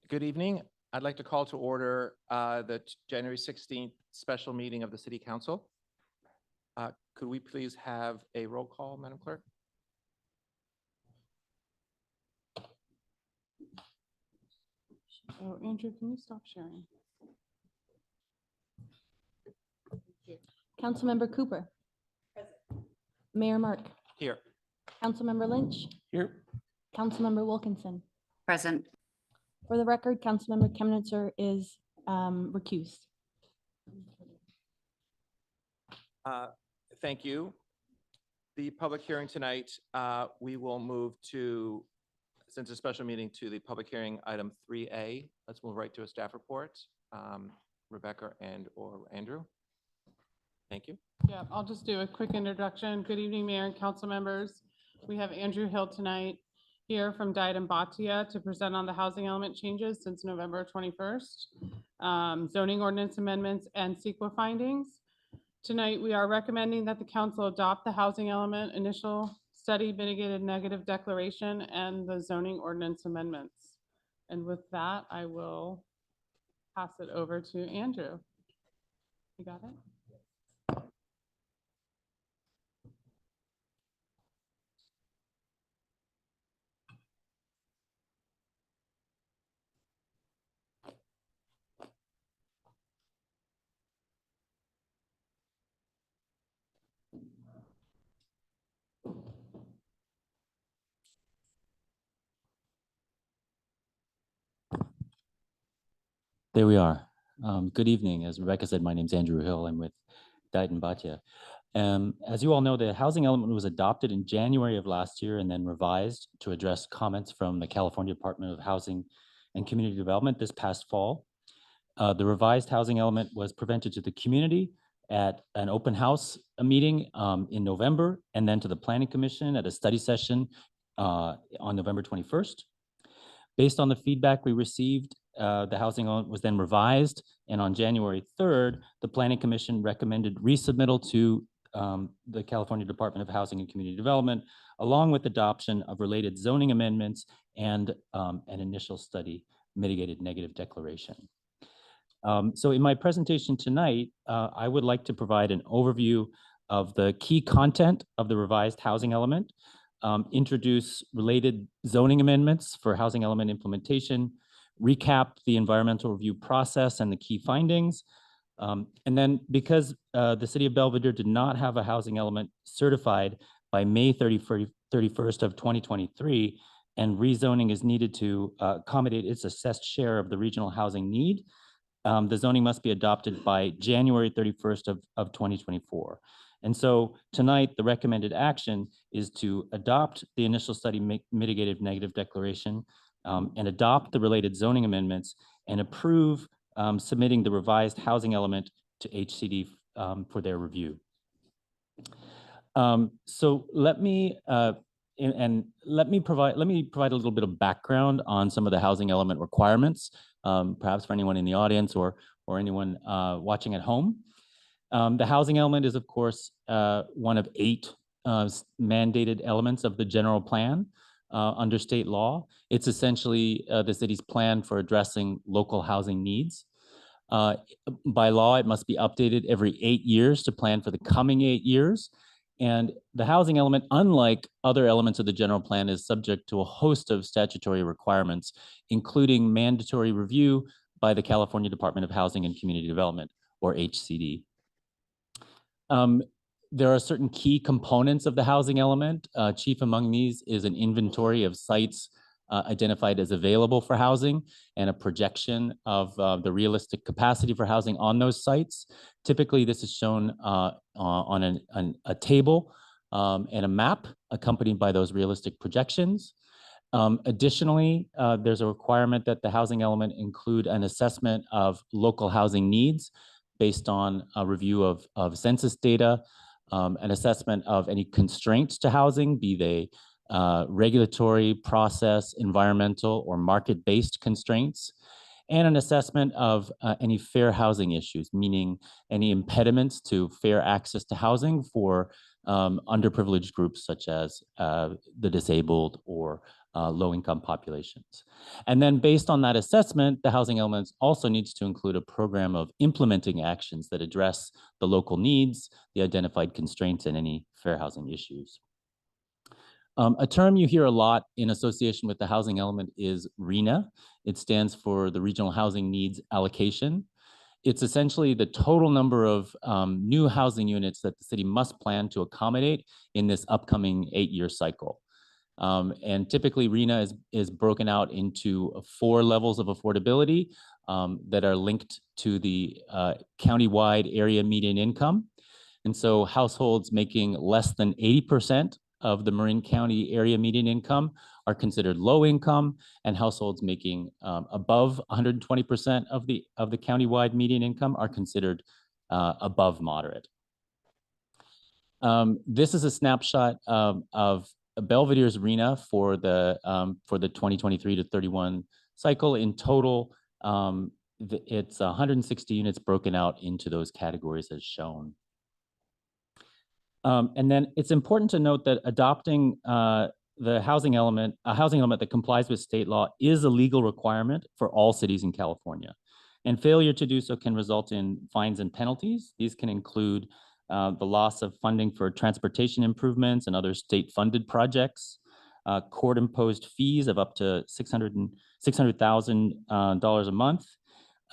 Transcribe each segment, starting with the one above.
Good evening. I'd like to call to order the January 16th special meeting of the City Council. Could we please have a roll call, Madam Clerk? Oh, Andrew, can you stop sharing? Councilmember Cooper. Present. Mayor Mark. Here. Councilmember Lynch. Here. Councilmember Wilkinson. Present. For the record, Councilmember Chemnitzer is recused. Thank you. The public hearing tonight, we will move to, since a special meeting, to the public hearing item 3A. Let's move right to a staff report. Rebecca or Andrew. Thank you. Yeah, I'll just do a quick introduction. Good evening, Mayor and council members. We have Andrew Hill tonight here from Diadem Bhatia to present on the housing element changes since November 21st, zoning ordinance amendments and CEQA findings. Tonight, we are recommending that the council adopt the housing element initial study mitigated negative declaration and the zoning ordinance amendments. And with that, I will pass it over to Andrew. You got it? There we are. Good evening. As Rebecca said, my name's Andrew Hill. I'm with Diadem Bhatia. As you all know, the housing element was adopted in January of last year and then revised to address comments from the California Department of Housing and Community Development this past fall. The revised housing element was presented to the community at an open house meeting in November, and then to the Planning Commission at a study session on November 21st. Based on the feedback we received, the housing element was then revised, and on January 3rd, the Planning Commission recommended resubmittal to the California Department of Housing and Community Development, along with adoption of related zoning amendments and an initial study mitigated negative declaration. So in my presentation tonight, I would like to provide an overview of the key content of the revised housing element, introduce related zoning amendments for housing element implementation, recap the environmental review process and the key findings. And then because the City of Belvedere did not have a housing element certified by May 31st of 2023, and rezoning is needed to accommodate its assessed share of the regional housing need, the zoning must be adopted by January 31st of 2024. And so tonight, the recommended action is to adopt the initial study mitigated negative declaration and adopt the related zoning amendments and approve submitting the revised housing element to HCD for their review. So let me provide a little bit of background on some of the housing element requirements, perhaps for anyone in the audience or anyone watching at home. The housing element is, of course, one of 8 mandated elements of the general plan under state law. It's essentially the city's plan for addressing local housing needs. By law, it must be updated every 8 years to plan for the coming 8 years. And the housing element, unlike other elements of the general plan, is subject to a host of statutory requirements, including mandatory review by the California Department of Housing and Community Development, or HCD. There are certain key components of the housing element. Chief among these is an inventory of sites identified as available for housing and a projection of the realistic capacity for housing on those sites. Typically, this is shown on a table and a map accompanied by those realistic projections. Additionally, there's a requirement that the housing element include an assessment of local housing needs based on a review of census data, an assessment of any constraints to housing, be they regulatory, process, environmental, or market-based constraints, and an assessment of any fair housing issues, meaning any impediments to fair access to housing for underprivileged groups such as the disabled or low-income populations. And then based on that assessment, the housing elements also needs to include a program of implementing actions that address the local needs, the identified constraints, and any fair housing issues. A term you hear a lot in association with the housing element is RHNA. It stands for the Regional Housing Needs Allocation. It's essentially the total number of new housing units that the city must plan to accommodate in this upcoming 8-year cycle. And typically RHNA is broken out into 4 levels of affordability that are linked to the county-wide area median income. And so households making less than 80% of the Marin County area median income are considered low income, and households making above 120% of the county-wide median income are considered above moderate. This is a snapshot of Belvedere's RHNA for the 2023 to 31 cycle. In total, it's 160 units broken out into those categories as shown. And then it's important to note that adopting a housing element that complies with state law is a legal requirement for all cities in California. And failure to do so can result in fines and penalties. These can include the loss of funding for transportation improvements and other state-funded projects, court-imposed fees of up to $600,000 a month,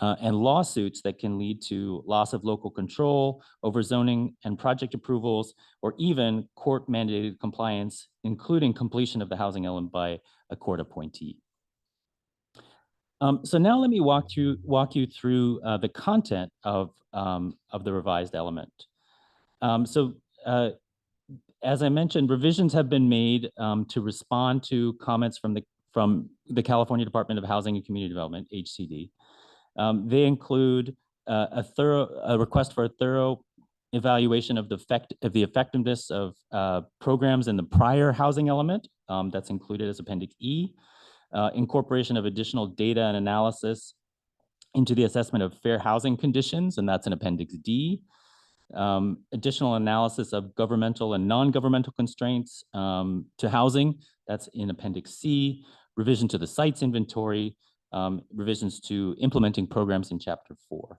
and lawsuits that can lead to loss of local control over zoning and project approvals, or even court-mandated compliance, including completion of the housing element by a court appointee. So now let me walk you through the content of the revised element. As I mentioned, revisions have been made to respond to comments from the California Department of Housing and Community Development, HCD. They include a request for a thorough evaluation of the effectiveness of programs in the prior housing element, that's included as Appendix E, incorporation of additional data and analysis into the assessment of fair housing conditions, and that's in Appendix D, additional analysis of governmental and non-governmental constraints to housing, that's in Appendix C, revision to the sites inventory, revisions to implementing programs in Chapter 4.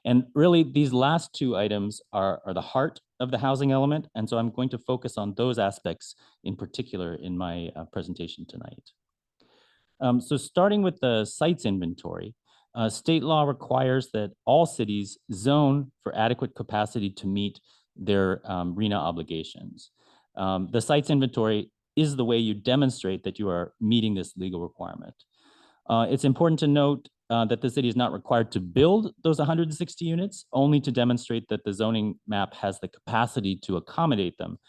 And really, these last 2 items are the heart of the housing element, and so I'm going to focus on those aspects in particular in my presentation tonight. So starting with the sites inventory, state law requires that all cities zone for adequate capacity to meet their RHNA obligations. The sites inventory is the way you demonstrate that you are meeting this legal requirement. It's important to note that the city is not required to build those 160 units, only to demonstrate that the zoning map has the capacity to accommodate them.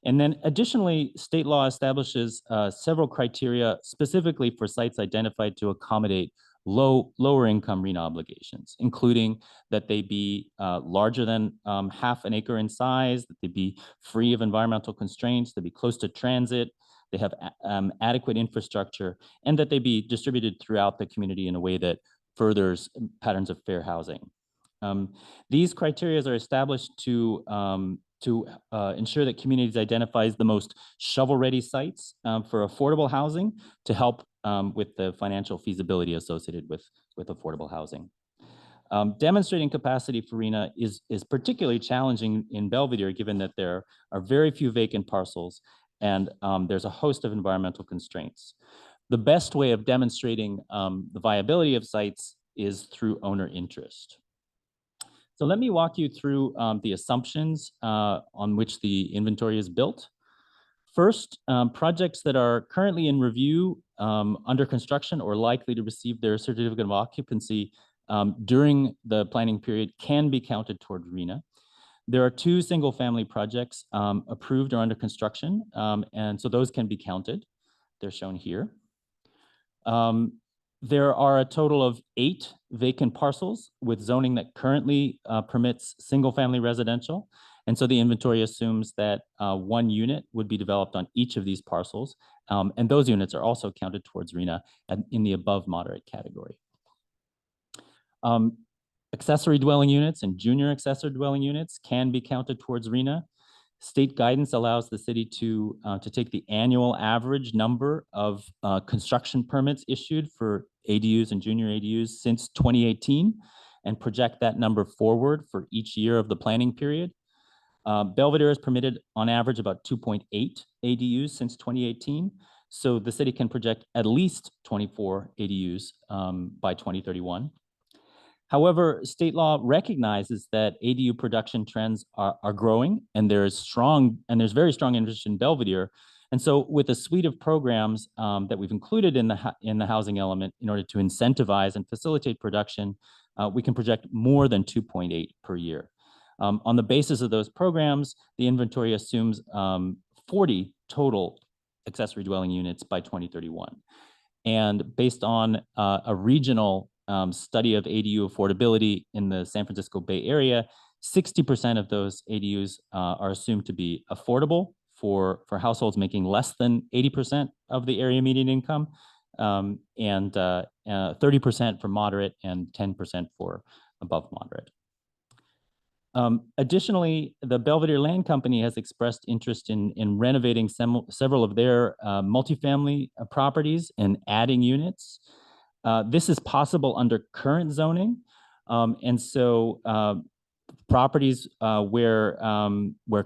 And then additionally, state law establishes several criteria specifically for sites identified to accommodate lower income RHNA obligations, including that they be larger than half an acre in size, that they be free of environmental constraints, that be close to transit, they have adequate infrastructure, and that they be distributed throughout the community in a way that furthers patterns of fair housing. These criteria are established to ensure that communities identifies the most shovel-ready sites for affordable housing to help with the financial feasibility associated with affordable housing. Demonstrating capacity for RHNA is particularly challenging in Belvedere, given that there are very few vacant parcels and there's a host of environmental constraints. The best way of demonstrating the viability of sites is through owner interest. So let me walk you through the assumptions on which the inventory is built. First, projects that are currently in review, under construction, or likely to receive their certificate of occupancy during the planning period can be counted toward RHNA. There are 2 single-family projects approved or under construction, and so those can be counted. They're shown here. There are a total of 8 vacant parcels with zoning that currently permits single-family residential, and so the inventory assumes that 1 unit would be developed on each of these parcels, and those units are also counted towards RHNA in the above moderate category. Accessory dwelling units and junior accessory dwelling units can be counted towards RHNA. State guidance allows the city to take the annual average number of construction permits issued for ADUs and junior ADUs since 2018 and project that number forward for each year of the planning period. Belvedere has permitted on average about 2.8 ADUs since 2018. So the city can project at least 24 ADUs by 2031. However, state law recognizes that ADU production trends are growing, and there's very strong interest in Belvedere. And so with a suite of programs that we've included in the housing element in order to incentivize and facilitate production, we can project more than 2.8 per year. On the basis of those programs, the inventory assumes 40 total accessory dwelling units by 2031. And based on a regional study of ADU affordability in the San Francisco Bay Area, 60% of those ADUs are assumed to be affordable for households making less than 80% of the area median income, and 30% for moderate and 10% for above moderate. Additionally, the Belvedere Land Company has expressed interest in renovating several of their multifamily properties and adding units. This is possible under current zoning. And so properties where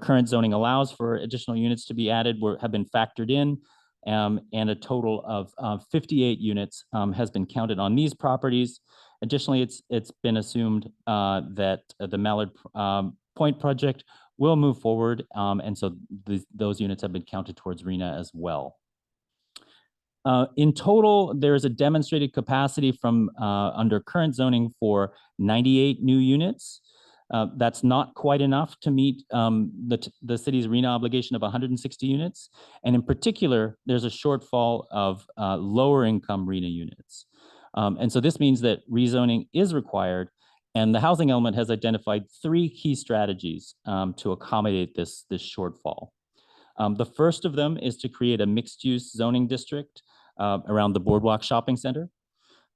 current zoning allows for additional units to be added have been factored in, and a total of 58 units has been counted on these properties. Additionally, it's been assumed that the Mallard Point project will move forward, and so those units have been counted towards RHNA as well. In total, there is a demonstrated capacity from under current zoning for 98 new units. That's not quite enough to meet the city's RHNA obligation of 160 units. And in particular, there's a shortfall of lower income RHNA units. And so this means that rezoning is required, and the housing element has identified 3 key strategies to accommodate this shortfall. The first of them is to create a mixed-use zoning district around the Boardwalk Shopping Center.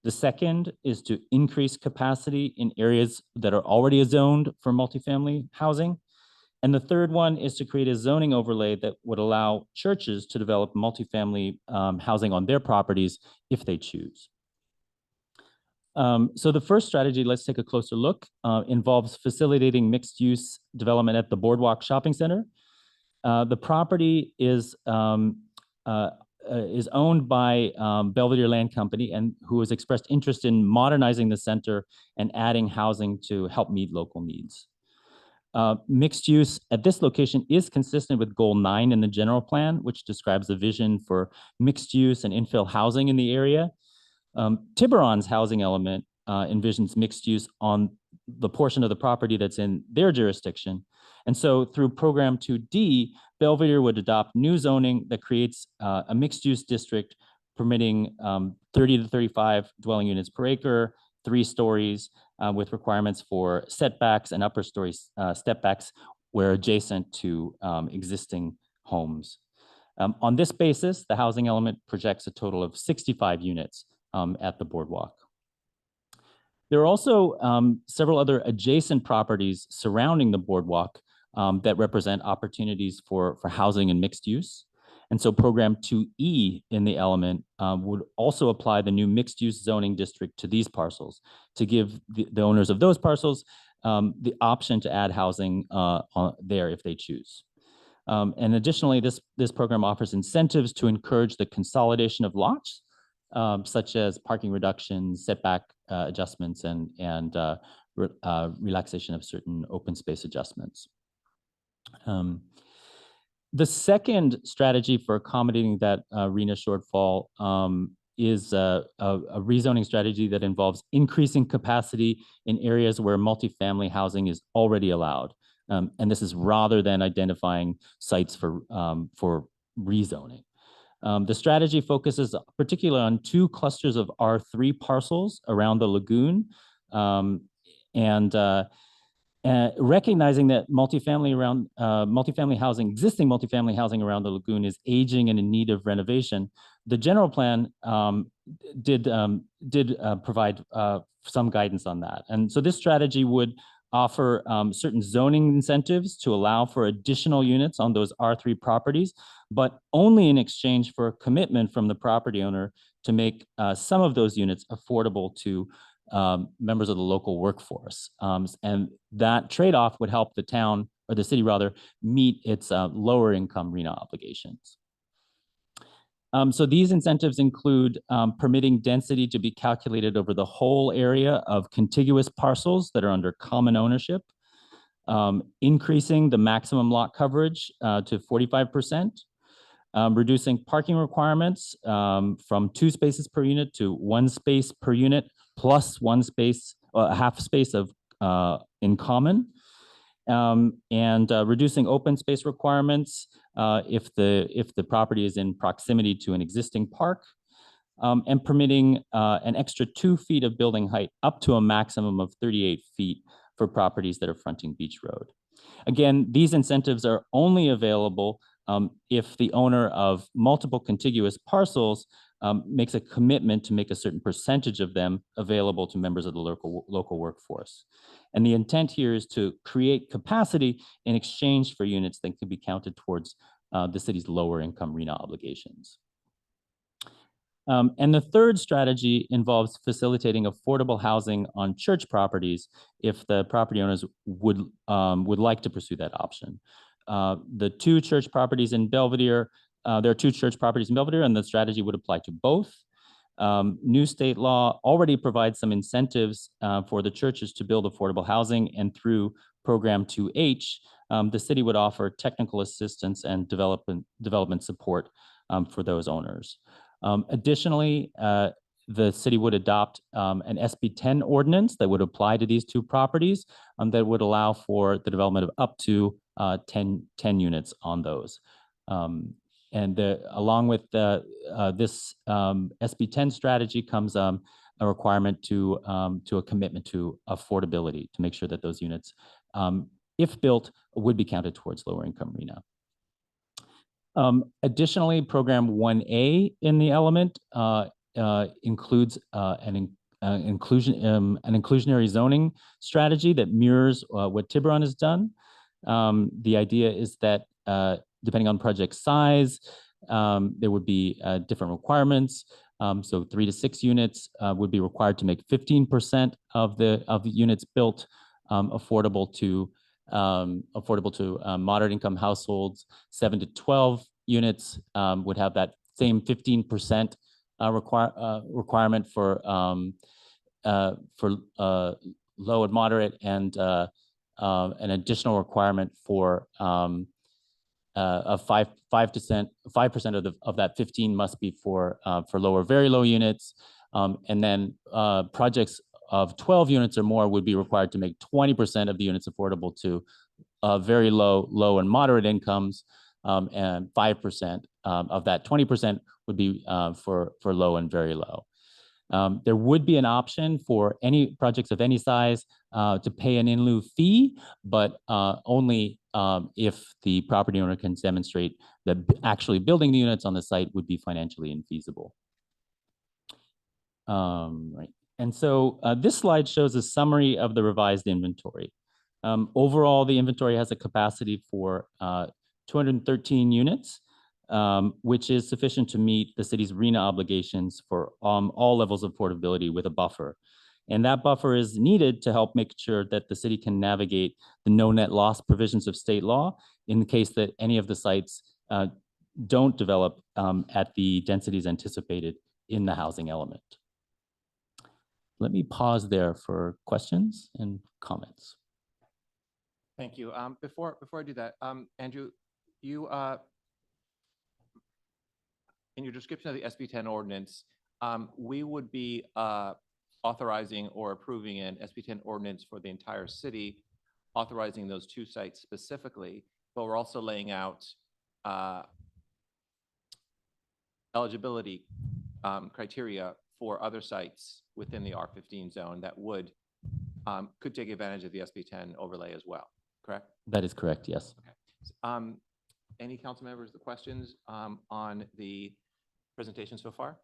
The second is to increase capacity in areas that are already zoned for multifamily housing. And the third one is to create a zoning overlay that would allow churches to develop multifamily housing on their properties if they choose. So the first strategy, let's take a closer look, involves facilitating mixed-use development at the Boardwalk Shopping Center. The property is owned by Belvedere Land Company, and who has expressed interest in modernizing the center and adding housing to help meet local needs. Mixed use at this location is consistent with Goal 9 in the general plan, which describes the vision for mixed use and infill housing in the area. Tiburon's housing element envisions mixed use on the portion of the property that's in their jurisdiction. And so through Program 2D, Belvedere would adopt new zoning that creates a mixed-use district permitting 30 to 35 dwelling units per acre, 3 stories, with requirements for setbacks and upper story step backs where adjacent to existing homes. On this basis, the housing element projects a total of 65 units at the Boardwalk. There are also several other adjacent properties surrounding the Boardwalk that represent opportunities for housing and mixed use. And so Program 2E in the element would also apply the new mixed use zoning district to these parcels to give the owners of those parcels the option to add housing there if they choose. And additionally, this program offers incentives to encourage the consolidation of lots, such as parking reductions, setback adjustments, and relaxation of certain open space adjustments. The second strategy for accommodating that RHNA shortfall is a rezoning strategy that involves increasing capacity in areas where multifamily housing is already allowed. And this is rather than identifying sites for rezoning. The strategy focuses particularly on 2 clusters of R3 parcels around the lagoon, recognizing that existing multifamily housing around the lagoon is aging and in need of renovation. The general plan did provide some guidance on that. And so this strategy would offer certain zoning incentives to allow for additional units on those R3 properties, but only in exchange for a commitment from the property owner to make some of those units affordable to members of the local workforce. And that trade-off would help the town, or the city rather, meet its lower income RENA obligations. So these incentives include permitting density to be calculated over the whole area of contiguous parcels that are under common ownership, increasing the maximum lot coverage to 45%, reducing parking requirements from 2 spaces per unit to 1 space per unit plus 1 space, a half space of in common, and reducing open space requirements if the property is in proximity to an existing park, and permitting an extra 2 feet of building height up to a maximum of 38 feet for properties that are fronting Beach Road. Again, these incentives are only available if the owner of multiple contiguous parcels makes a commitment to make a certain percentage of them available to members of the local workforce. And the intent here is to create capacity in exchange for units that can be counted towards the city's lower income RENA obligations. And the third strategy involves facilitating affordable housing on church properties if the property owners would like to pursue that option. The 2 church properties in Belvedere, there are 2 church properties in Belvedere, and the strategy would apply to both. New state law already provides some incentives for the churches to build affordable housing, and through Program 2H, the city would offer technical assistance and development support for those owners. Additionally, the city would adopt an SB 10 ordinance that would apply to these 2 properties that would allow for the development of up to 10 units on those. And along with this SB 10 strategy comes a requirement to a commitment to affordability to make sure that those units, if built, would be counted towards lower income RENA. Additionally, Program 1A in the element includes an inclusionary zoning strategy that mirrors what Tiburon has done. The idea is that depending on project size, there would be different requirements. So 3 to 6 units would be required to make 15% of the units built affordable to moderate income households. 7 to 12 units would have that same 15% requirement for low and moderate, and an additional requirement for of 5% of that 15 must be for lower, very low units, and then projects of 12 units or more would be required to make 20% of the units affordable to very low and moderate incomes, and 5% of that 20% would be for low and very low. There would be an option for any projects of any size to pay an in lieu fee, but only if the property owner can demonstrate that actually building the units on the site would be financially infeasible. Right. And so this slide shows a summary of the revised inventory. Overall, the inventory has a capacity for 213 units, which is sufficient to meet the city's RENA obligations for all levels of affordability with a buffer. And that buffer is needed to help make sure that the city can navigate the no net loss provisions of state law in the case that any of the sites don't develop at the densities anticipated in the housing element. Let me pause there for questions and comments. Thank you. Before I do that, Andrew, you in your description of the SB 10 ordinance, we would be authorizing or approving an SB 10 ordinance for the entire city, authorizing those 2 sites specifically, but we're also laying out eligibility criteria for other sites within the R15 zone that would could take advantage of the SB 10 overlay as well, correct? That is correct, yes. Okay. Any council members, the questions on the presentation so far?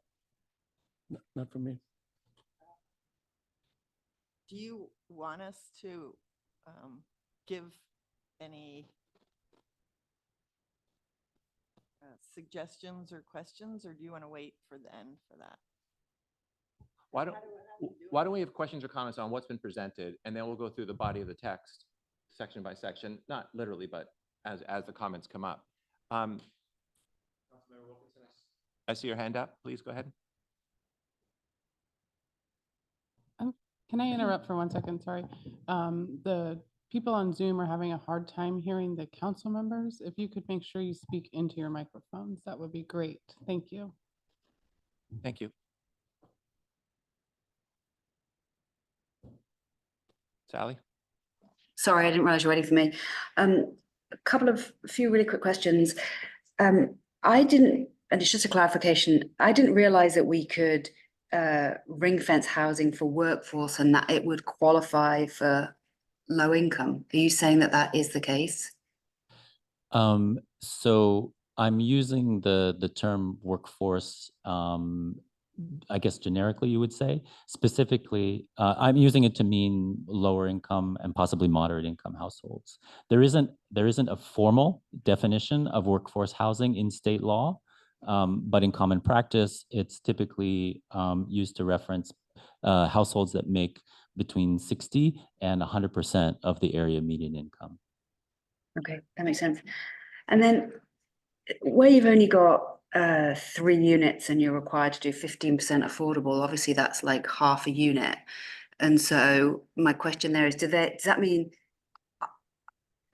Not for me. Do you want us to give any suggestions or questions, or do you want to wait for the end for that? Why don't we have questions or comments on what's been presented, and then we'll go through the body of the text, section by section, not literally, but as the comments come up. Councilmember Wilkinson, I see your hand up. Please go ahead. Can I interrupt for 1 second? Sorry. The people on Zoom are having a hard time hearing the council members. If you could make sure you speak into your microphones, that would be great. Thank you. Thank you. Sally? Sorry, I didn't realize you were waiting for me. A few really quick questions. I didn't, and it's just a clarification, I didn't realize that we could ring fence housing for workforce and that it would qualify for low income. Are you saying that that is the case? So I'm using the term workforce, I guess generically you would say. Specifically, I'm using it to mean lower income and possibly moderate income households. There isn't a formal definition of workforce housing in state law, but in common practice, it's typically used to reference households that make between 60 and 100% of the area median income. Okay, that makes sense. And then where you've only got 3 units and you're required to do 15% affordable, obviously that's like half a unit. And so my question there is, does that mean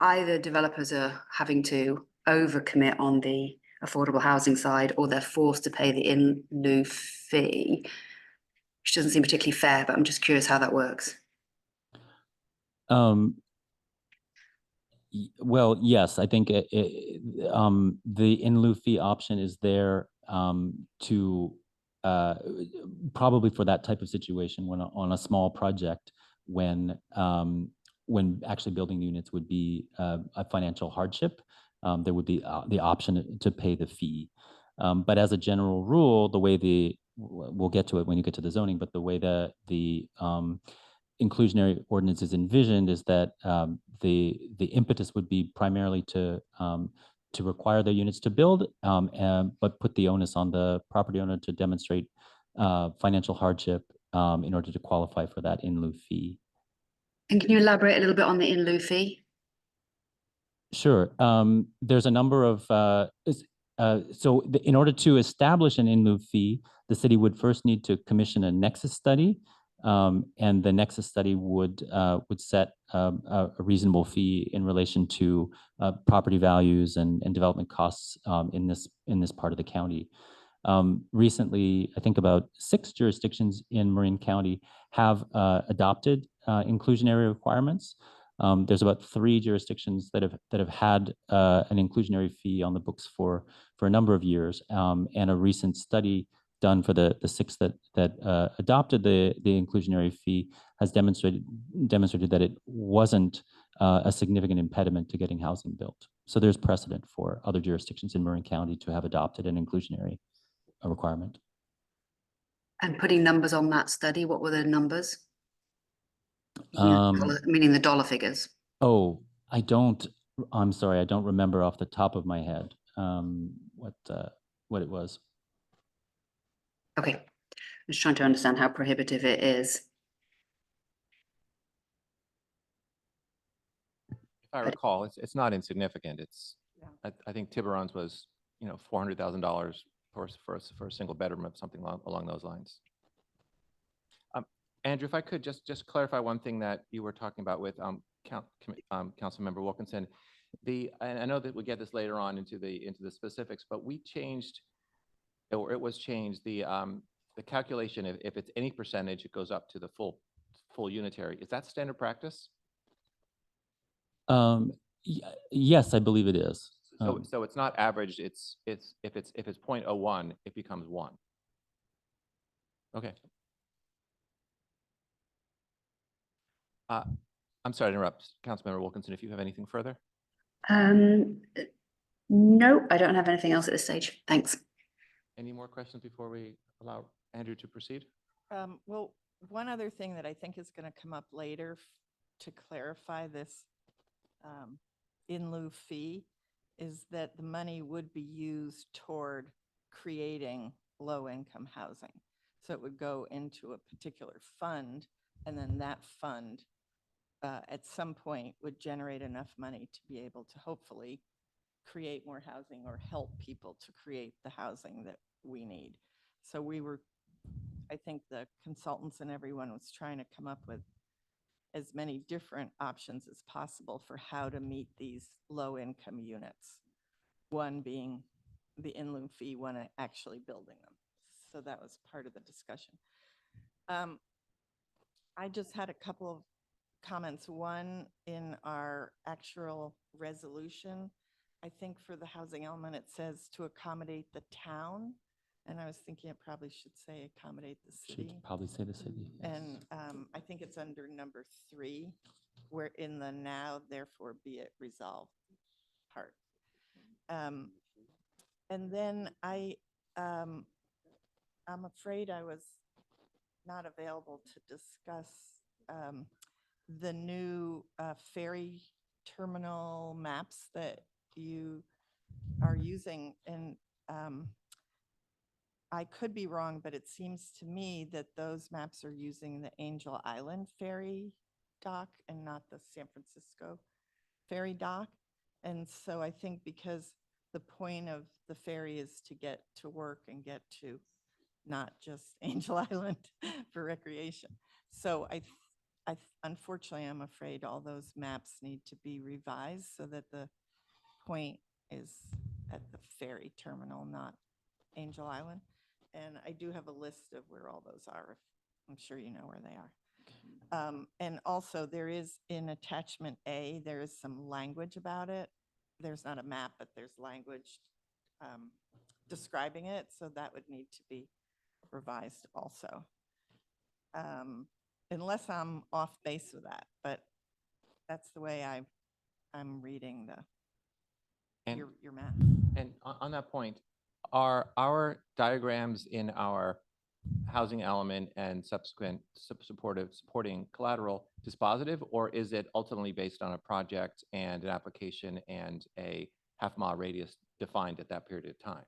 either developers are having to overcommit on the affordable housing side, or they're forced to pay the in lieu fee, which doesn't seem particularly fair, but I'm just curious how that works. Well, yes, I think the in lieu fee option is there to probably for that type of situation when on a small project when actually building units would be a financial hardship. There would be the option to pay the fee. But as a general rule, the way we'll get to it when you get to the zoning, but the way that the inclusionary ordinance is envisioned is that the impetus would be primarily to require the units to build, but put the onus on the property owner to demonstrate financial hardship in order to qualify for that in lieu fee. And can you elaborate a little bit on the in lieu fee? Sure. There's a number of in order to establish an in lieu fee, the city would first need to commission a nexus study. And the nexus study would set a reasonable fee in relation to property values and development costs in this part of the county. Recently, I think about 6 jurisdictions in Marin County have adopted inclusionary requirements. There's about 3 jurisdictions that have had an inclusionary fee on the books for a number of years, and a recent study done for the 6 that adopted the inclusionary fee has demonstrated that it wasn't a significant impediment to getting housing built. So there's precedent for other jurisdictions in Marin County to have adopted an inclusionary requirement. And putting numbers on that study, what were the numbers? Um, Meaning the dollar figures. Oh, I'm sorry, I don't remember off the top of my head what it was. Okay, I'm just trying to understand how prohibitive it is. If I recall, it's not insignificant. It's, Yeah. I think Tiburon's was, $400,000 for a single bedroom of something along those lines. Andrew, if I could just clarify one thing that you were talking about with Councilmember Wilkinson. And I know that we'll get this later on into the specifics, but we changed, or it was changed, the calculation. If it's any percentage, it goes up to the full unitary. Is that standard practice? Yes, I believe it is. So it's not averaged. If it's 0.01, it becomes 1. Okay. I'm sorry to interrupt, Councilmember Wilkinson, if you have anything further. No, I don't have anything else at this stage. Thanks. Any more questions before we allow Andrew to proceed? Well, one other thing that I think is going to come up later to clarify this in lieu fee is that the money would be used toward creating low-income housing. So it would go into a particular fund, and then that fund at some point would generate enough money to be able to hopefully create more housing or help people to create the housing that we need. So I think the consultants and everyone was trying to come up with as many different options as possible for how to meet these low-income units. One being the in lieu fee, one actually building them. So that was part of the discussion. I just had a couple of comments. One, in our actual resolution, I think for the housing element, it says to accommodate the town. And I was thinking it probably should say accommodate the city. Should probably say the city. Yes. And I think it's under number 3, where in the now therefore be it resolved part. And then I'm afraid I was not available to discuss the new ferry terminal maps that you are using. And I could be wrong, but it seems to me that those maps are using the Angel Island ferry dock and not the San Francisco ferry dock. And so I think because the point of the ferry is to get to work and get to not just Angel Island for recreation. So unfortunately, I'm afraid all those maps need to be revised so that the point is at the ferry terminal, not Angel Island. And I do have a list of where all those are. I'm sure you know where they are. And also there is in attachment A, there is some language about it. There's not a map, but there's language describing it. So that would need to be revised also. Unless I'm off base with that, but that's the way I'm reading And- your map. And on that point, are our diagrams in our housing element and subsequent supporting collateral dispositive, or is it ultimately based on a project and an application and a half-mile radius defined at that period of time?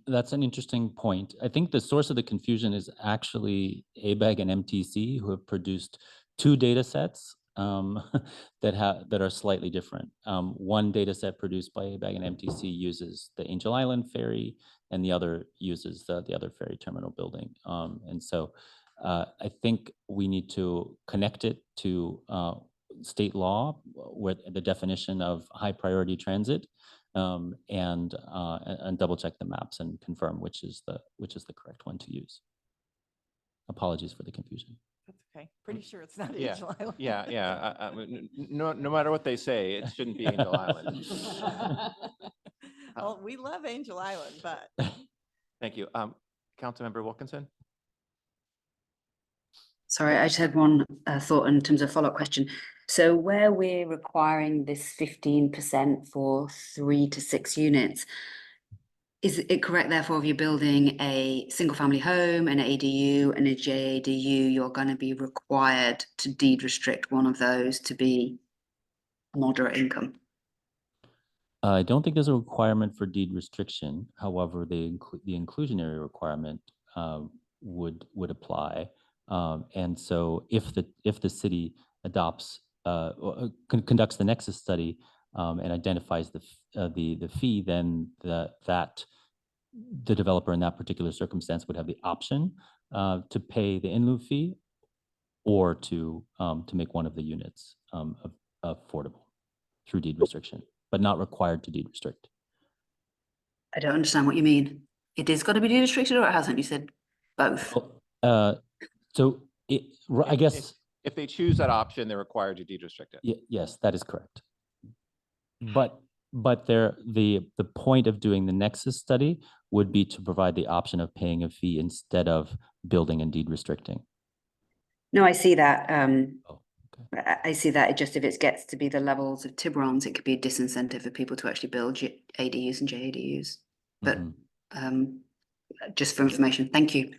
That's an interesting point. I think the source of the confusion is actually ABAG and MTC, who have produced 2 data sets that are slightly different. One data set produced by ABAG and MTC uses the Angel Island ferry, and the other uses the other ferry terminal building. And so I think we need to connect it to state law, where the definition of high priority transit, and double check the maps and confirm which is the correct one to use. Apologies for the confusion. That's okay. Pretty sure it's not Yeah, Angel Island. Yeah. No matter what they say, it shouldn't be Angel Island. Well, we love Angel Island, but Thank you. Councilmember Wilkinson? Sorry, I just had one thought in terms of follow-up question. So where we're requiring this 15% for 3 to 6 units, is it correct therefore if you're building a single family home, an ADU and a JADU, you're going to be required to deed restrict one of those to be moderate income? I don't think there's a requirement for deed restriction. However, the inclusionary requirement would apply. And so if the city adopts conducts the nexus study and identifies the fee, then the developer in that particular circumstance would have the option to pay the in lieu fee, or to make one of the units affordable through deed restriction, but not required to deed restrict. I don't understand what you mean. It is going to be deed restricted or it hasn't? You said both. So I guess. If they choose that option, they're required to deed restrict it. Yes, that is correct. But the point of doing the nexus study would be to provide the option of paying a fee instead of building and deed restricting. No, I see that. Oh, I see that. It just, if it gets to be the levels of Tiburons, it could be a disincentive for people to actually build ADUs and JADUs. But Mhm. Just for information, thank you.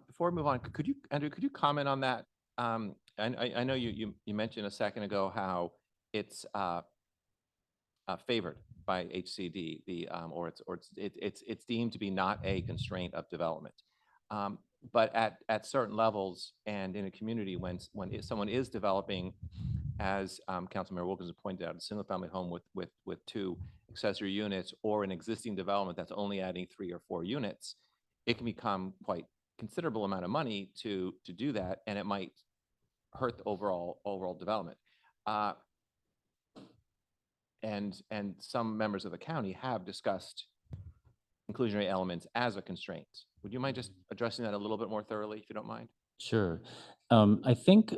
Before we move on, could you, Andrew, could you comment on that? I know you mentioned a second ago how it's favored by HCD, it's deemed to be not a constraint of development. But at certain levels and in a community, when someone is developing, as Councilmember Wilkinson pointed out, a single-family home with 2 accessory units, or an existing development that's only adding 3 or 4 units, it can become quite considerable amount of money to do that, and it might hurt the overall development. And some members of the county have discussed inclusionary elements as a constraint. Would you mind just addressing that a little bit more thoroughly, if you don't mind? Sure. I think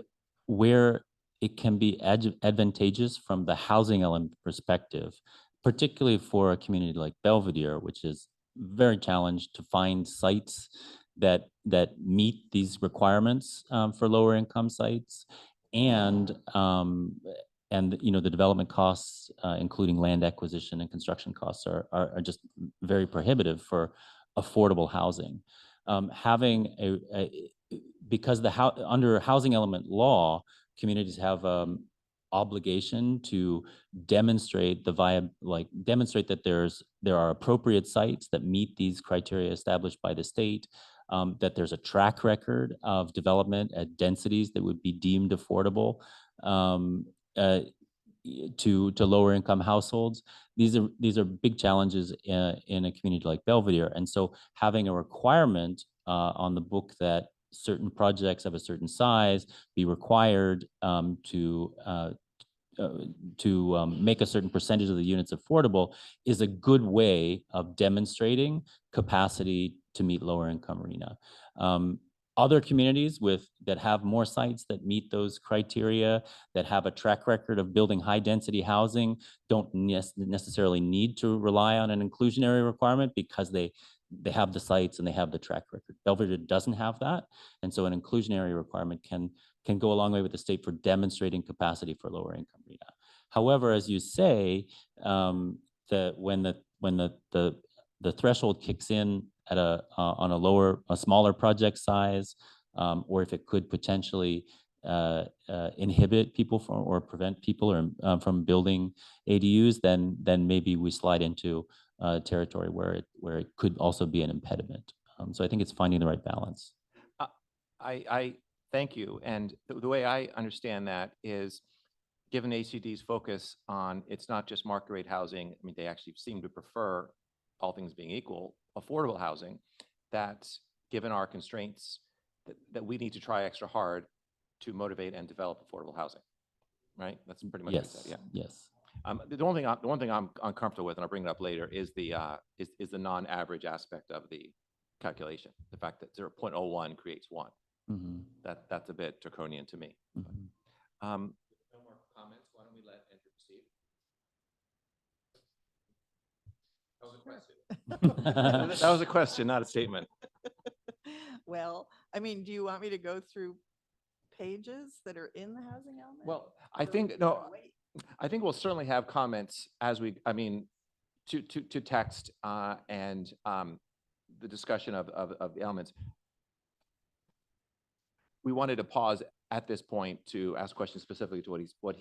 where it can be advantageous from the housing element perspective, particularly for a community like Belvedere, which is very challenged to find sites that meet these requirements for lower income sites, and the development costs, including land acquisition and construction costs, are just very prohibitive for affordable housing. Having because under housing element law, communities have obligation to demonstrate demonstrate that there are appropriate sites that meet these criteria established by the state, that there's a track record of development at densities that would be deemed affordable to lower income households. These are big challenges in a community like Belvedere, and so having a requirement on the book that certain projects of a certain size be required to make a certain percentage of the units affordable is a good way of demonstrating capacity to meet lower income arena. Other communities that have more sites that meet those criteria, that have a track record of building high density housing, don't necessarily need to rely on an inclusionary requirement because they have the sites and they have the track record. Belvedere doesn't have that, and so an inclusionary requirement can go a long way with the state for demonstrating capacity for lower income arena. However, as you say, when the threshold kicks in at on a smaller project size, or if it could potentially inhibit people or prevent people from building ADUs, then maybe we slide into territory where it could also be an impediment. So I think it's finding the right balance. I thank you. And the way I understand that is, given HCD's focus on, it's not just market rate housing. I mean, they actually seem to prefer, all things being equal, affordable housing. That given our constraints, that we need to try extra hard to motivate and develop affordable housing. Right? That's pretty much what you said. Yes. Yeah. Yes. The one thing I'm uncomfortable with, and I'll bring it up later, is the non-average aspect of the calculation. The fact that 0.01 creates 1. Mm-hmm. That's a bit draconian to me. Mm-hmm. No more comments. Why don't we let Andrew proceed? That was a question. That was a question, not a statement. Well, I mean, do you want me to go through pages that are in the housing element? Well, I Or do think, you no, wanna wait? I think we'll certainly have comments as to text and the discussion of the elements. We wanted to pause at this point to ask questions specifically to what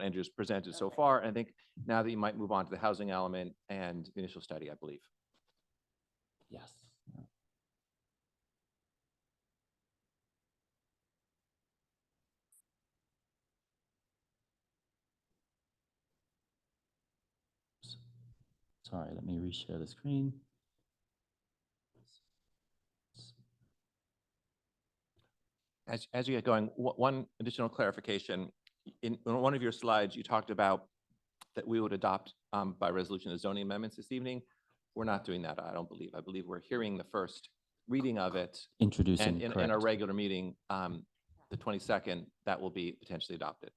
Andrew's presented so far. And I think now that you might move on to the housing element and the initial study, I believe. Yes. Sorry, let me reshare the screen. As you get going, one additional clarification. In one of your slides, you talked about that we would adopt by resolution the zoning amendments this evening. We're not doing that, I don't believe. I believe we're hearing the first reading of it. Introducing, And in our regular meeting, the 22nd, that will be potentially adopted.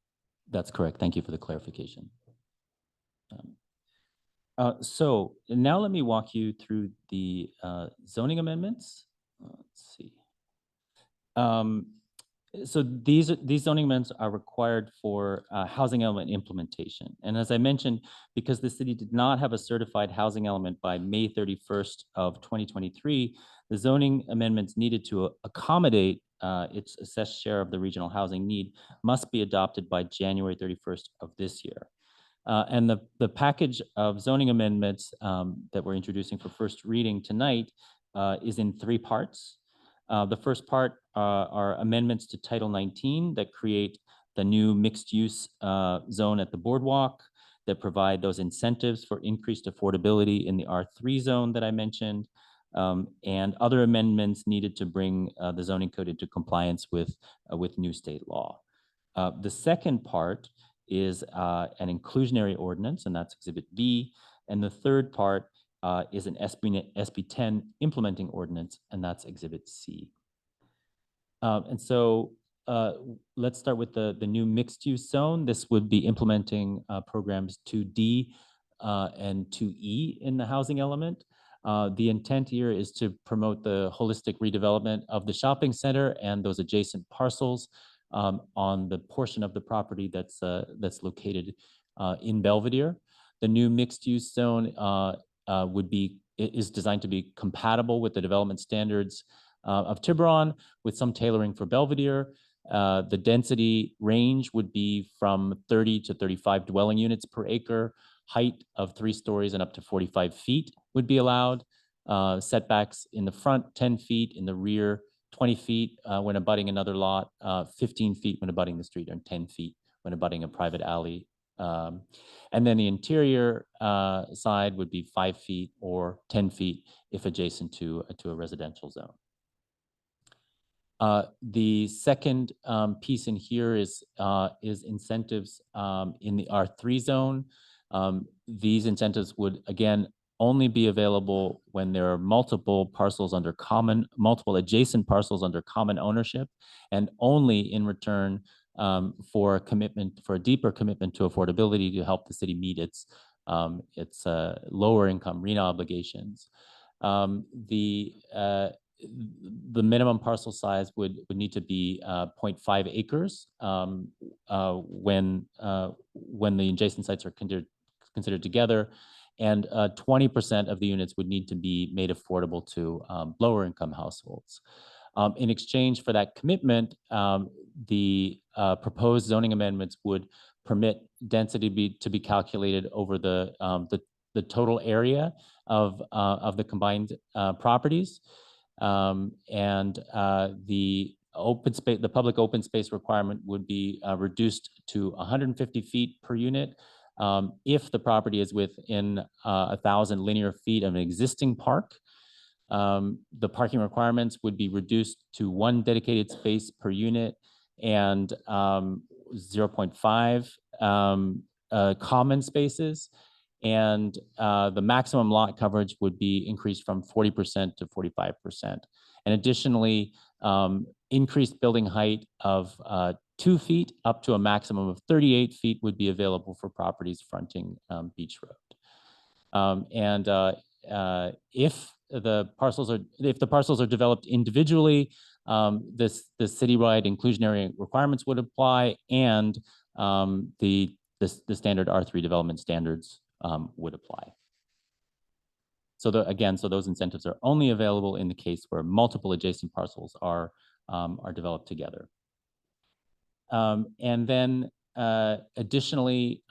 That's correct. Thank you for the clarification. So now let me walk you through the zoning amendments. Let's see. So these zoning amendments are required for housing element implementation. And as I mentioned, because the city did not have a certified housing element by May 31st of 2023, the zoning amendments needed to accommodate its assessed share of the regional housing need must be adopted by January 31st of this year. And the package of zoning amendments that we're introducing for first reading tonight is in 3 parts. The first part are amendments to Title 19 that create the new mixed-use zone at the boardwalk, that provide those incentives for increased affordability in the R3 zone that I mentioned, and other amendments needed to bring the zoning code into compliance with new state law. The second part is an inclusionary ordinance, and that's Exhibit B. And the third part is an SB 10 implementing ordinance, and that's Exhibit C. And so let's start with the new mixed-use zone. This would be implementing programs 2D and 2E in the housing element. The intent here is to promote the holistic redevelopment of the shopping center and those adjacent parcels on the portion of the property that's located in Belvedere. The new mixed-use zone is designed to be compatible with the development standards of Tiburon, with some tailoring for Belvedere. The density range would be from 30 to 35 dwelling units per acre. Height of 3 stories and up to 45 feet would be allowed. Setbacks in the front, 10 feet, in the rear, 20 feet when abutting another lot, 15 feet when abutting the street, and 10 feet when abutting a private alley. And then the interior side would be 5 feet or 10 feet if adjacent to a residential zone. The second piece in here is incentives in the R3 zone. These incentives would, again, only be available when there are multiple adjacent parcels under common ownership, and only in return for a deeper commitment to affordability to help the city meet its lower income RHNA obligations. The minimum parcel size would need to be 0.5 acres when the adjacent sites are considered together, and 20% of the units would need to be made affordable to lower income households. In exchange for that commitment, the proposed zoning amendments would permit density to be calculated over the total area of the combined properties. The public open space requirement would be reduced to 150 feet per unit if the property is within 1,000 linear feet of an existing park. The parking requirements would be reduced to 1 dedicated space per unit and 0.5 common spaces. And the maximum lot coverage would be increased from 40% to 45%. And additionally, increased building height of 2 feet up to a maximum of 38 feet would be available for properties fronting Beach Road. If the parcels are developed individually, the citywide inclusionary requirements would apply, and the standard R3 development standards would apply. So those incentives are only available in the case where multiple adjacent parcels are developed together. And then additionally,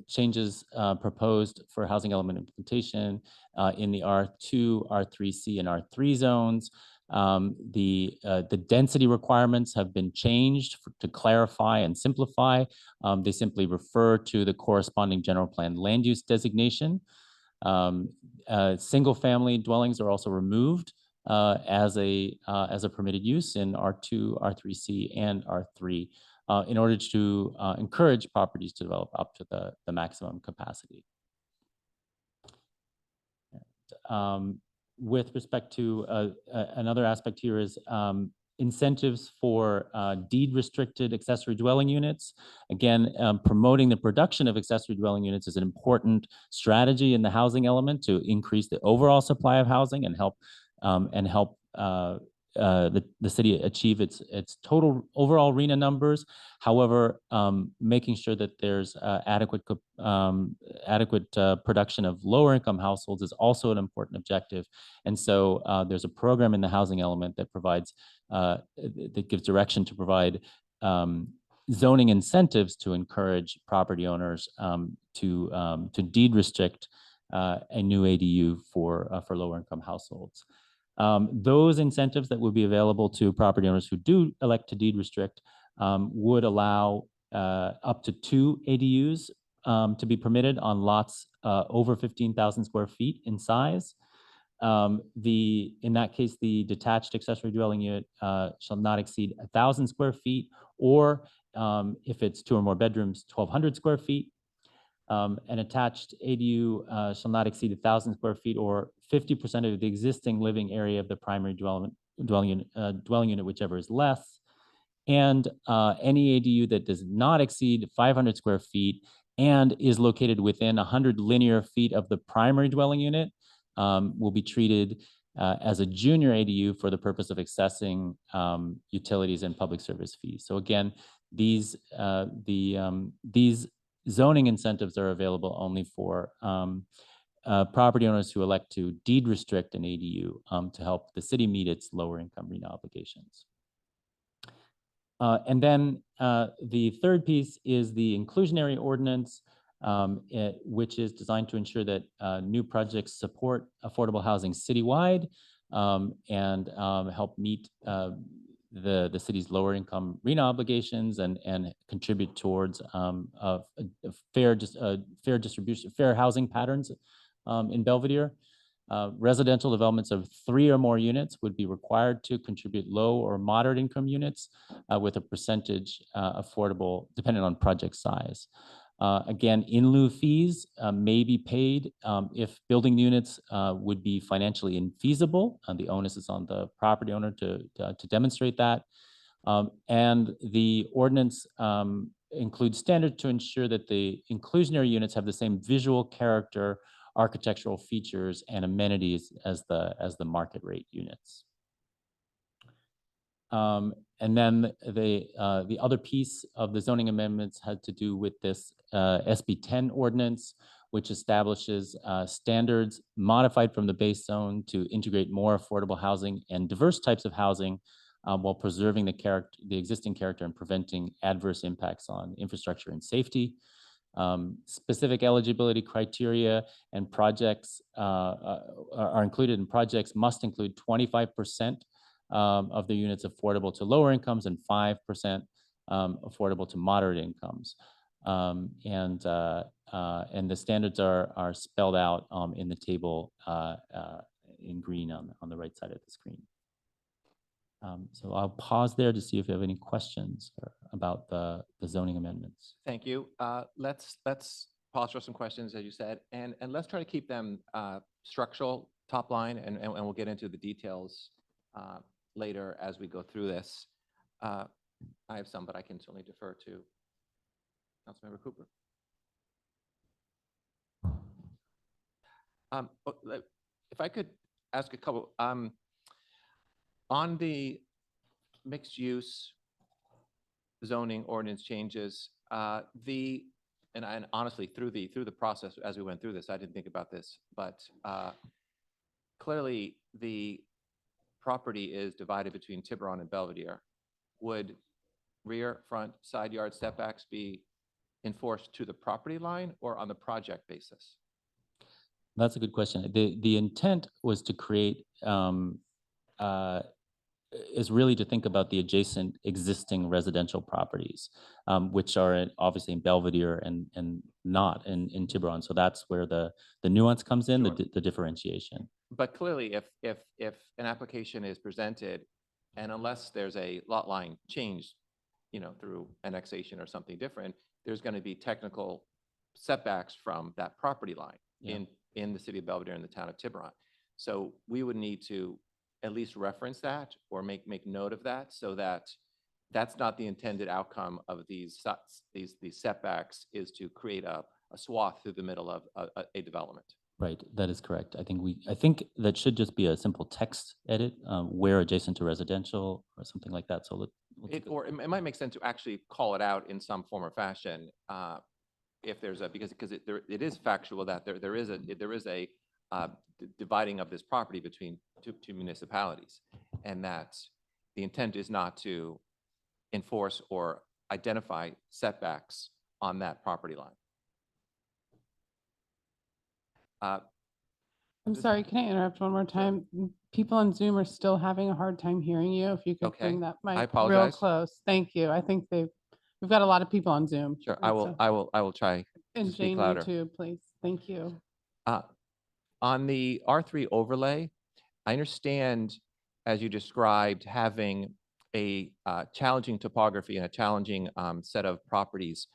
changes proposed for housing element implementation in the R2, R3C, and R3 zones. The density requirements have been changed to clarify and simplify. They simply refer to the corresponding general plan land use designation. Single family dwellings are also removed as a permitted use in R2, R3C, and R3 in order to encourage properties to develop up to the maximum capacity. With respect to another aspect here is incentives for deed restricted accessory dwelling units. Again, promoting the production of accessory dwelling units is an important strategy in the housing element to increase the overall supply of housing and help the city achieve its total overall RENA numbers. However, making sure that there's adequate production of lower income households is also an important objective. And so there's a program in the housing element that provides that gives direction to provide zoning incentives to encourage property owners to deed restrict a new ADU for lower income households. Those incentives that would be available to property owners who do elect to deed restrict would allow up to 2 ADUs to be permitted on lots over 15,000 square feet in size. In that case, the detached accessory dwelling unit shall not exceed 1,000 square feet, or if it's 2 or more bedrooms, 1,200 square feet. An attached ADU shall not exceed 1,000 square feet or 50% of the existing living area of the primary dwelling unit, whichever is less. And any ADU that does not exceed 500 square feet and is located within 100 linear feet of the primary dwelling unit will be treated as a junior ADU for the purpose of accessing utilities and public service fees. So again, these zoning incentives are available only for property owners who elect to deed restrict an ADU to help the city meet its lower income RENA obligations. And then the third piece is the inclusionary ordinance, which is designed to ensure that new projects support affordable housing citywide and help meet the city's lower income RENA obligations and contribute towards a fair distribution, fair housing patterns in Belvedere. Residential developments of 3 or more units would be required to contribute low or moderate income units with a percentage affordable depending on project size. Again, in lieu fees may be paid if building units would be financially infeasible. The onus is on the property owner to demonstrate that. And the ordinance includes standards to ensure that the inclusionary units have the same visual character, architectural features, and amenities as the market rate units. And then the other piece of the zoning amendments had to do with this SB 10 ordinance, which establishes standards modified from the base zone to integrate more affordable housing and diverse types of housing while preserving the existing character and preventing adverse impacts on infrastructure and safety. Specific eligibility criteria and projects are included, and projects must include 25% of the units affordable to lower incomes and 5% affordable to moderate incomes. And the standards are spelled out in the table in green on the right side of the screen. So I'll pause there to see if you have any questions about the zoning amendments. Thank you. Let's pause for some questions, as you said, and let's try to keep them structural, top line, and we'll get into the details later as we go through this. I have some, but I can certainly defer to Councilmember Cooper. If I could ask a couple, on the mixed use zoning ordinance changes, and honestly, through the process as we went through this, I didn't think about this, but clearly the property is divided between Tiburon and Belvedere. Would rear, front, side yard setbacks be enforced to the property line or on the project basis? That's a good question. The intent was to create is really to think about the adjacent existing residential properties, which are obviously in Belvedere and not in Tiburon. So that's where the nuance comes in, Sure. the differentiation. But clearly, if an application is presented, and unless there's a lot line change, through annexation or something different, there's going to be technical setbacks from that property line in the city of Belvedere and the town of Tiburon. So we would need to at least reference that or make note of that, so that that's not the intended outcome of these setbacks, is to create a swath through the middle of a development. Right, that is correct. I think that should just be a simple text edit, where adjacent to residential or something like that. So we'll take Or it might make sense to actually call it out in some form or fashion, if there's because it is factual that there is a dividing of this property between two municipalities, and that the intent is not to enforce or identify setbacks on that property line. I'm This- sorry, can I interrupt one more time? People on Zoom are still having a hard time hearing you. If you could Okay, bring that mic real apologize. close. Thank you. I think we've got a lot of people on Zoom. Sure, and so- I will try. And speak Jane, you louder. too, please. Thank you. On the R3 overlay, I understand, as you described, having a challenging topography and a challenging set of properties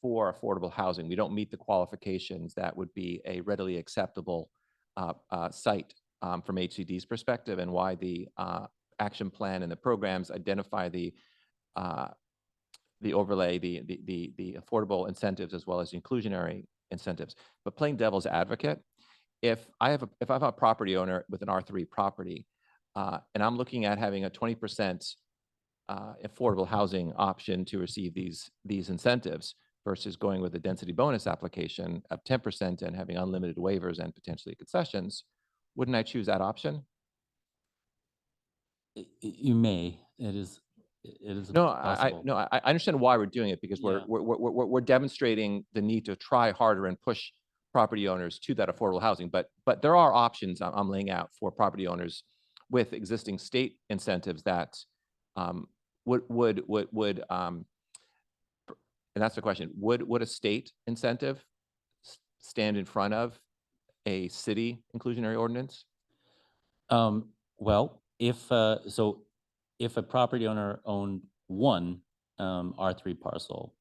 for affordable housing. We don't meet the qualifications that would be a readily acceptable site from HCD's perspective, and why the action plan and the programs identify the overlay, the affordable incentives as well as the inclusionary incentives. But playing devil's advocate, if I have a property owner with an R3 property, and I'm looking at having a 20% affordable housing option to receive these incentives versus going with a density bonus application of 10% and having unlimited waivers and potentially concessions, wouldn't I choose that option? You may. It is No, possible. I understand why we're doing it, because Yeah. we're demonstrating the need to try harder and push property owners to that affordable housing. But there are options I'm laying out for property owners with existing state incentives that would and that's the question, would a state incentive stand in front of a city inclusionary ordinance? Well, if a property owner owned one R3 parcel,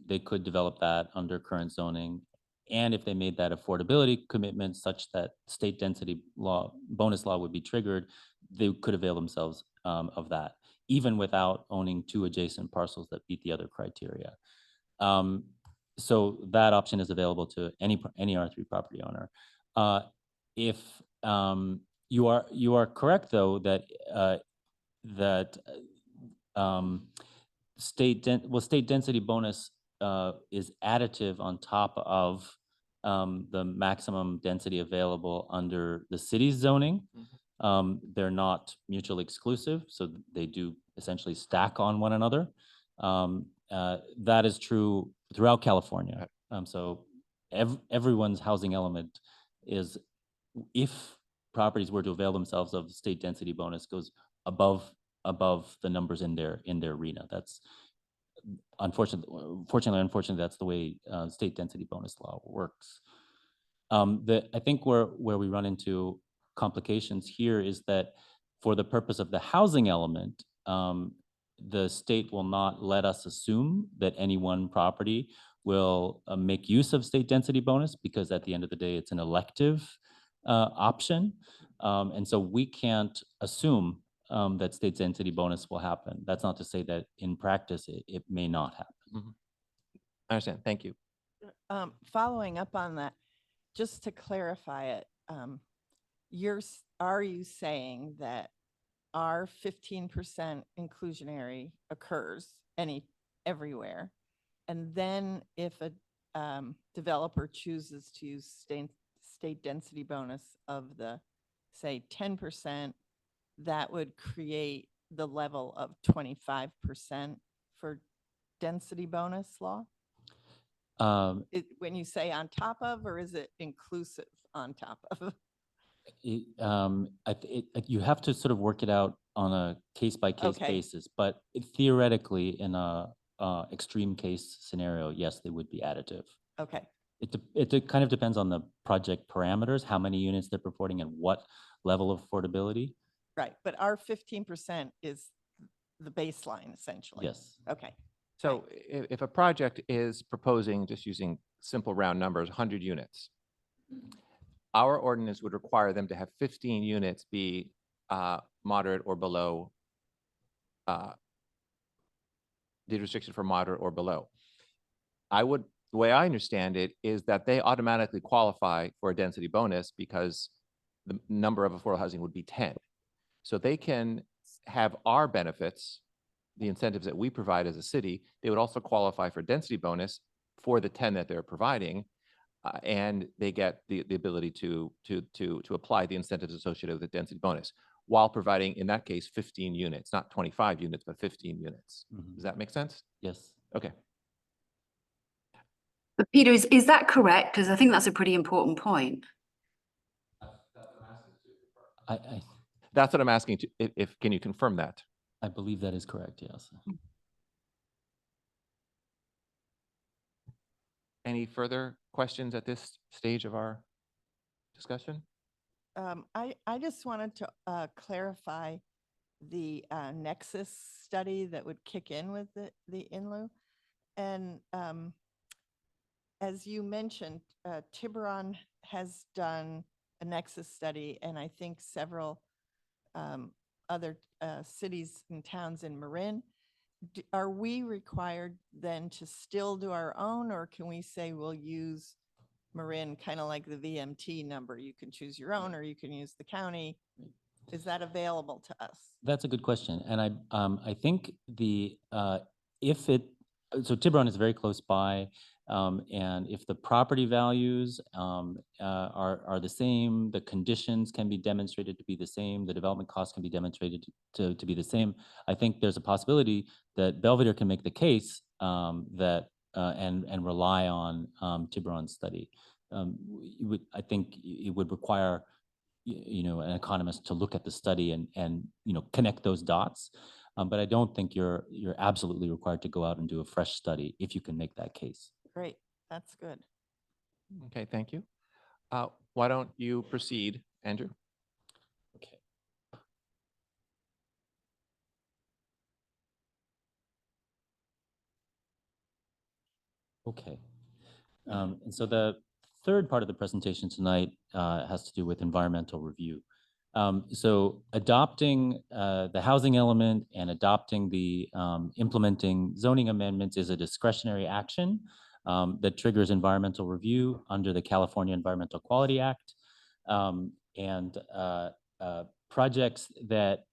they could develop that under current zoning. And if they made that affordability commitment such that state density bonus law would be triggered, they could avail themselves of that, even without owning two adjacent parcels that meet the other criteria. So that option is available to any R3 property owner. If you are correct, though, that state density bonus is additive on top of the maximum density available under the city's zoning. They're not mutually exclusive, so they do essentially stack on one another. That is true throughout California. So everyone's housing element is, if properties were to avail themselves of state density bonus, goes above the numbers in their arena. That's unfortunately, that's the way state density bonus law works. I think where we run into complications here is that for the purpose of the housing element, the state will not let us assume that any one property will make use of state density bonus, because at the end of the day, it's an elective option. And so we can't assume that state density bonus will happen. That's not to say that in practice, it may not happen. I understand. Thank you. Following up on that, just to clarify it, are you saying that our 15% inclusionary occurs everywhere? And then if a developer chooses to use state density bonus of the, say, 10%, that would create the level of 25% for density bonus law? When you say on top of, or is it inclusive on top of? You have to sort of work it out on a case-by-case Okay. basis, but theoretically, in a extreme case scenario, yes, they would be additive. Okay. It kind of depends on the project parameters, how many units they're purporting and what level of affordability. Right, but our 15% is the baseline, essentially. Yes. Okay. So if a project is proposing, just using simple round numbers, 100 units, our ordinance would require them to have 15 units be moderate or below, the restriction for moderate or below. I would the way I understand it is that they automatically qualify for a density bonus because the number of affordable housing would be 10. So they can have our benefits, the incentives that we provide as a city, they would also qualify for density bonus for the 10 that they're providing. And they get the ability to apply the incentives associated with the density bonus while providing, in that case, 15 units, not 25 units, but 15 units. Mhm. Does that make sense? Yes. Okay. But Peter, is that correct? Because I think that's a pretty important point. I, That's what I'm asking to, if can you confirm that? I believe that is correct, yes. Any further questions at this stage of our discussion? I just wanted to clarify the nexus study that would kick in with the in lieu. And as you mentioned, Tiburon has done a nexus study, and I think several other cities and towns in Marin. Are we required then to still do our own, or can we say we'll use Marin, kind of like the VMT number? You can choose your own, or you can use the county. Is that available to us? That's a good question. And I think if it, so Tiburon is very close by. And if the property values are the same, the conditions can be demonstrated to be the same, the development costs can be demonstrated to be the same. I think there's a possibility that Belvedere can make the case that and rely on Tiburon's study. I think it would require an economist to look at the study and connect those dots. But I don't think you're absolutely required to go out and do a fresh study if you can make that case. Great, that's good. Okay, thank you. Why don't you proceed, Andrew? Okay. Okay. And so the third part of the presentation tonight has to do with environmental review. So adopting the housing element and adopting the implementing zoning amendments is a discretionary action that triggers environmental review under the California Environmental Quality Act. And projects that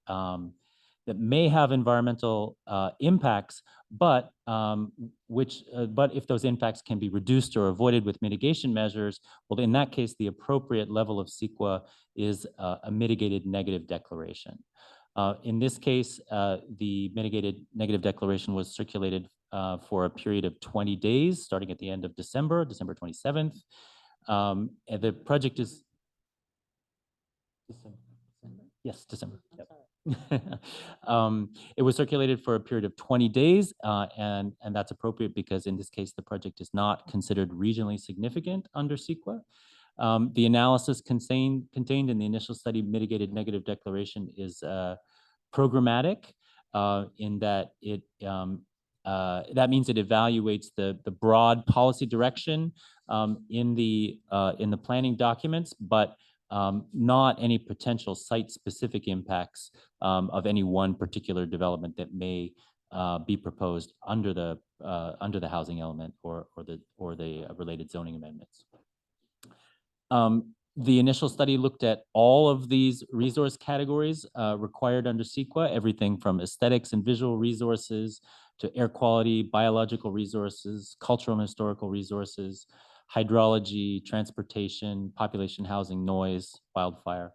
may have environmental impacts, but if those impacts can be reduced or avoided with mitigation measures, well, in that case, the appropriate level of CEQA is a mitigated negative declaration. In this case, the mitigated negative declaration was circulated for a period of 20 days, starting at the end of December 27th. And the project is December. Yep. It was circulated for a period of 20 days, and that's appropriate because in this case, the project is not considered regionally significant under CEQA. The analysis contained in the initial study mitigated negative declaration is programmatic in that that means it evaluates the broad policy direction in the planning documents, but not any potential site-specific impacts of any one particular development that may be proposed under the housing element or the related zoning amendments. The initial study looked at all of these resource categories required under CEQA, everything from aesthetics and visual resources to air quality, biological resources, cultural and historical resources, hydrology, transportation, population, housing, noise, wildfire.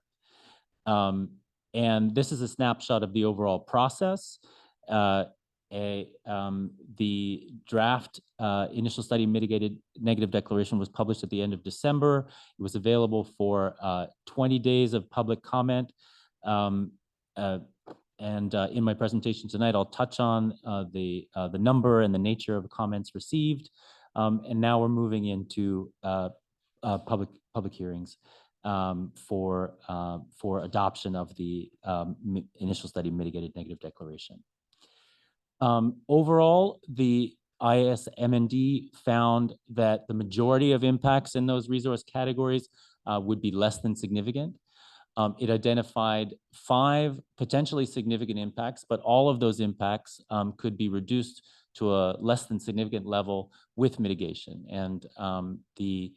And this is a snapshot of the overall process. The draft initial study mitigated negative declaration was published at the end of December. It was available for 20 days of public comment. In my presentation tonight, I'll touch on the number and the nature of comments received. And now we're moving into public hearings for adoption of the initial study mitigated negative declaration. Overall, the ISMND found that the majority of impacts in those resource categories would be less than significant. It identified 5 potentially significant impacts, but all of those impacts could be reduced to a less than significant level with mitigation. And the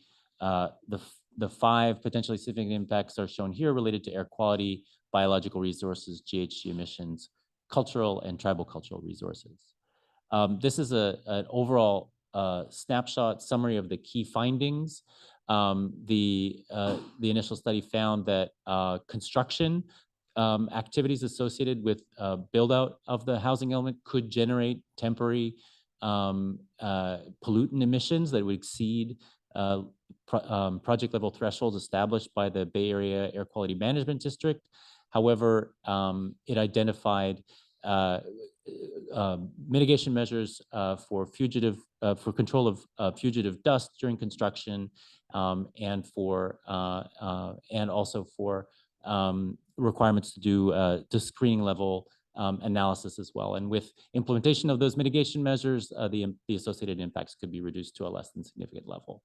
5 potentially significant impacts are shown here related to air quality, biological resources, GHG emissions, cultural and tribal cultural resources. This is an overall snapshot summary of the key findings. The initial study found that construction activities associated with build out of the housing element could generate temporary pollutant emissions that would exceed project level thresholds established by the Bay Area Air Quality Management District. However, it identified mitigation measures for control of fugitive dust during construction, and also for requirements to do the screening level analysis as well. And with implementation of those mitigation measures, the associated impacts could be reduced to a less than significant level.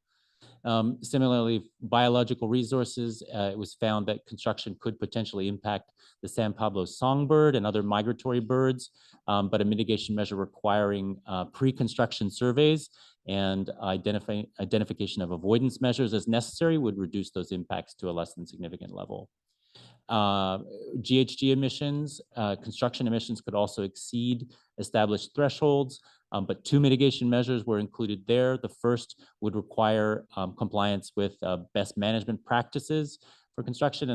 Similarly, biological resources, it was found that construction could potentially impact the San Pablo songbird and other migratory birds, but a mitigation measure requiring pre-construction surveys and identification of avoidance measures as necessary would reduce those impacts to a less than significant level. GHG emissions, construction emissions could also exceed established thresholds, but 2 mitigation measures were included there. The first would require compliance with best management practices for construction,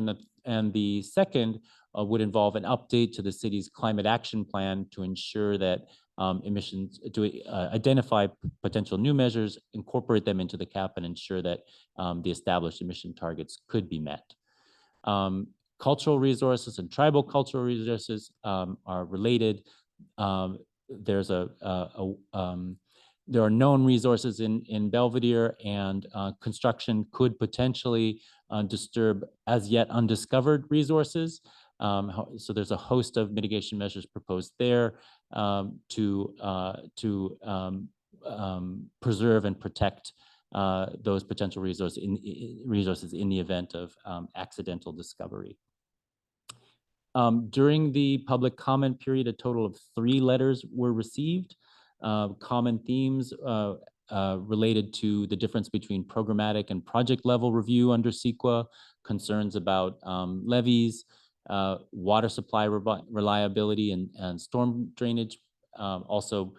and the second would involve an update to the city's climate action plan to ensure that identify potential new measures, incorporate them into the CAP, and ensure that the established emission targets could be met. Cultural resources and tribal cultural resources are related. There are known resources in Belvedere, and construction could potentially disturb as yet undiscovered resources. So there's a host of mitigation measures proposed there to preserve and protect those potential resources in the event of accidental discovery. During the public comment period, a total of 3 letters were received. Common themes related to the difference between programmatic and project level review under CEQA, concerns about levees, water supply reliability and storm drainage, also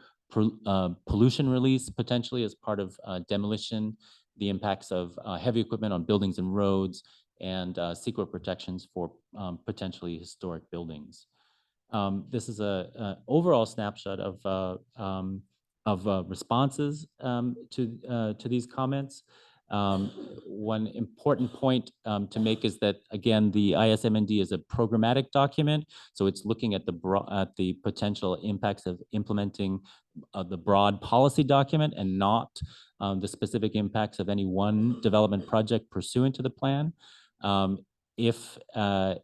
pollution release potentially as part of demolition, the impacts of heavy equipment on buildings and roads, and CEQA protections for potentially historic buildings. This is an overall snapshot of responses to these comments. One important point to make is that, again, the ISMND is a programmatic document, so it's looking at the potential impacts of implementing the broad policy document and not the specific impacts of any one development project pursuant to the plan. If a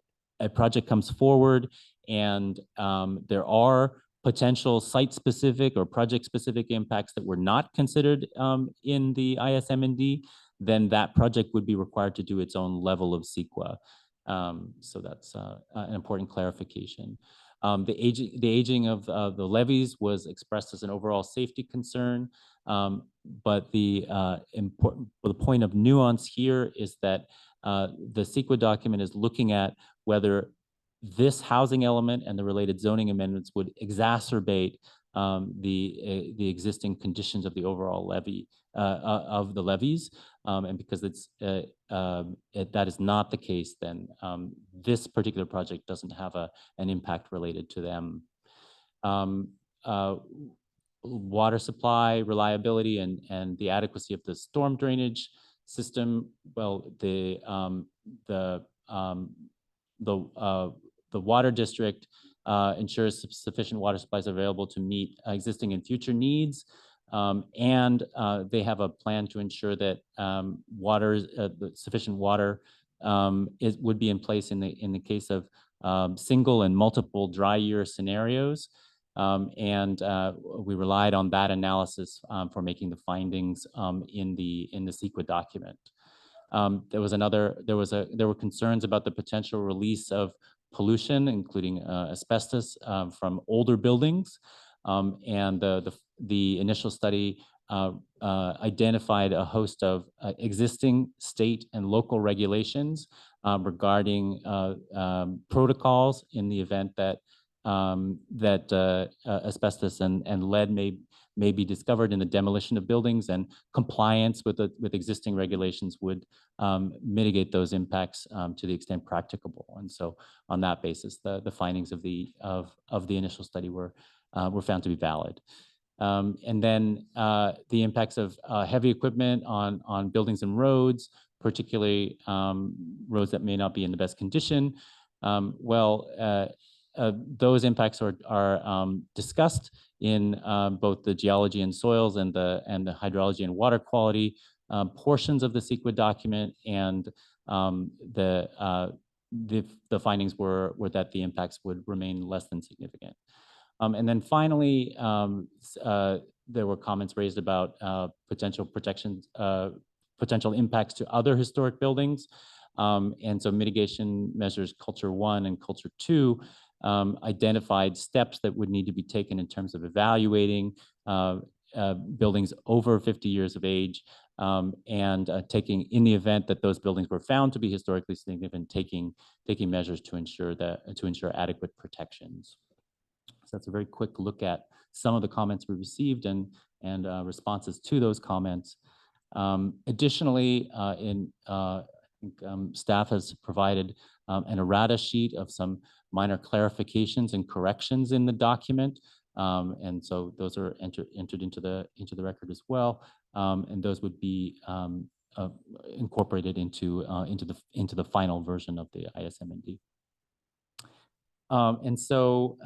project comes forward and there are potential site-specific or project-specific impacts that were not considered in the ISMND, then that project would be required to do its own level of CEQA. So that's an important clarification. The aging of the levees was expressed as an overall safety concern, but the point of nuance here is that the CEQA document is looking at whether this housing element and the related zoning amendments would exacerbate the existing conditions of the overall levy of the levies, and because that is not the case, then this particular project doesn't have an impact related to them. Water supply reliability and the adequacy of the storm drainage system. Well, the water district ensures sufficient water supplies available to meet existing and future needs, and they have a plan to ensure that sufficient water would be in place in the case of single and multiple dry year scenarios. And we relied on that analysis for making the findings in the CEQA document. There were concerns about the potential release of pollution, including asbestos from older buildings, and the initial study identified a host of existing state and local regulations regarding protocols in the event that asbestos and lead may be discovered in the demolition of buildings, and compliance with existing regulations would mitigate those impacts to the extent practicable. And so, on that basis, the findings of the initial study were found to be valid. And then the impacts of heavy equipment on buildings and roads, particularly roads that may not be in the best condition. Those impacts are discussed in both the geology and soils and the hydrology and water quality portions of the CEQA document, and the findings were that the impacts would remain less than significant. And then finally, there were comments raised about potential impacts to other historic buildings. And so mitigation measures Culture 1 and Culture 2 identified steps that would need to be taken in terms of evaluating buildings over 50 years of age, and taking, in the event that those buildings were found to be historically significant, taking measures to ensure adequate protections. So that's a very quick look at some of the comments we received and responses to those comments. Additionally, I think staff has provided an errata sheet of some minor clarifications and corrections in the document, and so those are entered into the record as well, and those would be incorporated into the final version of the ISMND. And so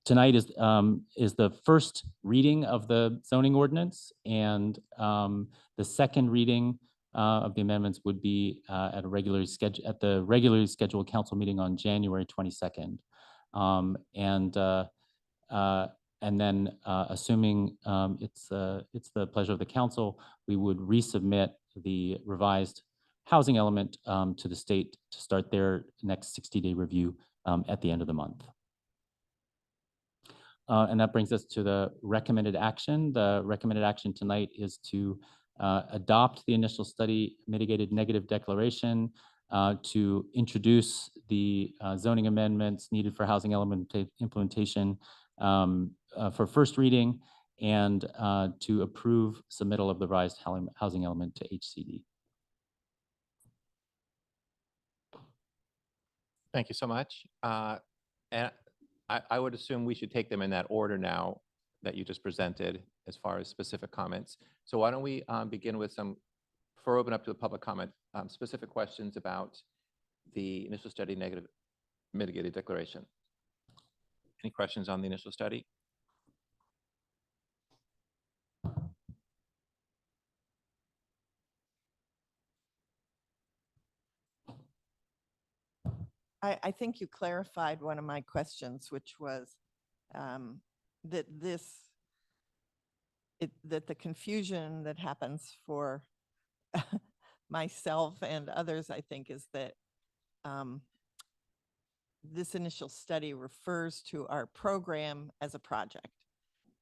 tonight is the first reading of the zoning ordinance, and the second reading of the amendments would be at the regularly scheduled council meeting on January 22nd. And then assuming it's the pleasure of the council, we would resubmit the revised housing element to the state to start their next 60-day review at the end of the month. And that brings us to the recommended action. The recommended action tonight is to adopt the initial study mitigated negative declaration, to introduce the zoning amendments needed for housing element implementation for first reading, and to approve submittal of the revised housing element to HCD. Thank you so much. And I would assume we should take them in that order now that you just presented as far as specific comments. So why don't we begin with some, before we open up to the public comment, specific questions about the initial study negative mitigated declaration. Any questions on the initial study? I think you clarified one of my questions, which was that the confusion that happens for myself and others, I think, is that this initial study refers to our program as a project.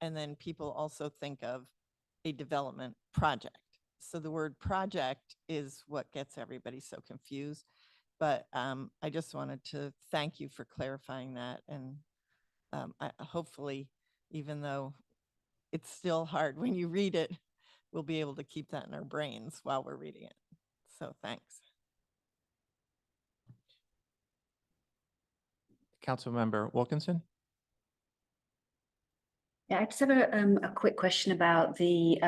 And then people also think of a development project. So the word project is what gets everybody so confused. But I just wanted to thank you for clarifying that. And hopefully, even though it's still hard when you read it, we'll be able to keep that in our brains while we're reading it. So thanks. Councilmember Wilkinson? Yeah, I just have a quick question about the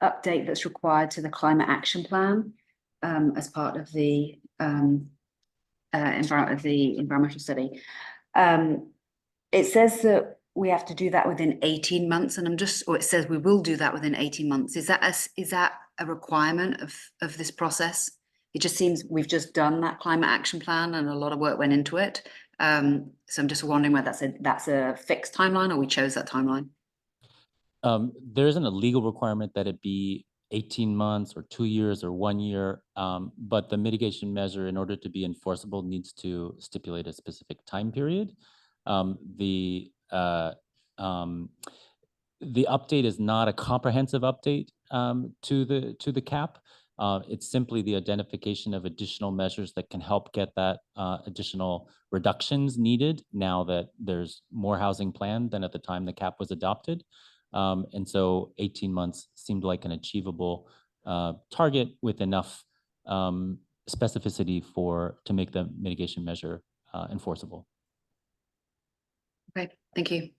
update that's required to the climate action plan as part of the environmental study. It says that we have to do that within 18 months, and or it says we will do that within 18 months. Is that a requirement of this process? It just seems we've just done that climate action plan and a lot of work went into it. So I'm just wondering whether that's a fixed timeline or we chose that timeline. There isn't a legal requirement that it be 18 months or 2 years or 1 year, but the mitigation measure, in order to be enforceable, needs to stipulate a specific time period. The update is not a comprehensive update to the cap. It's simply the identification of additional measures that can help get that additional reductions needed now that there's more housing planned than at the time the cap was adopted. And so 18 months seemed like an achievable target with enough specificity to make the mitigation measure enforceable. Okay, thank you.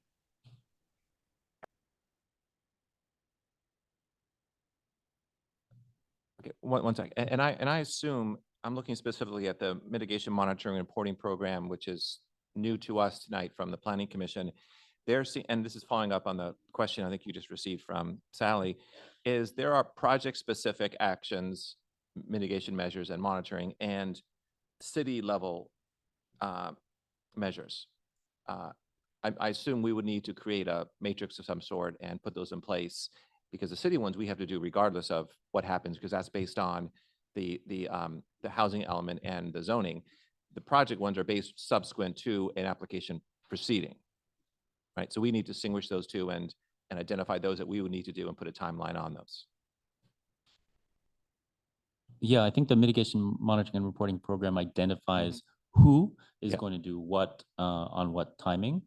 Okay, one sec. And I assume, I'm looking specifically at the mitigation monitoring and reporting program, which is new to us tonight from the Planning Commission. And this is following up on the question I think you just received from Sally, is there are project-specific actions, mitigation measures and monitoring, and city-level measures. I assume we would need to create a matrix of some sort and put those in place, because the city ones we have to do regardless of what happens, because that's based on the housing element and the zoning. The project ones are based subsequent to an application proceeding, right? So we need to distinguish those two and identify those that we would need to do and put a timeline on those. Yeah, I think the mitigation monitoring and reporting program identifies who is Yeah. going to do what on what timing.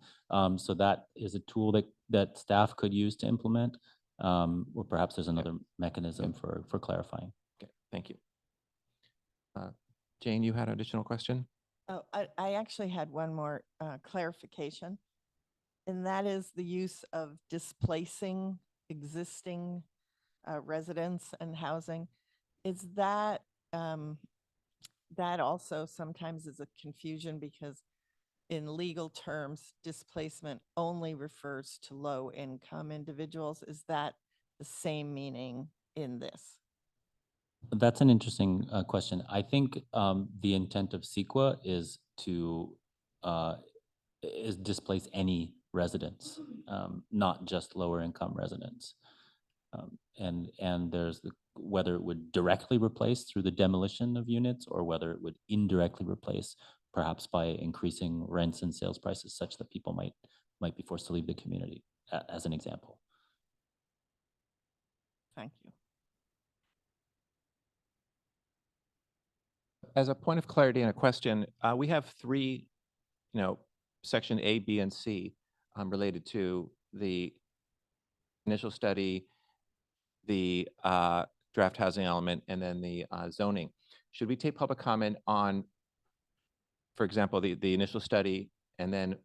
So that is a tool that staff could use to implement, or perhaps there's another mechanism for clarifying. Okay, thank you. Jane, you had an additional question? Oh, I actually had one more clarification, and that is the use of displacing existing residents and housing. Is that, that also sometimes is a confusion, because in legal terms, displacement only refers to low-income individuals. Is that the same meaning in this? That's an interesting question. I think the intent of CEQA is to displace any residents, not just lower income residents. And there's whether it would directly replace through the demolition of units, or whether it would indirectly replace, perhaps by increasing rents and sales prices such that people might be forced to leave the community, as an example. Thank you. As a point of clarity and a question, we have three, section A, B, and C related to the initial study, the draft housing element, and then the zoning. Should we take public comment on, for example, the initial study, and then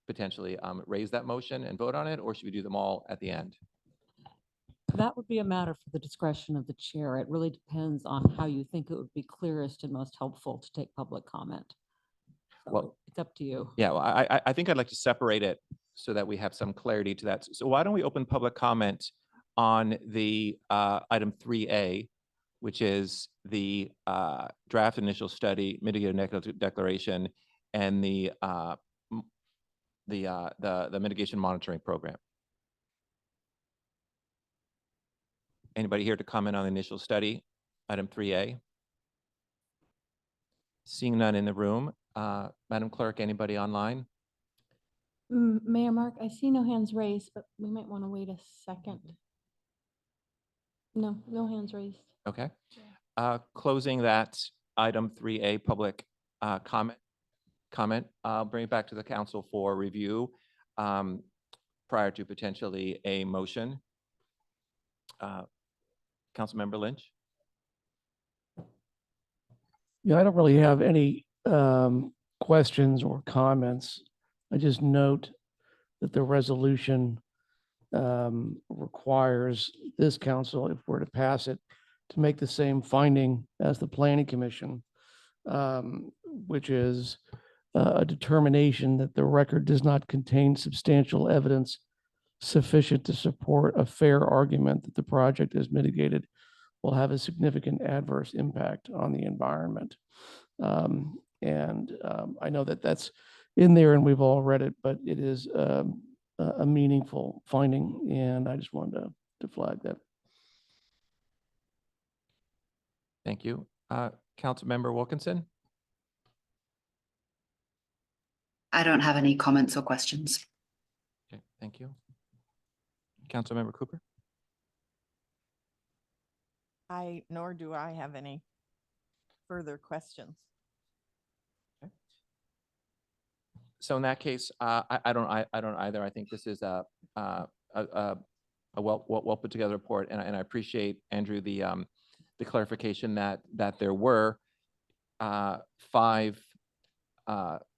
potentially raise that motion and vote on it, or should we do them all at the end? That would be a matter for the discretion of the chair. It really depends on how you think it would be clearest and most helpful to take public comment. So Well, it's up to you. Yeah, well, I think I'd like to separate it so that we have some clarity to that. So why don't we open public comment on the item 3A, which is the draft initial study, mitigated declaration, and the mitigation monitoring program. Anybody here to comment on the initial study, item 3A? Seeing none in the room, Madam Clerk, anybody online? Mayor Mark, I see no hands raised, but we might want to wait a second. No, no hands raised. Okay. Closing that item 3A public comment, I'll bring it back to the council for review prior to potentially a motion. Councilmember Lynch? Yeah, I don't really have any questions or comments. I just note that the resolution requires this council, if we're to pass it, to make the same finding as the Planning Commission, which is a determination that the record does not contain substantial evidence sufficient to support a fair argument that the project as mitigated will have a significant adverse impact on the environment. I know that that's in there and we've all read it, but it is a meaningful finding, and I just wanted to flag that. Thank you. Councilmember Wilkinson? I don't have any comments or questions. Okay, thank you. Councilmember Cooper? Nor do I have any further questions. So in that case, I don't either. I think this is a well put together report, and I appreciate, Andrew, the clarification that there were 5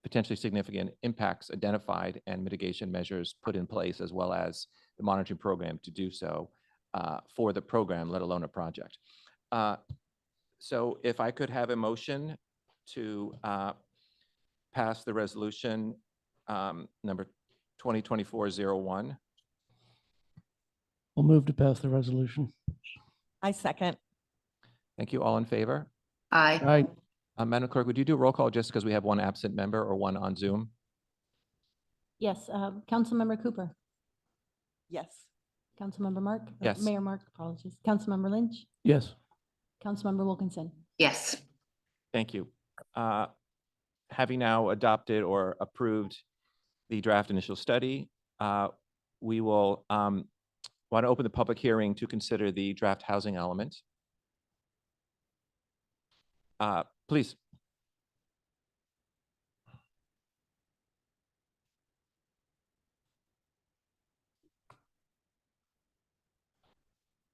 potentially significant impacts identified and mitigation measures put in place, as well as the monitoring program to do so for the program, let alone a project. So if I could have a motion to pass the resolution number 2024-01. We'll move to pass the resolution. I second. Thank you. All in favor? Aye. Aye. Madam Clerk, would you do a roll call just because we have one absent member or one on Zoom? Yes, Councilmember Cooper, Yes. Councilmember Mark. Yes. Mayor Mark, apologies. Councilmember Lynch, Yes. Councilmember Wilkinson. Yes. Thank you. Having now adopted or approved the draft initial study, we will want to open the public hearing to consider the draft housing element. Please.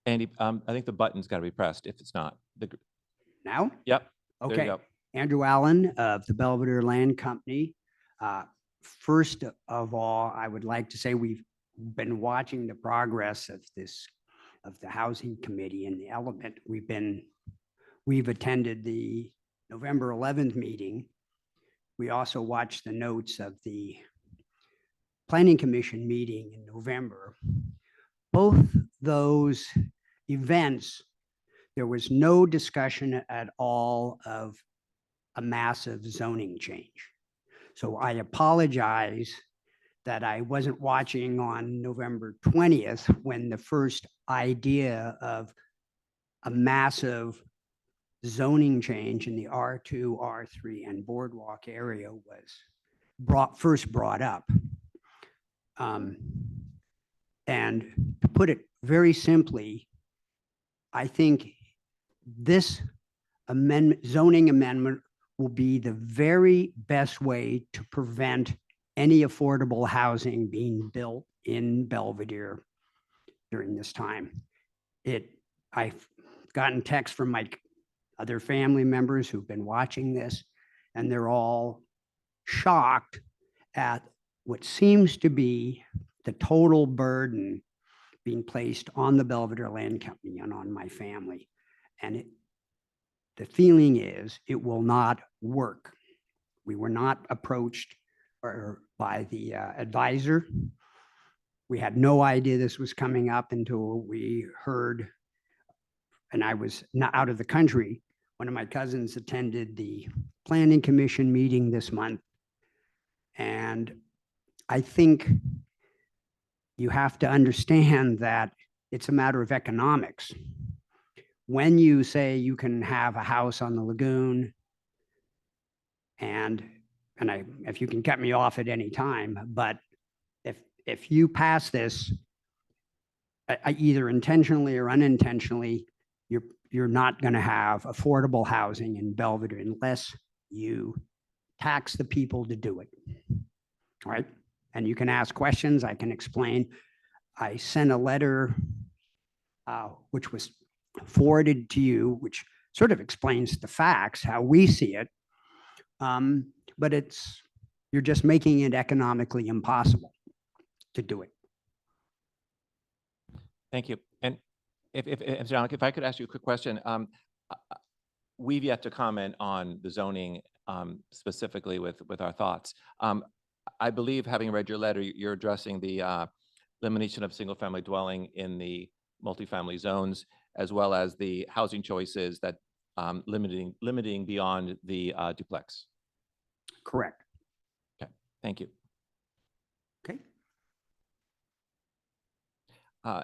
Andy, I think the button's got to be pressed if it's not. Now? Yep, there you Okay. go. Andrew Allen of the Belvedere Land Company. First of all, I would like to say we've been watching the progress of the Housing Committee and the element. We've attended the November 11th meeting. We also watched the notes of the Planning Commission meeting in November. Both those events, there was no discussion at all of a massive zoning change. So I apologize that I wasn't watching on November 20th when the first idea of a massive zoning change in the R2, R3, and Boardwalk area was first brought up. And to put it very simply, I think this zoning amendment will be the very best way to prevent any affordable housing being built in Belvedere during this time. I've gotten texts from my other family members who've been watching this, and they're all shocked at what seems to be the total burden being placed on the Belvedere Land Company and on my family. And the feeling is it will not work. We were not approached by the advisor. We had no idea this was coming up until we heard, and I was not out of the country. One of my cousins attended the Planning Commission meeting this month. And I think you have to understand that it's a matter of economics. When you say you can have a house on the lagoon, and if you can cut me off at any time, but if you pass this, either intentionally or unintentionally, you're not going to have affordable housing in Belvedere unless you tax the people to do it. All right. And you can ask questions. I can explain. I sent a letter, which was forwarded to you, which sort of explains the facts, how we see it. But you're just making it economically impossible to do it. Thank you. And if John, if I could ask you a quick question, we've yet to comment on the zoning specifically with our thoughts. I believe, having read your letter, you're addressing the elimination of single-family dwelling in the multifamily zones, as well as the housing choices that limiting beyond the duplex. Correct. Okay, thank you. Okay.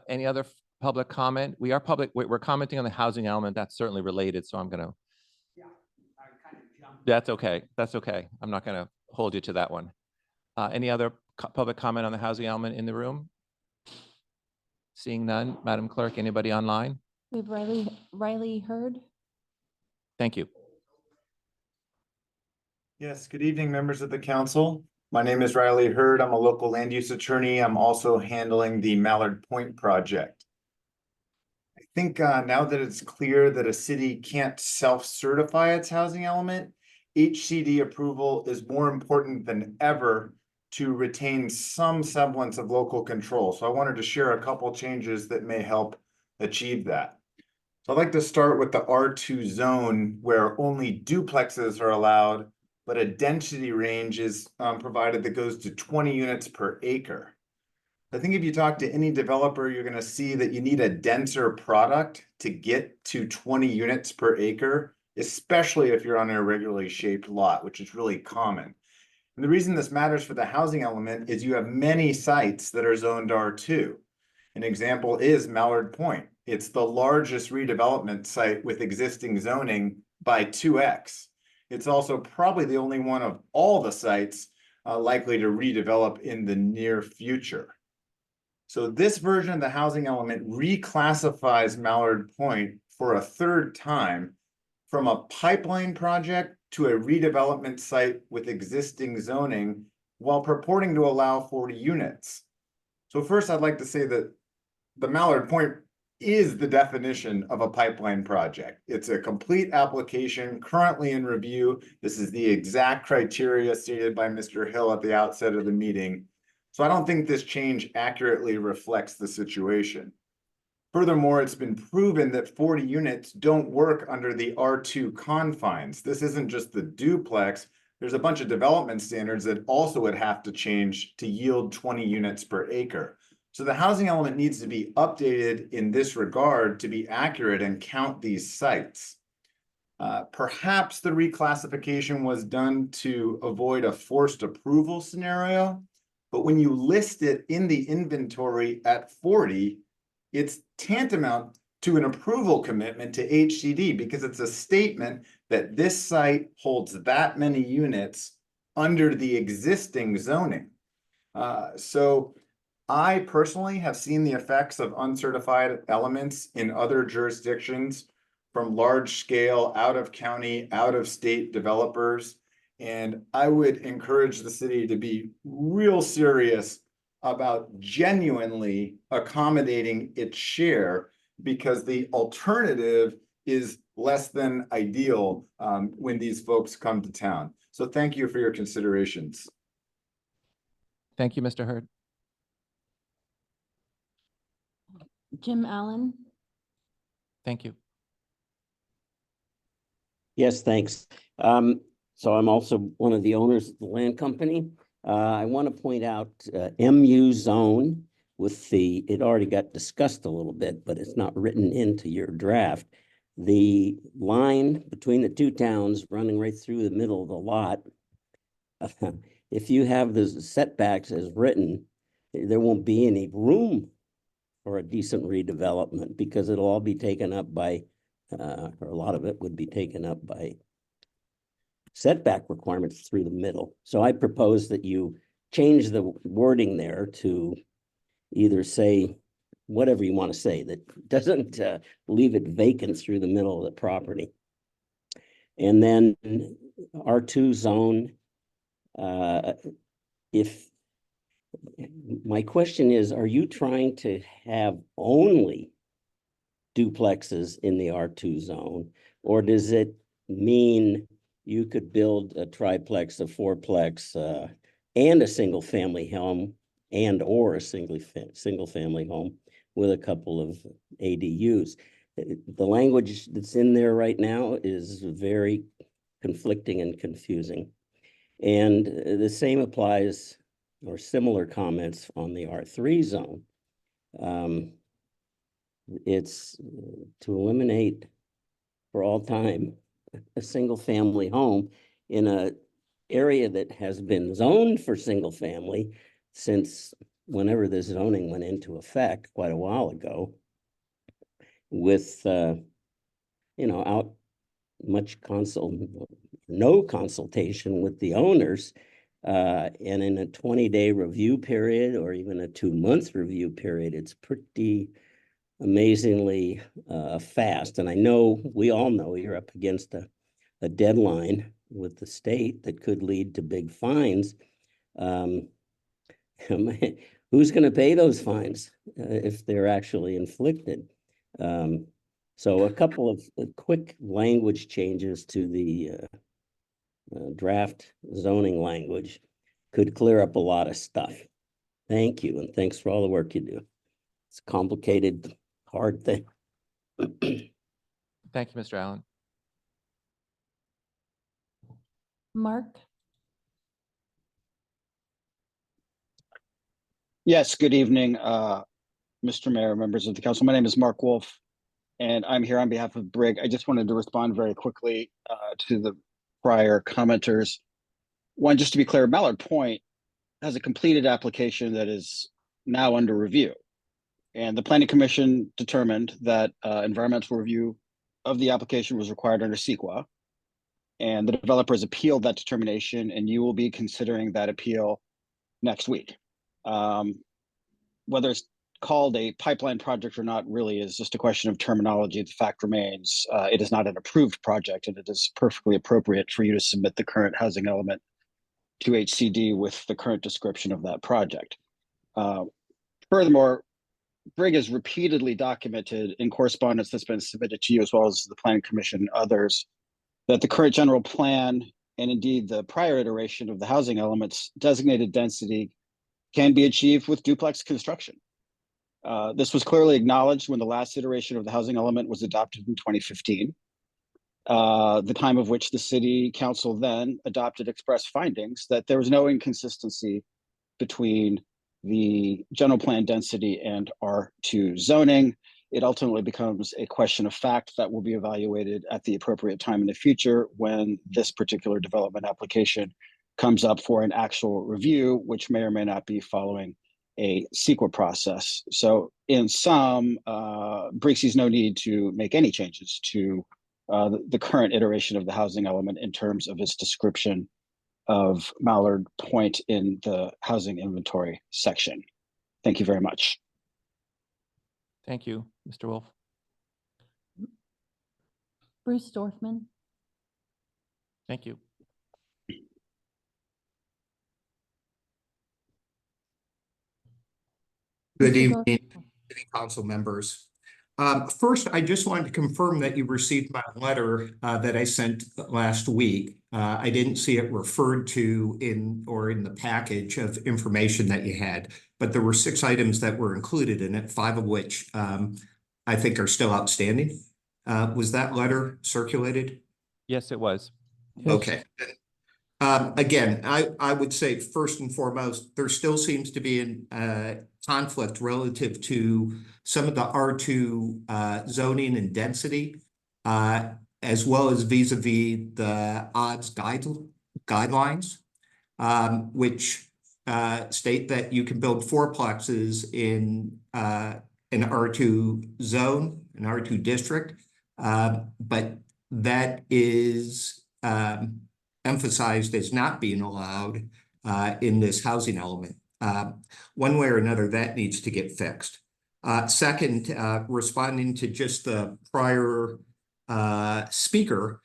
Any other public comment? We're commenting on the housing element. That's certainly related, so I'm gonna. Yeah, I kind of jumped. That's okay. That's okay. I'm not gonna hold you to that one. Any other public comment on the housing element in the room? Seeing none, Madam Clerk, anybody online? We have Riley Hurd. Thank you. Yes, good evening, members of the council. My name is Riley Hurd. I'm a local land use attorney. I'm also handling the Mallard Point project. I think now that it's clear that a city can't self-certify its housing element, HCD approval is more important than ever to retain some semblance of local control. So I wanted to share a couple changes that may help achieve that. So I'd like to start with the R2 zone where only duplexes are allowed, but a density range is provided that goes to 20 units per acre. I think if you talk to any developer, you're going to see that you need a denser product to get to 20 units per acre, especially if you're on an irregularly shaped lot, which is really common. And the reason this matters for the housing element is you have many sites that are zoned R2. An example is Mallard Point. It's the largest redevelopment site with existing zoning by 2x. It's also probably the only one of all the sites likely to redevelop in the near future. So this version of the housing element reclassifies Mallard Point for a third time from a pipeline project to a redevelopment site with existing zoning while purporting to allow 40 units. So first, I'd like to say that the Mallard Point is the definition of a pipeline project. It's a complete application currently in review. This is the exact criteria stated by Mr. Hill at the outset of the meeting. So I don't think this change accurately reflects the situation. Furthermore, it's been proven that 40 units don't work under the R2 confines. This isn't just the duplex. There's a bunch of development standards that also would have to change to yield 20 units per acre. So the housing element needs to be updated in this regard to be accurate and count these sites. Perhaps the reclassification was done to avoid a forced approval scenario, but when you list it in the inventory at 40, it's tantamount to an approval commitment to HCD because it's a statement that this site holds that many units under the existing zoning. So I personally have seen the effects of uncertified elements in other jurisdictions from large scale, out of county, out of state developers. And I would encourage the city to be real serious about genuinely accommodating its share because the alternative is less than ideal when these folks come to town. So thank you for your considerations. Thank you, Mr. Hurd. Jim Allen. Thank you. Yes, thanks. So I'm also one of the owners of the land company. I want to point out MU zone with it already got discussed a little bit, but it's not written into your draft. The line between the two towns running right through the middle of the lot, if you have the setbacks as written, there won't be any room for a decent redevelopment because it'll all be taken up by, or a lot of it would be taken up by setback requirements through the middle. So I propose that you change the wording there to either say whatever you want to say that doesn't leave it vacant through the middle of the property. And then R2 zone, if my question is, are you trying to have only duplexes in the R2 zone, or does it mean you could build a triplex, a fourplex, and a single family home and or a single family home with a couple of ADUs? The language that's in there right now is very conflicting and confusing. And the same applies, or similar comments on the R3 zone. It's to eliminate for all time a single family home in a area that has been zoned for single family since whenever the zoning went into effect quite a while ago, with no consultation with the owners. And in a 20-day review period or even a 2-month review period, it's pretty amazingly fast. And I know, we all know you're up against a deadline with the state that could lead to big fines. Who's going to pay those fines if they're actually inflicted? So a couple of quick language changes to the draft zoning language could clear up a lot of stuff. Thank you, and thanks for all the work you do. It's a complicated, hard thing. Thank you, Mr. Allen. Mark, Yes, good evening, Mr. Mayor, members of the council. My name is Mark Wolf, and I'm here on behalf of Brig. I just wanted to respond very quickly to the prior commenters. One, just to be clear, Mallard Point has a completed application that is now under review. And the Planning Commission determined that environmental review of the application was required under CEQA. And the developers appealed that determination, and you will be considering that appeal next week. Whether it's called a pipeline project or not really is just a question of terminology. The fact remains, it is not an approved project, and it is perfectly appropriate for you to submit the current housing element to HCD with the current description of that project. Furthermore, Brig has repeatedly documented in correspondence that's been submitted to you as well as the Planning Commission and others that the current general plan and indeed the prior iteration of the housing elements designated density can be achieved with duplex construction. This was clearly acknowledged when the last iteration of the housing element was adopted in 2015, the time of which the city council then adopted express findings that there was no inconsistency between the general plan density and R2 zoning. It ultimately becomes a question of fact that will be evaluated at the appropriate time in the future when this particular development application comes up for an actual review, which may or may not be following a CEQA process. So in sum, Brig sees no need to make any changes to the current iteration of the housing element in terms of its description of Mallard Point in the housing inventory section. Thank you very much. Thank you, Mr. Wolf. Bruce Dorfman, Thank you. Good Mr. Dorf- evening, city council members. First, I just wanted to confirm that you received my letter that I sent last week. I didn't see it referred to in the package of information that you had, but there were 6 items that were included in it, 5 of which I think are still outstanding. Was that letter circulated? Yes, it was. Yes. Okay. Again, I would say first and foremost, there still seems to be a conflict relative to some of the R2 zoning and density, as well as vis-a-vis the odds guidelines, which state that you can build 4plexes in an R2 zone, an R2 district, but that is emphasized as not being allowed in this housing element. One way or another, that needs to get fixed. Second, responding to just the prior speaker,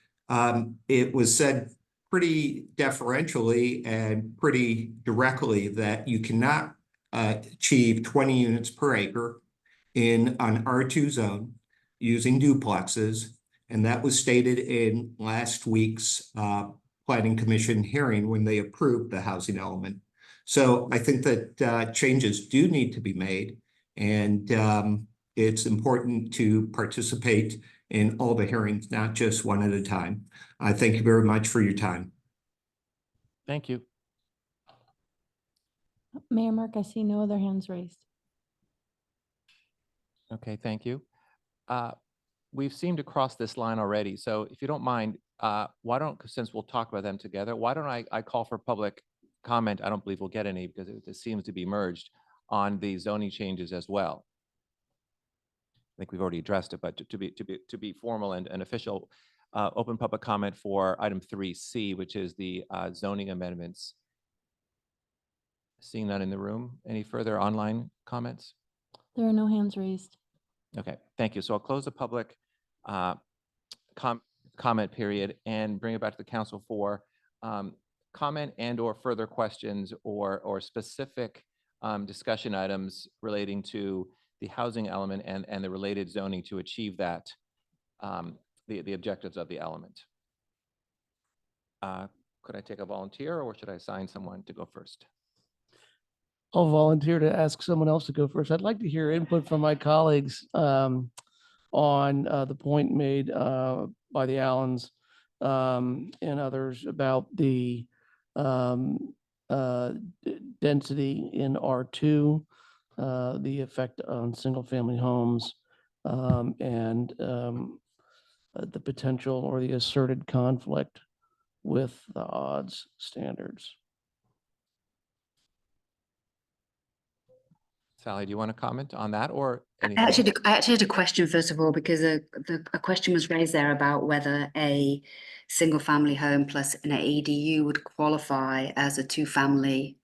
it was said pretty deferentially and pretty directly that you cannot achieve 20 units per acre in an R2 zone using duplexes. And that was stated in last week's Planning Commission hearing when they approved the housing element. So I think that changes do need to be made, and it's important to participate in all the hearings, not just one at a time. I thank you very much for your time. Thank you. Mayor Mark, I see no other hands raised. Okay, thank you. We've seemed to cross this line already, so if you don't mind, why don't, since we'll talk about them together, why don't I call for public comment? I don't believe we'll get any because it seems to be merged on the zoning changes as well. I think we've already addressed it, but to be formal and official, open public comment for item 3C, which is the zoning amendments Seeing none in the room. Any further online comments? There are no hands raised. Okay, thank you. So I'll close the public uh, comment period and bring it back to the council for comment and or further questions or specific discussion items relating to the housing element and the related zoning to achieve that, the objectives of the element. Could I take a volunteer or should I assign someone to go first? I'll volunteer to ask someone else to go first. I'd like to hear input from my colleagues on the point made by the Allens and others about the density in R2, the effect on single-family homes, and the potential or the asserted conflict with the odds standards. Sally, do you want to comment on that or I anything else? I actually had a question first of all, because a question was raised there about whether a single family home plus an ADU would qualify as a two-family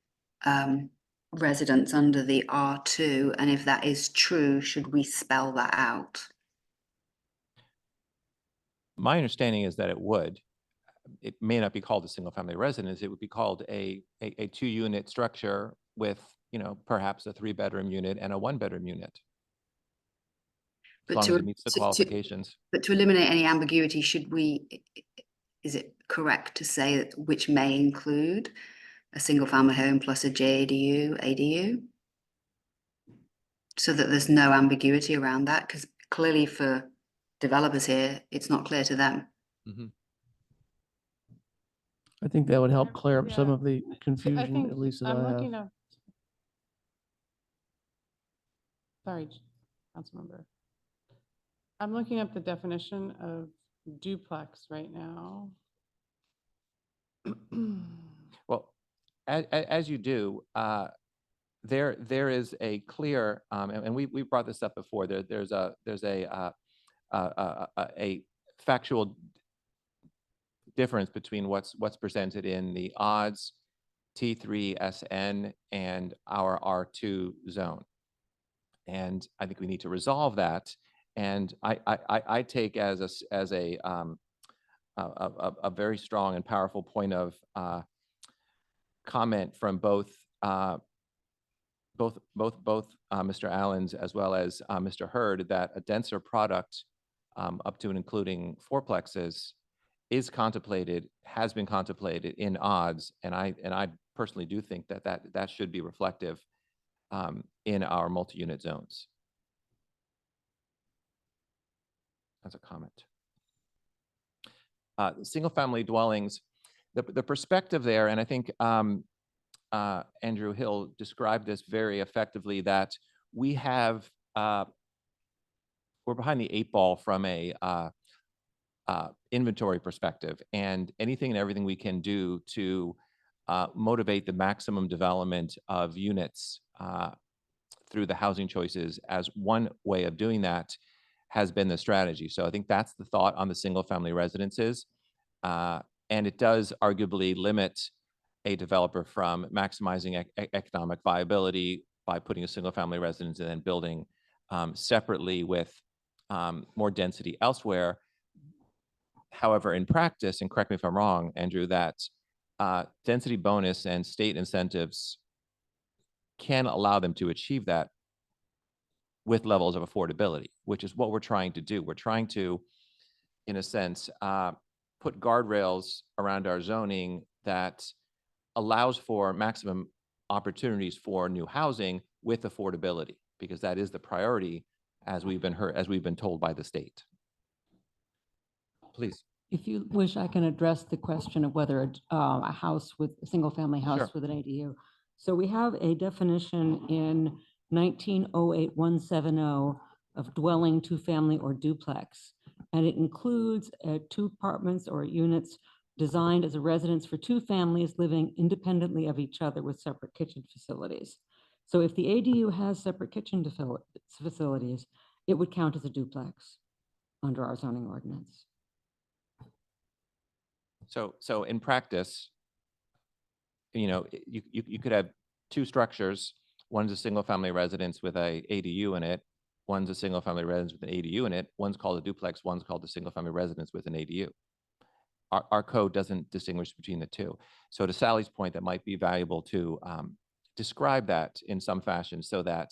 residence under the R2, and if that is true, should we spell that out? My understanding is that it would. It may not be called a single family residence. It would be called a 2-unit structure with, perhaps a 3-bedroom unit and a 1-bedroom unit. As long as it meets the qualifications. But to eliminate any ambiguity, is it correct to say that which may include a single family home plus a JADU, ADU? So that there's no ambiguity around that, because clearly for developers here, it's not clear to them. Mhm. I think that would help clear up some Yeah. of the I confusion, think at least that I'm I have. looking up. Sorry, Councilmember. I'm looking up the definition of duplex right now. Well, as you do, there is a clear, and we brought this up before. There's a factual difference between what's presented in the odds T3SN and our R2 zone. And I think we need to resolve that. And I take as a very strong and powerful point of comment from both Mr. Allens as well as Mr. Hurd that a denser product up to and including fourplexes is contemplated, has been contemplated in odds, and I personally do think that should be reflective in our multi-unit zones. As a comment. Single-family dwellings, the perspective there, and I think Andrew Hill described this very effectively, that we have, we're behind the 8 ball from a inventory perspective, and anything and everything we can do to motivate the maximum development of units through the housing choices as one way of doing that has been the strategy. So I think that's the thought on the single family residences. And it does arguably limit a developer from maximizing economic viability by putting a single family residence and then building separately with more density elsewhere. However, in practice, and correct me if I'm wrong, Andrew, that density bonus and state incentives can allow them to achieve that with levels of affordability, which is what we're trying to do. We're trying to, in a sense, put guardrails around our zoning that allows for maximum opportunities for new housing with affordability, because that is the priority as we've been told by the state. Please. If you wish, I can address the question of whether a house with a single family house Sure. with an ADU. So we have a definition in 1908-170 of dwelling, 2-family or duplex. And it includes 2 apartments or units designed as a residence for 2 families living independently of each other with separate kitchen facilities. So if the ADU has separate kitchen facilities, it would count as a duplex under our zoning ordinance. So in practice, you could have two structures. One's a single-family residence with a ADU in it. One's a single-family residence with an ADU in it. One's called a duplex, one's called a single-family residence with an ADU. Our code doesn't distinguish between the two. So to Sally's point, that might be valuable to describe that in some fashion so that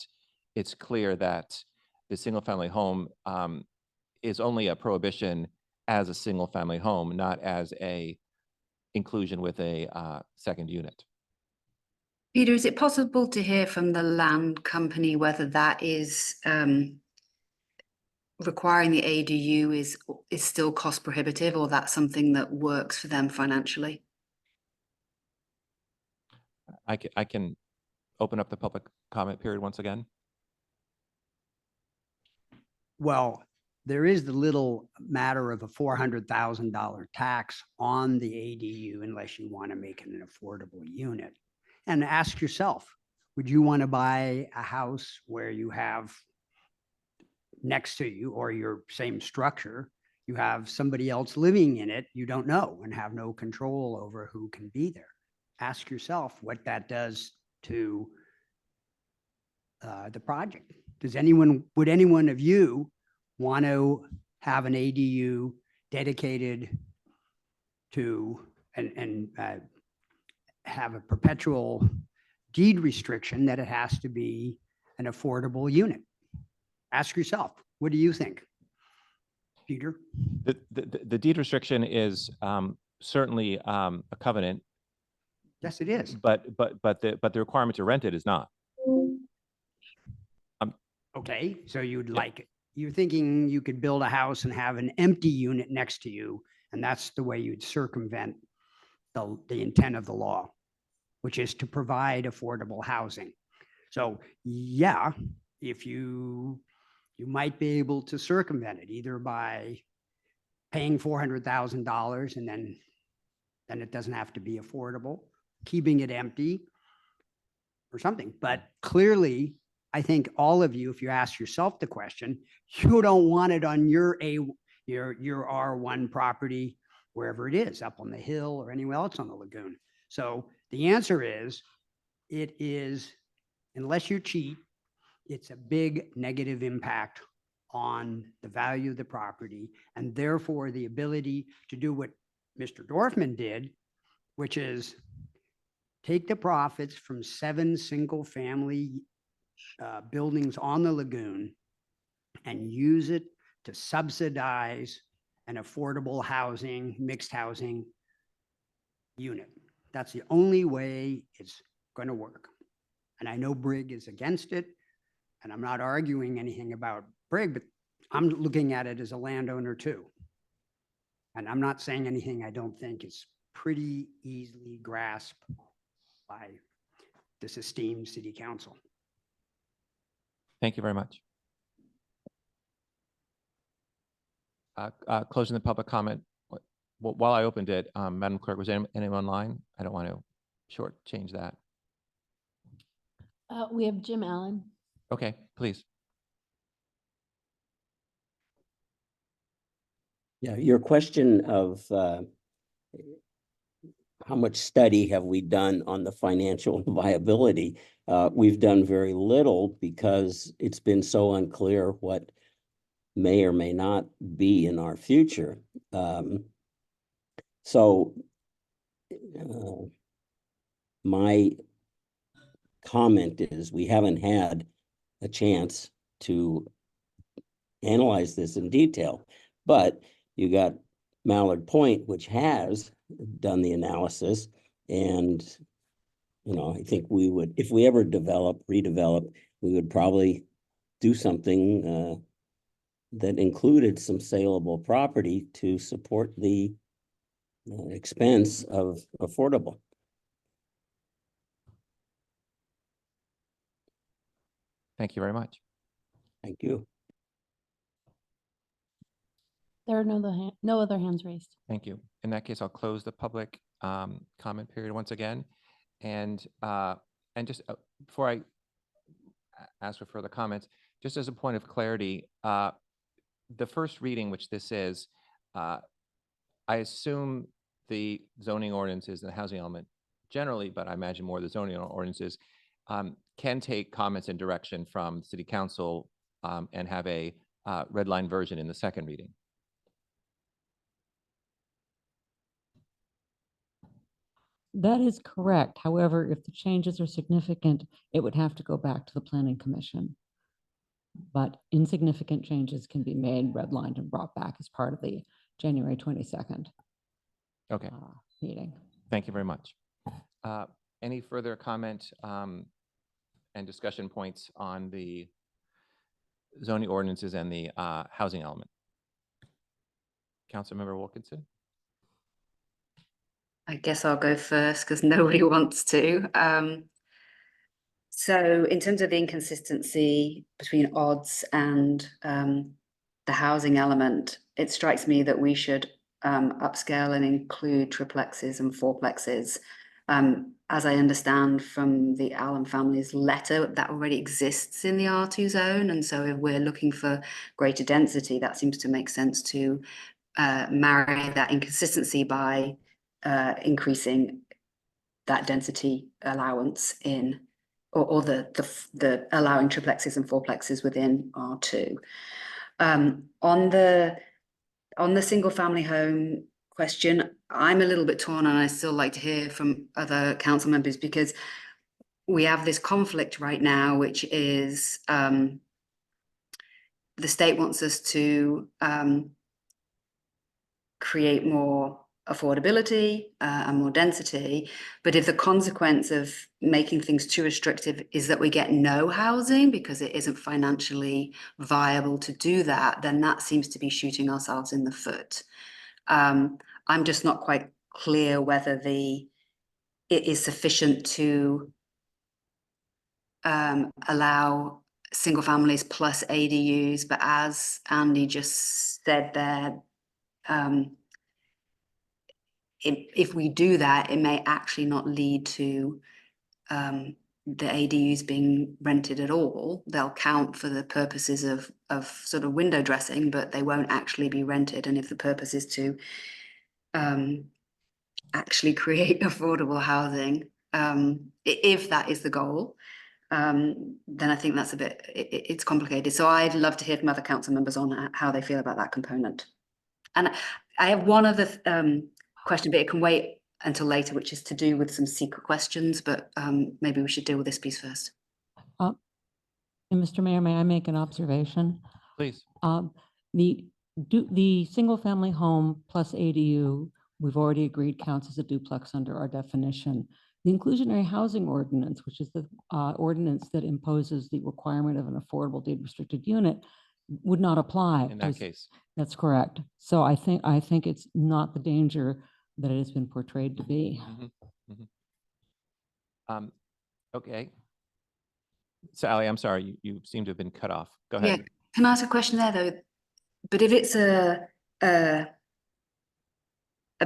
it's clear that the single-family home is only a prohibition as a single-family home, not as a inclusion with a second unit. Peter, is it possible to hear from the land company whether that is requiring the ADU is still cost prohibitive, or that's something that works for them financially? I can open up the public comment period once again. Well, there is the little matter of a $400,000 tax on the ADU unless you want to make it an affordable unit. And ask yourself, would you want to buy a house where you have next to you or your same structure, you have somebody else living in it you don't know and have no control over who can be there? Ask yourself what that does to the project. Would anyone of you want to have an ADU dedicated to and have a perpetual deed restriction that it has to be an affordable unit? Ask yourself, what do you think? Peter? The deed restriction is certainly a covenant. Yes, it is. But the requirement to rent it is not. Okay, so you'd like it. You're thinking you could build a house and have an empty unit next to you, and that's the way you'd circumvent the intent of the law, which is to provide affordable housing. So yeah, if you might be able to circumvent it either by paying $400,000 and then it doesn't have to be affordable, keeping it empty or something. But clearly, I think all of you, if you ask yourself the question, you don't want it on your R1 property, wherever it is, up on the hill or anywhere else on the lagoon. So the answer is, it is, unless you cheat, it's a big negative impact on the value of the property, and therefore the ability to do what Mr. Dorfman did, which is take the profits from 7 single-family buildings on the lagoon and use it to subsidize an affordable housing, mixed housing unit. That's the only way it's going to work. And I know Brig is against it, and I'm not arguing anything about Brig, but I'm looking at it as a landowner too. And I'm not saying anything I don't think is pretty easily grasped by this esteemed city council. Thank you very much. Closing the public comment. While I opened it, Madam Clerk, was anyone online? I don't want to shortchange that. We have Jim Allen. Okay, please. Yeah, your question of how much study have we done on the financial viability? We've done very little because it's been so unclear what may or may not be in our future. So my comment is we haven't had a chance to analyze this in detail, but you got Mallard Point, which has done the analysis, and I think we would, if we ever redevelop, we would probably do something that included some saleable property to support the expense of affordable. Thank you very much. Thank you. There are no other hands raised. Thank you. In that case, I'll close the public comment period once again. And just before I ask for further comments, just as a point of clarity, the first reading, which this is, I assume the zoning ordinances and the housing element generally, but I imagine more the zoning ordinances can take comments and direction from city council and have a red line version in the second reading. That is correct. However, if the changes are significant, it would have to go back to the planning commission. But insignificant changes can be made, redlined, and brought back as part of the January 22nd Okay, meeting. thank you very much. Any further comment and discussion points on the zoning ordinances and the housing element? Councilmember Wilkinson? I guess I'll go first because nobody wants to. So in terms of the inconsistency between odds and the housing element, it strikes me that we should upscale and include triplexes and fourplexes. As I understand from the Allen family's letter, that already exists in the R2 zone. And so if we're looking for greater density, that seems to make sense to marry that inconsistency by increasing that density allowance in, or the allowing triplexes and fourplexes within R2. On the single family home question, I'm a little bit torn, and I still like to hear from other council members, because we have this conflict right now, which is the state wants us to create more affordability and more density. But if the consequence of making things too restrictive is that we get no housing because it isn't financially viable to do that, then that seems to be shooting ourselves in the foot. I'm just not quite clear whether it is sufficient to allow single families plus ADUs, but as Andy just said there, if we do that, it may actually not lead to the ADUs being rented at all. They'll count for the purposes of sort of window dressing, but they won't actually be rented. And if the purpose is to actually create affordable housing, if that is the goal, then I think that's it's complicated. So I'd love to hear from other council members on how they feel about that component. And I have one other question, but it can wait until later, which is to do with some secret questions, but maybe we should deal with this piece first. And Mr. Mayor, may I make an observation? Please. The single family home plus ADU, we've already agreed counts as a duplex under our definition. The inclusionary housing ordinance, which is the ordinance that imposes the requirement of an affordable deed restricted unit, would not apply. In that case. That's correct. So I think it's not the danger that it has been portrayed to be. Okay. Sally, I'm sorry, you seem to have been cut off. Go Yeah, ahead. can I ask a question there though? But if it's a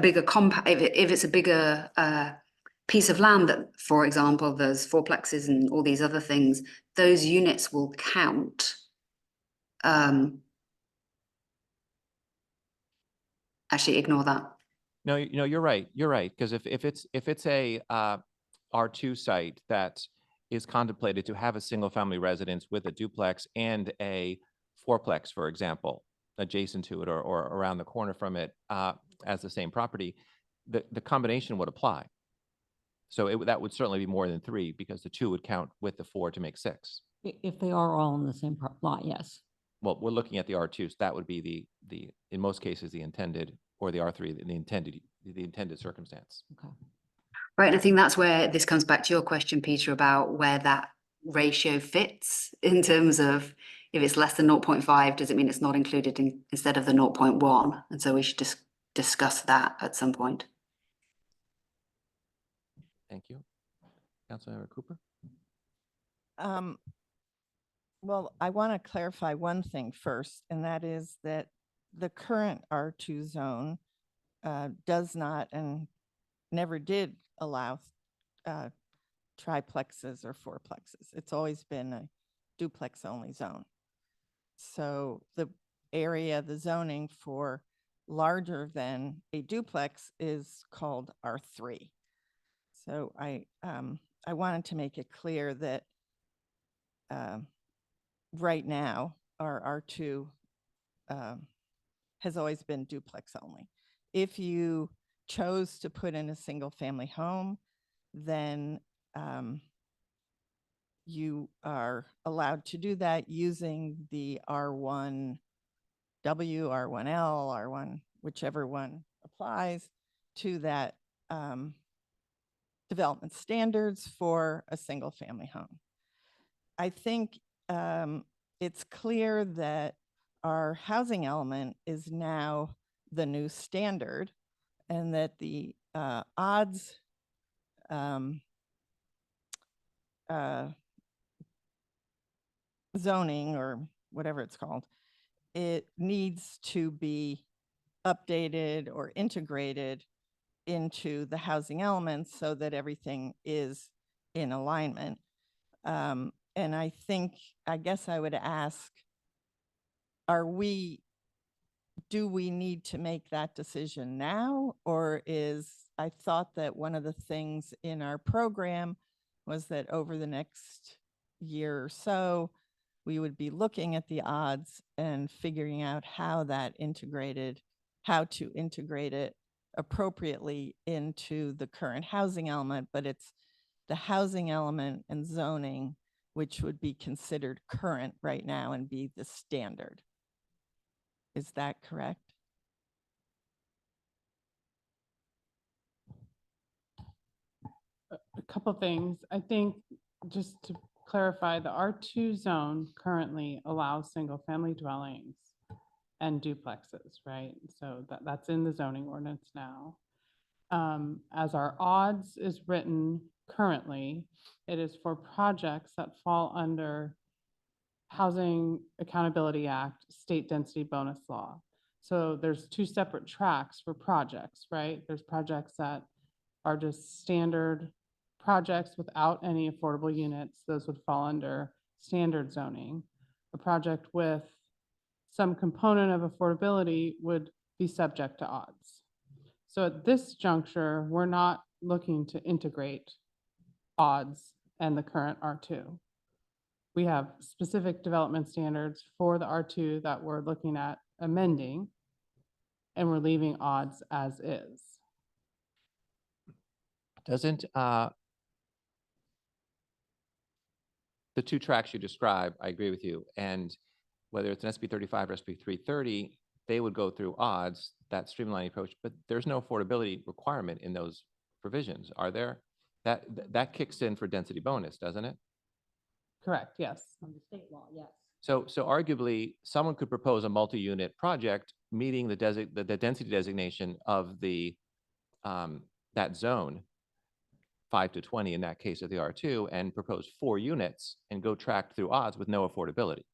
bigger if it's a bigger piece of land that, for example, there's fourplexes and all these other things, those units will count. Actually, ignore that. No, you're right. You're right. Because if it's a R2 site that is contemplated to have a single family residence with a duplex and a fourplex, for example, adjacent to it or around the corner from it as the same property, the combination would apply. So that would certainly be more than 3 because the 2 would count with the 4 to make 6. If they are all in the same lot, yes. Well, we're looking at the R2, so that would be the in most cases the intended, or the R3 the intended circumstance. Okay. Right, and I think that's where this comes back to your question, Peter, about where that ratio fits in terms of if it's less than 0.5, does it mean it's not included instead of the 0.1? And so we should just discuss that at some point. Thank you. Councilmember Cooper? Well, I want to clarify one thing first, and that is that the current R2 zone does not and never did allow triplexes or fourplexes. It's always been a duplex only zone. So the area, the zoning for larger than a duplex is called R3. So I wanted to make it clear that right now, our R2 has always been duplex only. If you chose to put in a single family home, then you are allowed to do that using the R1W, R1L, R1, whichever one applies to that development standards for a single family home. I think it's clear that our housing element is now the new standard, and that the odds zoning, or whatever it's called, it needs to be updated or integrated into the housing elements so that everything is in alignment. And I guess I would ask, do we need to make that decision now? Or I thought that one of the things in our program was that over the next year or so, we would be looking at the odds and figuring out how to integrate it appropriately into the current housing element, but it's the housing element and zoning which would be considered current right now and be the standard. Is that correct? A couple things. I think, just to clarify, the R2 zone currently allows single-family dwellings and duplexes, right? So that's in the zoning ordinance now. As our odds is written currently, it is for projects that fall under Housing Accountability Act, State Density Bonus Law. So there's two separate tracks for projects, right? There's projects that are just standard projects without any affordable units. Those would fall under standard zoning. A project with some component of affordability would be subject to odds. So at this juncture, we're not looking to integrate odds and the current R2. We have specific development standards for the R2 that we're looking at amending, and we're leaving odds as is. Doesn't the two tracks you describe, I agree with you, and whether it's an SB 35 or SB 330, they would go through odds, that streamlining approach, but there's no affordability requirement in those provisions, are there? That kicks in for density bonus, doesn't it? Correct, yes. Under state law, yes. So arguably, someone could propose a multi-unit project meeting the density designation of that zone, 5 to 20 in that case of the R2, and propose 4 units and go track through odds with no affordability.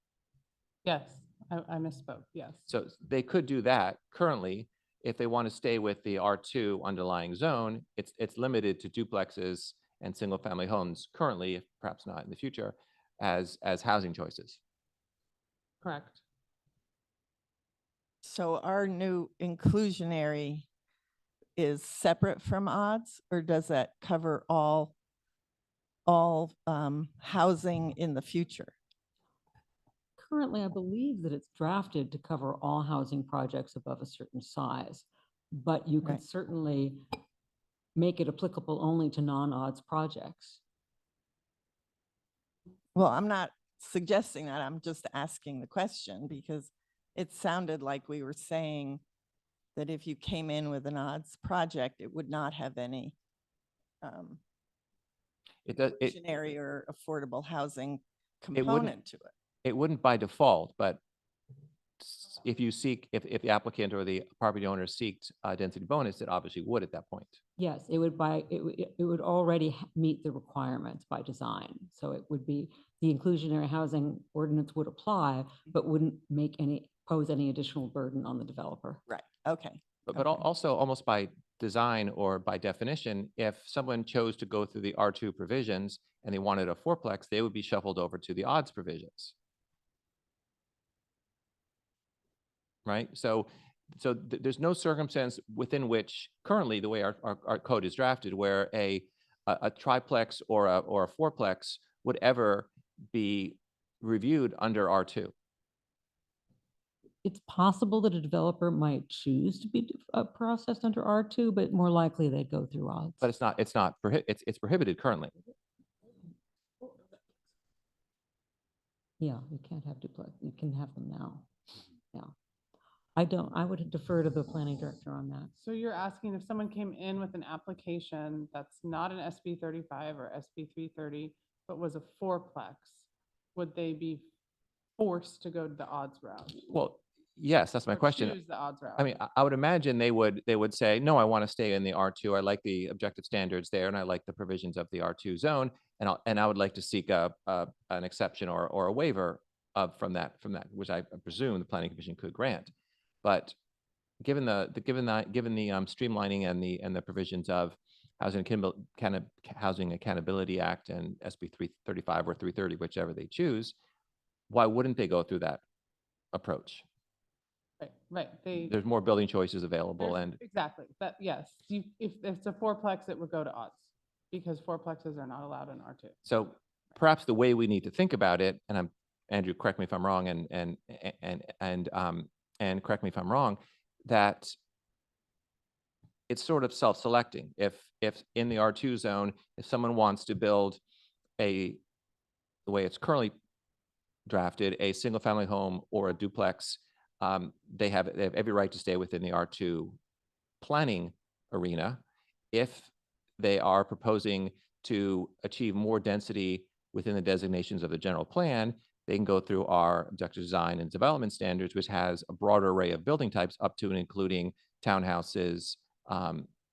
Yes, I misspoke, yes. So they could do that currently. If they want to stay with the R2 underlying zone, it's limited to duplexes and single family homes currently, if perhaps not in the future, as housing choices. Correct. So our new inclusionary is separate from odds, or does that cover all housing in the future? Currently, I believe that it's drafted to cover all housing projects above a certain size, but you could Right. certainly make it applicable only to non-odds projects. Well, I'm not suggesting that. I'm just asking the question because it sounded like we were saying that if you came in with an odds project, it would not have any inclusionary or affordable housing component to it. It wouldn't by default, but if the applicant or the property owner seeked a density bonus, it obviously would at that point. Yes, it would already meet the requirements by design. So it would be, the inclusionary housing ordinance would apply, but wouldn't pose any additional burden on the developer. Right, okay. But also almost by design or by definition, if someone chose to go through the R2 provisions and they wanted a fourplex, they would be shuffled over to the odds provisions. Right? So there's no circumstance within which currently the way our code is drafted where a a triplex or a fourplex would ever be reviewed under R2. It's possible that a developer might choose to be processed under R2, but more likely they'd go through odds. But it's prohibited currently. Yeah, you can't have duplex, you can have them now. Yeah. I would defer to the planning director on that. So you're asking if someone came in with an application that's not an SB 35 or SB 330, but was a fourplex, would they be forced to go to the odds route? Well, yes, that's my Or question. choose the odds route? I mean, I would imagine they would say, no, I want to stay in the R2. I like the objective standards there, and I like the provisions of the R2 zone, and I would like to seek an exception or a waiver from that, which I presume the planning commission could grant. But given the streamlining and the provisions of Housing Accountability Act and SB 335 or 330, whichever they choose, why wouldn't they go through that approach? Right. There's more building choices available, There's- and Exactly, that, yes, if it's a fourplex, it would go to odds, because fourplexes are not allowed in R2. so perhaps the way we need to think about it, and Andrew, correct me if I'm wrong, and correct me if I'm wrong, that it's sort of self-selecting. If in the R2 zone, if someone wants to build the way it's currently drafted, a single family home or a duplex, they have every right to stay within the R2 planning arena. If they are proposing to achieve more density within the designations of the general plan, they can go through our objective design and development standards, which has a broader array of building types up to and including townhouses,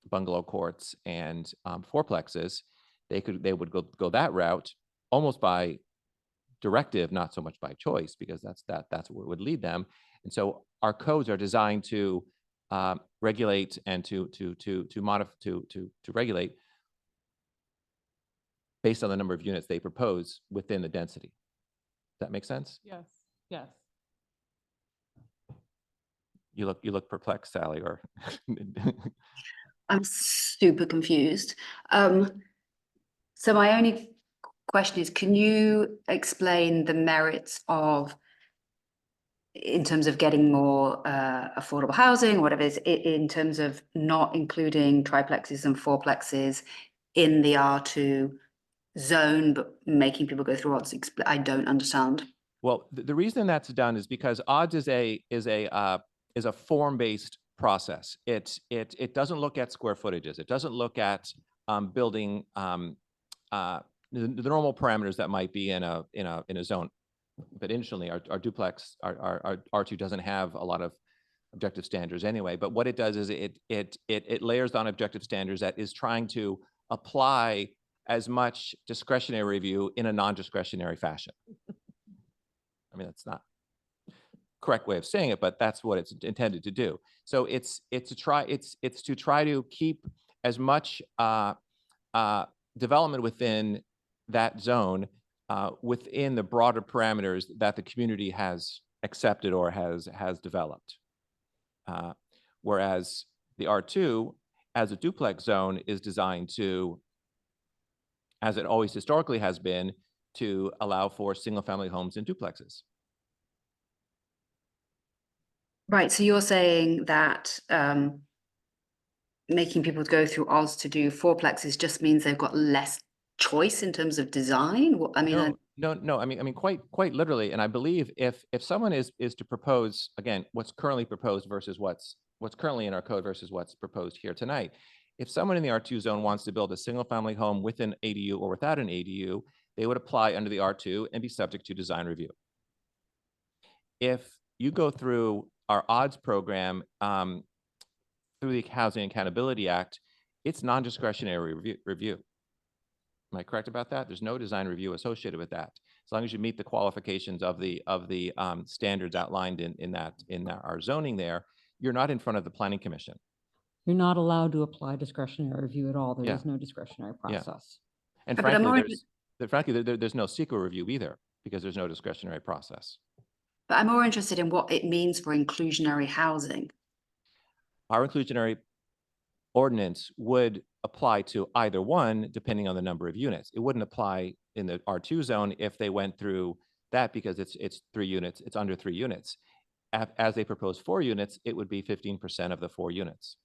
bungalow courts, and fourplexes. They would go that route almost by directive, not so much by choice, because that's what would lead them. And so our codes are designed to regulate and to regulate based on the number of units they propose within the density. Does that make sense? Yes. You look perplexed, Sally, or I'm super confused. So my only question is, can you explain the merits of, in terms of getting more affordable housing, whatever it is, in terms of not including triplexes and fourplexes in the R2 zone, but making people go through odds? I don't understand. Well, the reason that's done is because odds is a form-based process. It doesn't look at square footages. It doesn't look at building the normal parameters that might be in a zone. But interestingly, our duplex, our R2 doesn't have a lot of objective standards anyway. But what it does is it layers on objective standards that is trying to apply as much discretionary review in a non-discretionary fashion. I mean, that's not correct way of saying it, but that's what it's intended to do. So it's to try to keep as much development within that zone within the broader parameters that the community has accepted or has developed. Whereas the R2 as a duplex zone is designed to, as it always historically has been, to allow for single family homes and duplexes. Right, so you're saying that making people go through odds to do fourplexes just means they've got less choice in terms of design? I mean, No. I mean, quite literally. And I believe if someone is to propose, again, what's currently proposed versus what's currently in our code versus what's proposed here tonight. If someone in the R2 zone wants to build a single family home with an ADU or without an ADU, they would apply under the R2 and be subject to design review. If you go through our odds program through the Housing Accountability Act, it's non-discretionary review. Am I correct about that? There's no design review associated with that. As long as you meet the qualifications of the standards outlined in our zoning there, you're not in front of the Planning Commission. You're not allowed to apply discretionary review at all. There Yeah. is no discretionary Yeah. process. And But I'm frankly, there's no secret review either, because there's no discretionary process. But I'm more interested in what it means for inclusionary housing. Our inclusionary ordinance would apply to either one, depending on the number of units. It wouldn't apply in the R2 zone if they went through that because it's 3 units, it's under 3 units. As they propose 4 units, it would be 15% of the 4 units.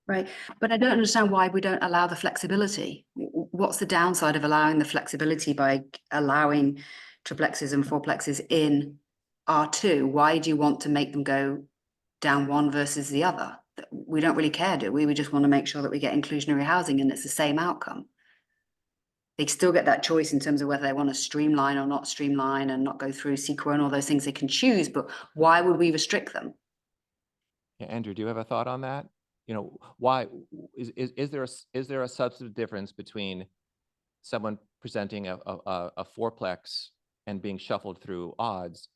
Right, but I don't understand why we don't allow the flexibility. What's the downside of allowing the flexibility by allowing triplexes and fourplexes in R2? Why do you want to make them go down one versus the other? We don't really care, do we? We just want to make sure that we get inclusionary housing and it's the same outcome. They still get that choice in terms of whether they want to streamline or not streamline and not go through CEQA and all those things they can choose, but why would we restrict them? Yeah, Andrew, do you have a thought on that? You know, why is there a substantive difference between someone presenting a fourplex and being shuffled through odds?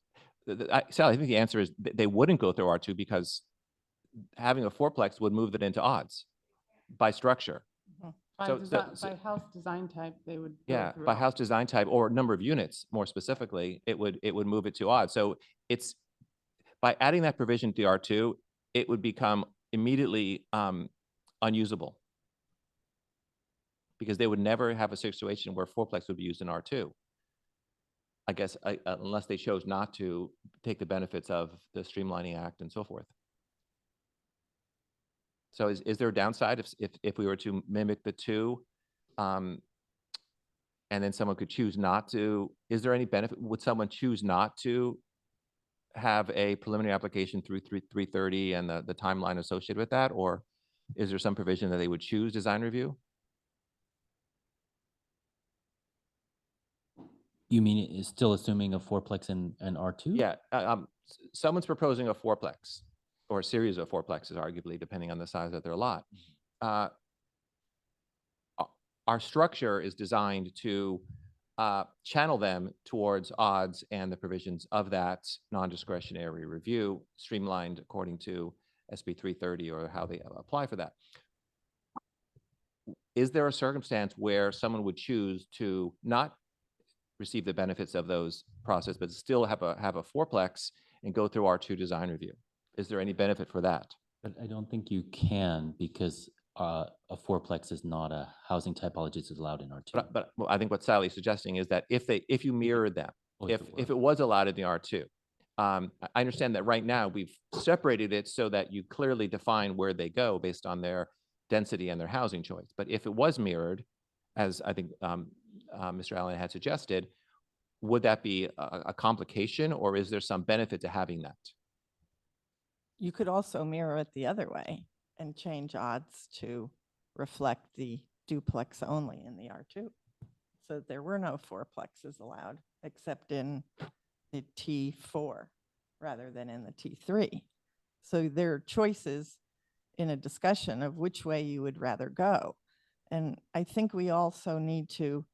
Sally, I think the answer is they wouldn't go through R2 because having a fourplex would move it into odds by structure. By So- desi- so- by house design type, they would. go Yeah, through by all. house design type or number of units, more specifically, it would move it to odd. So it's, by adding that provision to R2, it would become immediately unusable. Because they would never have a situation where fourplex would be used in R2. I guess, unless they chose not to take the benefits of the Streamlining Act and so forth. So is there a downside if we were to mimic the 2? And then someone could choose not to, is there any benefit? Would someone choose not to have a preliminary application through 330 and the timeline associated with that? Or is there some provision that they would choose design review? You mean it's still assuming a fourplex and R2? Yeah, someone's proposing a fourplex or a series of fourplexes, arguably, depending on the size of their lot. Our structure is designed to channel them towards odds and the provisions of that non-discretionary review, streamlined according to SB 330 or how they apply for that. Is there a circumstance where someone would choose to not receive the benefits of those process, but still have a fourplex and go through R2 design review? Is there any benefit for that? But I don't think you can because a fourplex is not a housing typology that's allowed in R2. But I think what Sally's suggesting is that if you mirrored them, Oh, if were. it was allowed in the R2, I understand that right now we've separated it so that you clearly define where they go based on their density and their housing choice. But if it was mirrored, as I think Mr. Allen had suggested, would that be a complication or is there some benefit to having that? You could also mirror it the other way and change odds to reflect the duplex only in the R2. So that there were no fourplexes allowed except in the T4 rather than in the T3. So there are choices in a discussion of which way you would rather go. And I think we also need to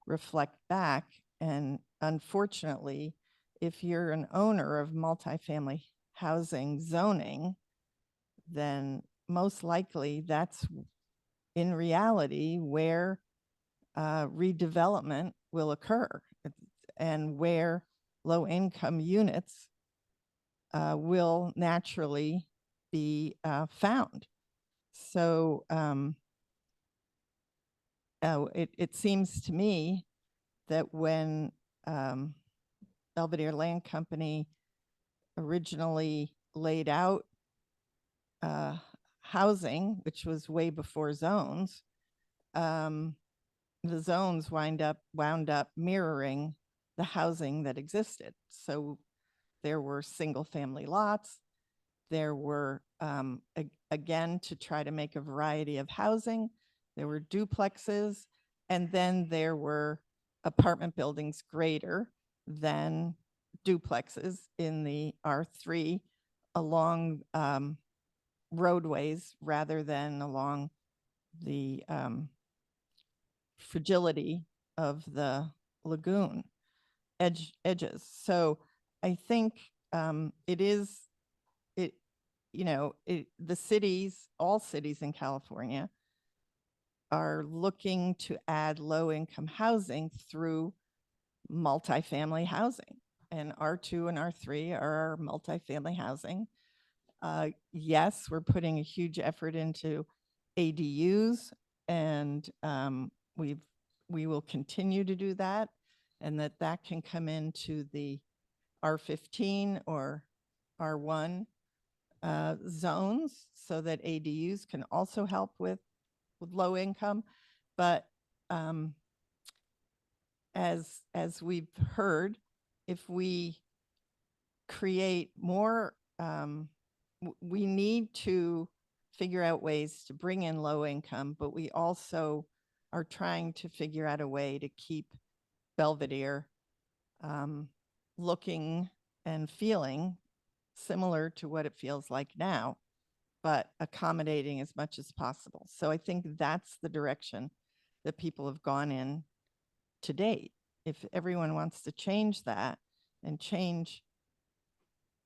reflect back, and unfortunately, if you're an owner of multifamily housing zoning, then most likely that's in reality where redevelopment will occur and where low-income units will naturally be found. So it seems to me that when Belvedere Land Company originally laid out housing, which was way before zones, the zones wound up mirroring the housing that existed. So there were single family lots. There were, again, to try to make a variety of housing, there were duplexes, and then there were apartment buildings greater than duplexes in the R3 along roadways rather than along the fragility of the lagoon edges. So I think the cities, all cities in California are looking to add low-income housing through multifamily housing. And R2 and R3 are multifamily housing. Yes, we're putting a huge effort into ADUs, and we will continue to do that, and that can come into the R15 or R1 zones, so that ADUs can also help with low income. But as we've heard, if we create more, we need to figure out ways to bring in low income, but we also are trying to figure out a way to keep Belvedere looking and feeling similar to what it feels like now, but accommodating as much as possible. So I think that's the direction that people have gone in to date. If everyone wants to change that and change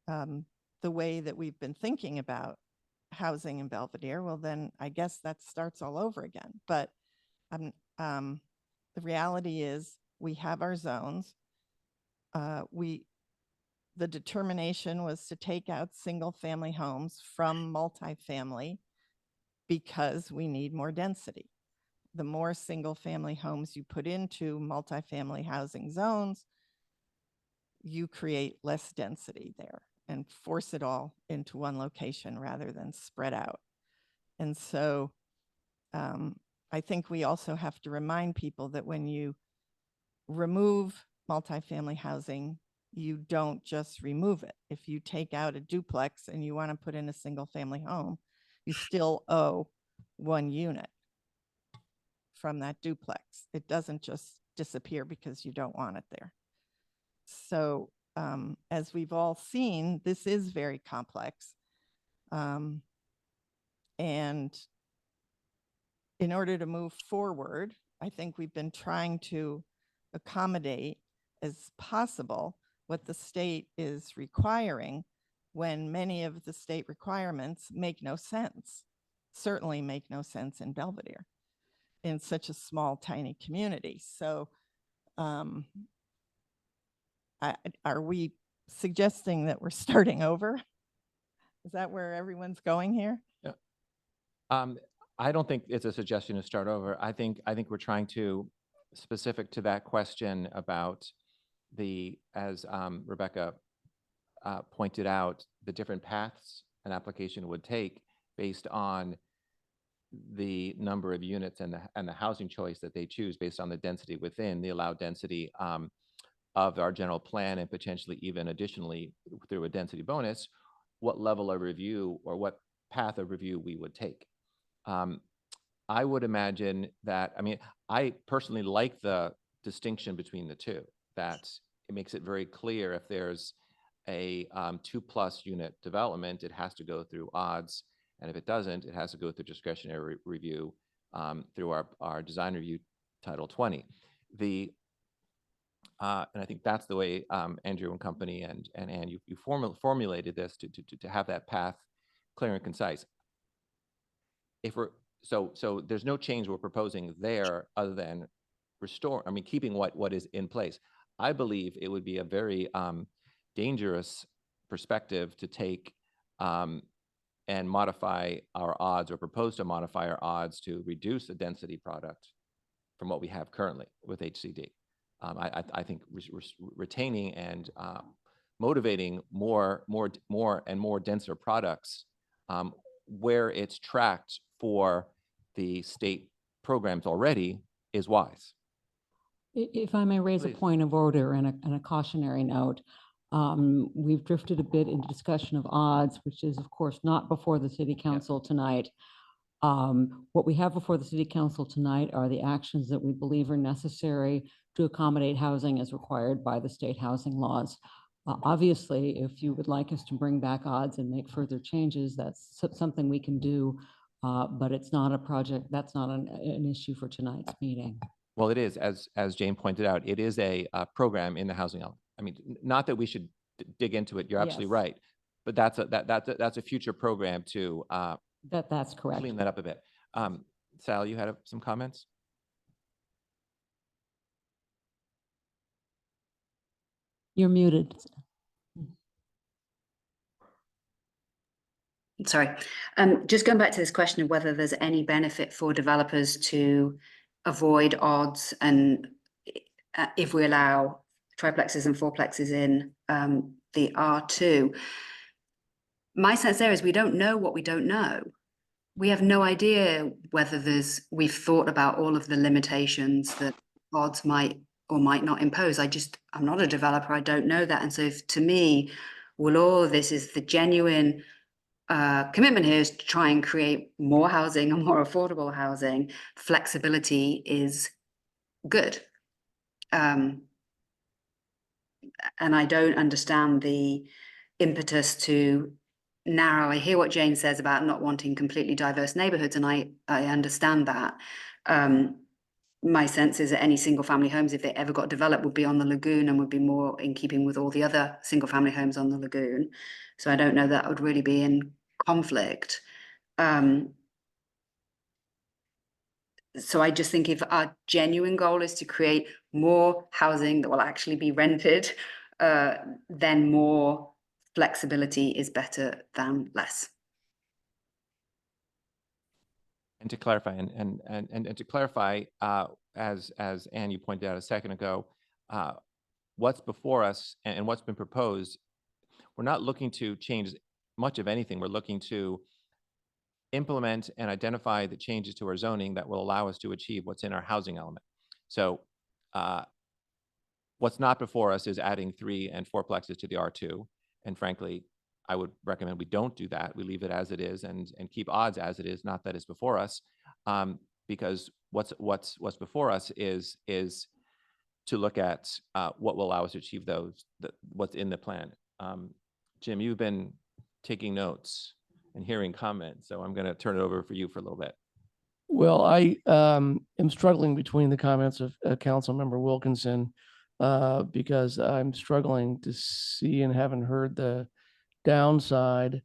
the way that we've been thinking about housing in Belvedere, well, then I guess that starts all over again. But the reality is we have our zones. The determination was to take out single family homes from multifamily because we need more density. The more single family homes you put into multifamily housing zones, you create less density there and force it all into one location rather than spread out. And so I think we also have to remind people that when you remove multifamily housing, you don't just remove it. If you take out a duplex and you want to put in a single family home, you still owe one unit from that duplex. It doesn't just disappear because you don't want it there. So as we've all seen, this is very complex. And in order to move forward, I think we've been trying to accommodate as possible what the state is requiring, when many of the state requirements make no sense, certainly make no sense in Belvedere, in such a small, tiny community. So are we suggesting that we're starting over? Is that where everyone's going here? Yeah. I don't think it's a suggestion to start over. I think we're trying to, specific to that question about as Rebecca pointed out, the different paths an application would take based on the number of units and the housing choice that they choose based on the density within the allowed density of our general plan, and potentially even additionally through a density bonus, what level of review or what path of review we would take. I would imagine that, I personally like the distinction between the two, that it makes it very clear if there's a 2+ unit development, it has to go through odds. And if it doesn't, it has to go through discretionary review through our design review Title 20. And I think that's the way Andrew and company and Ann, you formulated this to have that path clear and concise. So there's no change we're proposing there other than keeping what is in place. I believe it would be a very dangerous perspective to take and modify our odds, or propose to modify our odds to reduce the density product from what we have currently with HCD. I think retaining and motivating more and more denser products where it's tracked for the state programs already is wise. If I may raise a Please. point of order and a cautionary note, we've drifted a bit into discussion of odds, which is of course not before the city council tonight. What we have before the city council tonight are the actions that we believe are necessary to accommodate housing as required by the state housing laws. Obviously, if you would like us to bring back odds and make further changes, that's something we can do, but it's not a project, that's not an issue for tonight's meeting. Well, it is, as Jane pointed out, it is a program in the housing element. Not that we should dig into it. You're absolutely Yes. right, but that's a future program to That's correct. clean that up a bit. Sal, you had some comments? You're muted. sorry, just going back to this question of whether there's any benefit for developers to avoid odds and if we allow triplexes and fourplexes in the R2. My sense there is we don't know what we don't know. We have no idea whether we've thought about all of the limitations that odds might or might not impose. I'm not a developer, I don't know that. And so to me, well, all of this is the genuine commitment here is to try and create more housing and more affordable housing. Flexibility is good. And I don't understand the impetus to narrow. I hear what Jane says about not wanting completely diverse neighborhoods, and I understand that. My sense is that any single family homes, if they ever got developed, would be on the lagoon and would be more in keeping with all the other single family homes on the lagoon. So I don't know that would really be in conflict. So I just think if our genuine goal is to create more housing that will actually be rented, then more flexibility is better than less. And to clarify, and to clarify, as Anne, you pointed out a second ago, what's before us and what's been proposed, we're not looking to change much of anything. We're looking to implement and identify the changes to our zoning that will allow us to achieve what's in our housing element. So what's not before us is adding 3 and 4plexes to the R2. And frankly, I would recommend we don't do that. We leave it as it is and keep odds as it is, not that it's before us, because what's before us is to look at what will allow us to achieve what's in the plan. Jim, you've been taking notes and hearing comments, so I'm going to turn it over for you for a little bit. Well, I am struggling between the comments of Councilmember Wilkinson because I'm struggling to see and haven't heard the downside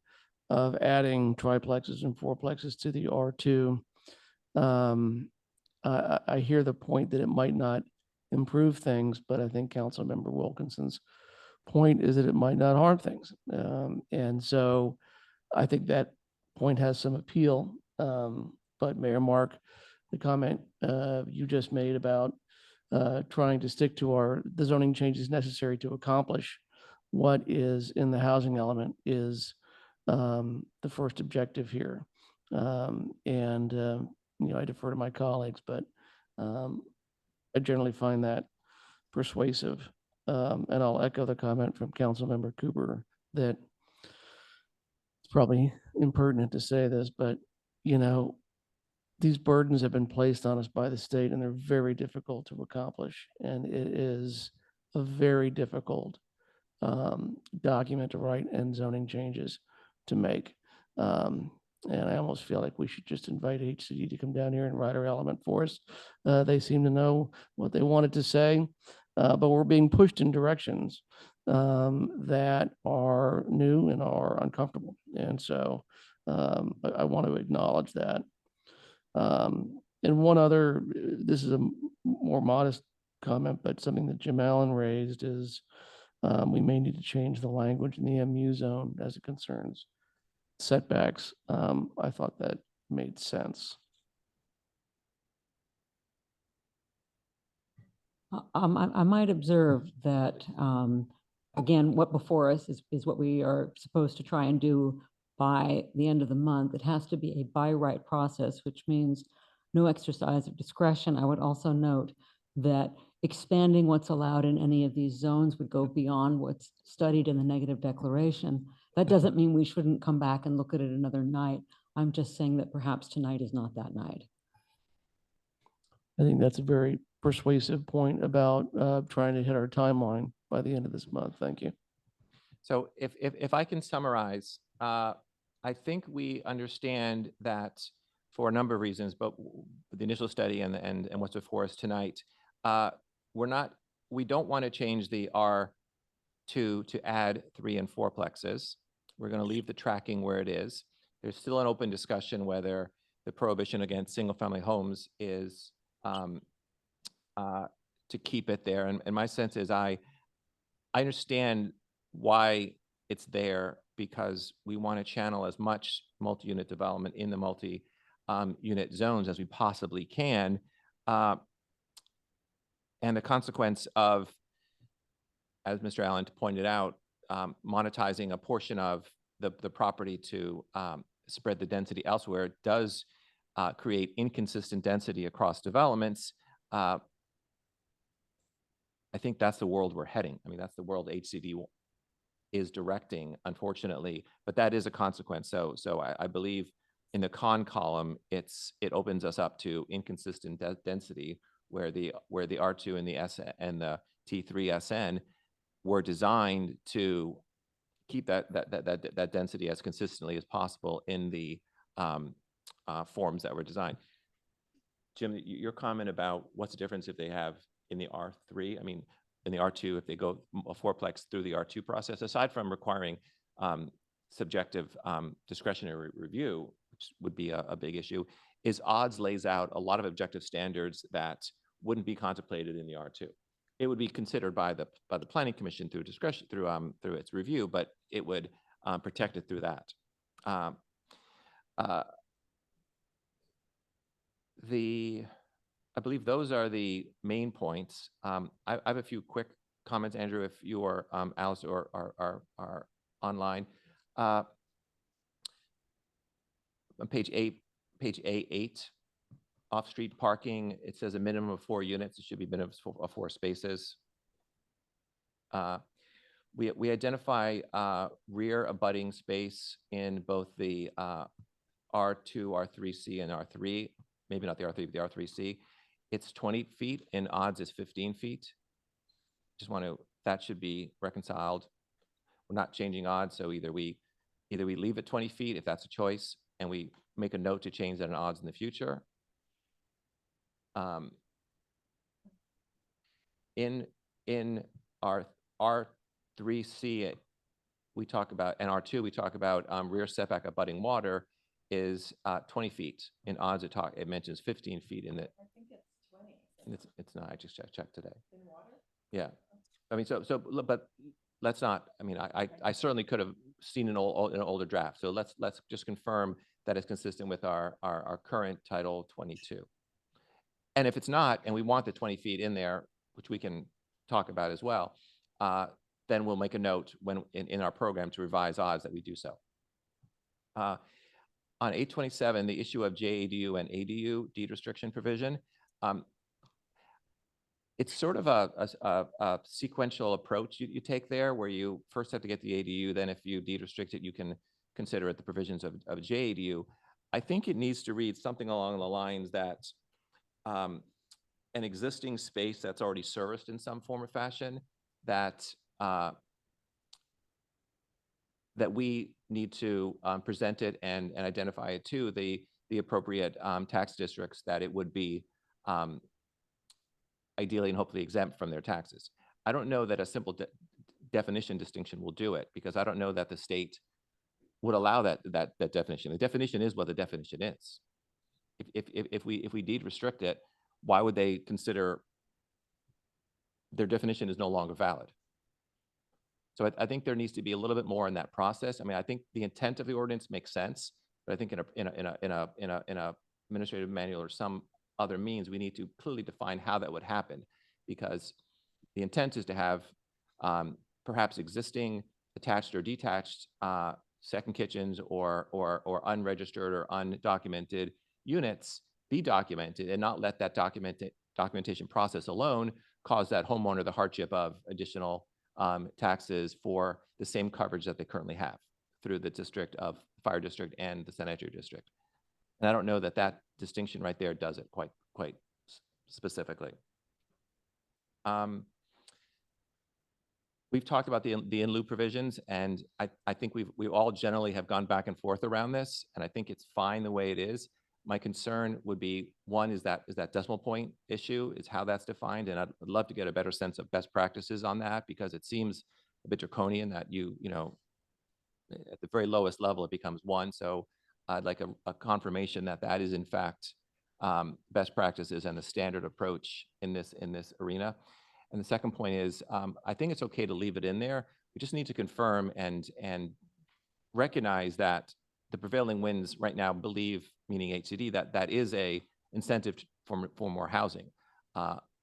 of adding triplexes and fourplexes to the R2. I hear the point that it might not improve things, but I think Councilmember Wilkinson's point is that it might not harm things. And so I think that point has some appeal. But Mayor Mark, the comment you just made about trying to stick to the zoning changes necessary to accomplish what is in the housing element is the first objective here. I defer to my colleagues, but I generally find that persuasive. And I'll echo the comment from Councilmember Cooper that it's probably impertinent to say this, but these burdens have been placed on us by the state and they're very difficult to accomplish. And it is a very difficult document to write and zoning changes to make. And I almost feel like we should just invite HCD to come down here and write our element for us. They seem to know what they wanted to say, but we're being pushed in directions that are new and are uncomfortable. And so I want to acknowledge that. And one other, this is a more modest comment, but something that Jim Allen raised is we may need to change the language in the MU zone as it concerns setbacks. I thought that made sense. I might observe that, again, what before us is what we are supposed to try and do by the end of the month. It has to be a by right process, which means no exercise of discretion. I would also note that expanding what's allowed in any of these zones would go beyond what's studied in the negative declaration. That doesn't mean we shouldn't come back and look at it another night. I'm just saying that perhaps tonight is not that night. I think that's a very persuasive point about trying to hit our timeline by the end of this month. Thank you. So if I can summarize, I think we understand that for a number of reasons, but the initial study and what's before us tonight, we don't want to change the R2 to add 3 and 4plexes. We're going to leave the tracking where it is. There's still an open discussion whether the prohibition against single-family homes is to keep it there. And my sense is I understand why it's there. because we want to channel as much multi-unit development in the multi-unit zones as we possibly can. And the consequence of, as Mr. Allen pointed out, monetizing a portion of the property to spread the density elsewhere does create inconsistent density across developments. I think that's the world we're heading. I mean, that's the world HCD is directing, unfortunately, but that is a consequence. So I believe in the con column, it opens us up to inconsistent density where the R2 and the the T3 SN were designed to keep that density as consistently as possible in the forms that were designed. Jim, your comment about what's the difference if they have in the R3, I mean, in the R2, if they go a fourplex through the R2 process, aside from requiring subjective discretionary review, which would be a big issue, is odds lays out a lot of objective standards that wouldn't be contemplated in the R2. It would be considered by the Planning Commission through discretion, through its review, but it would protect it through that. I believe those are the main points. I have a few quick comments, Andrew, if you or Alice are online. On page A8, off-street parking, it says a minimum of 4 units. It should be minimum of 4 spaces. We identify rear abutting space in both the R2, R3C, and R3. Maybe not the R3, but the R3C. It's 20 feet, and odds is 15 feet. Just want to, that should be reconciled. We're not changing odds, so either we leave it 20 feet if that's a choice, and we make a note to change that in odds in the future. In our R3C, we talk about, and R2, we talk about rear setback abutting water is 20 feet. In odds, it mentions 15 feet in the. I think it's 20. It's not. I just checked today. In water? Yeah. I mean, but let's not. I mean, I certainly could have seen an older draft. So let's just confirm that it's consistent with our current Title 22. And if it's not, and we want the 20 feet in there, which we can talk about as well, then we'll make a note when in our program to revise odds that we do so. On 827, the issue of JADU and ADU deed restriction provision, it's sort of a sequential approach you take there, where you first have to get the ADU, then if you deed restrict it, you can consider it the provisions of JADU. I think it needs to read something along the lines that an existing space that's already serviced in some form or fashion, that we need to present it and identify it to the appropriate tax districts that it would be ideally and hopefully exempt from their taxes. I don't know that a simple definition distinction will do it, because I don't know that the state would allow that definition. The definition is what the definition is. If we deed restrict it, why would they consider their definition is no longer valid? So I think there needs to be a little bit more in that process. I mean, I think the intent of the ordinance makes sense, but I think in a administrative manual or some other means, we need to clearly define how that would happen, because the intent is to have perhaps existing attached or detached second kitchens or unregistered or undocumented units be documented, and not let that documentation process alone cause that homeowner the hardship of additional taxes for the same coverage that they currently have through the district of fire district and the sanitary district. And I don't know that that distinction right there does it quite specifically. We've talked about the in lieu provisions, and I think we all generally have gone back and forth around this, and I think it's fine the way it is. My concern would be, one, is that decimal point issue, is how that's defined, and I'd love to get a better sense of best practices on that, because it seems a bit draconian that you know, at the very lowest level, it becomes 1. So I'd like a confirmation that that is in fact best practices and the standard approach in this arena. And the second point is, I think it's okay to leave it in there. We just need to confirm and recognize that the prevailing winds right now believe, meaning HCD, that that is a incentive for more housing.